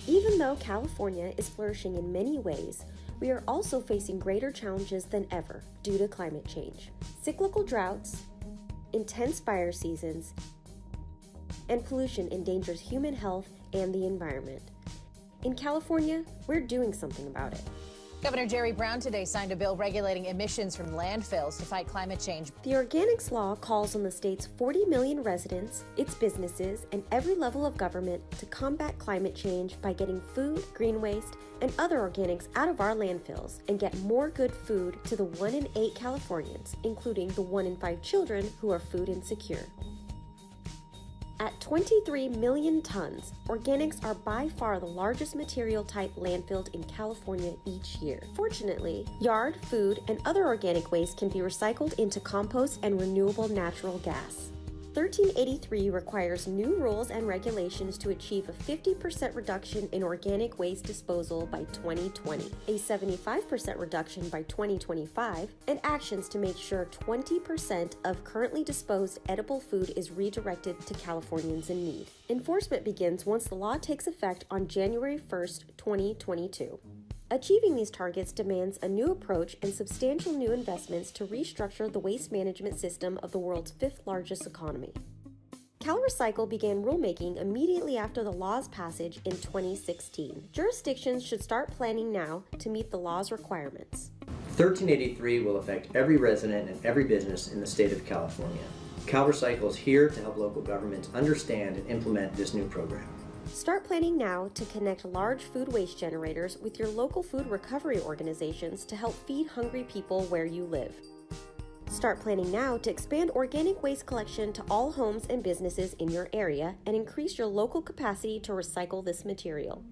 Even though California is flourishing in many ways, we are also facing greater challenges than ever due to climate change. Cyclical droughts, intense fire seasons, and pollution endangers human health and the environment. In California, we're doing something about it. Governor Jerry Brown today signed a bill regulating emissions from landfills to fight climate change. The Organics Law calls on the state's 40 million residents, its businesses, and every level of government to combat climate change by getting food, green waste, and other organics out of our landfills and get more good food to the 1 in 8 Californians, including the 1 in 5 children who are food insecure. At 23 million tons, organics are by far the largest material type landfilled in California each year. Fortunately, yard, food, and other organic waste can be recycled into compost and renewable natural gas. 1383 requires new rules and regulations to achieve a 50% reduction in organic waste disposal by 2020, a 75% reduction by 2025, and actions to make sure 20% of currently disposed edible food is redirected to Californians in need. Enforcement begins once the law takes effect on January 1st, 2022. Achieving these targets demands a new approach and substantial new investments to restructure the waste management system of the world's 5th largest economy. CalRecycle began rulemaking immediately after the law's passage in 2016. Jurisdictions should start planning now to meet the law's requirements. 1383 will affect every resident and every business in the state of California. CalRecycle is here to help local governments understand and implement this new program. Start planning now to connect large food waste generators with your local food recovery organizations to help feed hungry people where you live. Start planning now to expand organic waste collection to all homes and businesses in your area and increase your local capacity to recycle this material.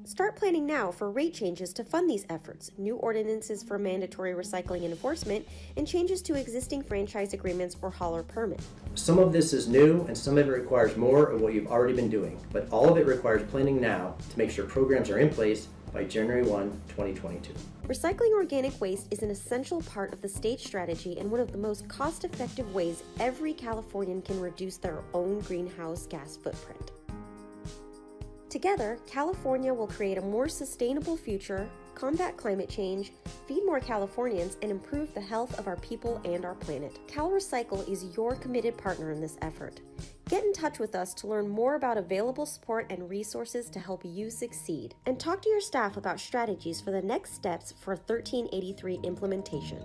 Start planning now for rate changes to fund these efforts, new ordinances for mandatory recycling and enforcement, and changes to existing franchise agreements or hauler permit. Some of this is new and some of it requires more of what you've already been doing, but all of it requires planning now to make sure programs are in place by January 1, 2022. Recycling organic waste is an essential part of the state strategy and one of the most cost-effective ways every Californian can reduce their own greenhouse gas footprint. Together, California will create a more sustainable future, combat climate change, feed more Californians, and improve the health of our people and our planet. CalRecycle is your committed partner in this effort. Get in touch with us to learn more about available support and resources to help you succeed. And talk to your staff about strategies for the next steps for 1383 implementation.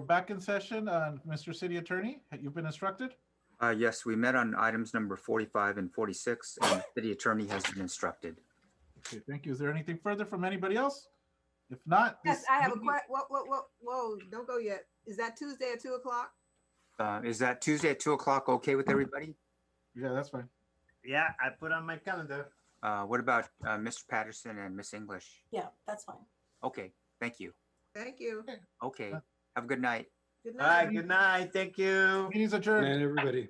We're back in session. Mr. City Attorney, you've been instructed? Yes, we met on items number 45 and 46, and the city attorney has been instructed. Okay, thank you. Is there anything further from anybody else? If not. Yes, I have a question. Whoa, don't go yet. Is that Tuesday at 2 o'clock? Is that Tuesday at 2 o'clock okay with everybody? Yeah, that's fine. Yeah, I put on my calendar. What about Mr. Patterson and Miss English? Yeah, that's fine. Okay, thank you. Thank you. Okay, have a good night. Good All right, good night. Thank you. Meeting's adjourned. And everybody.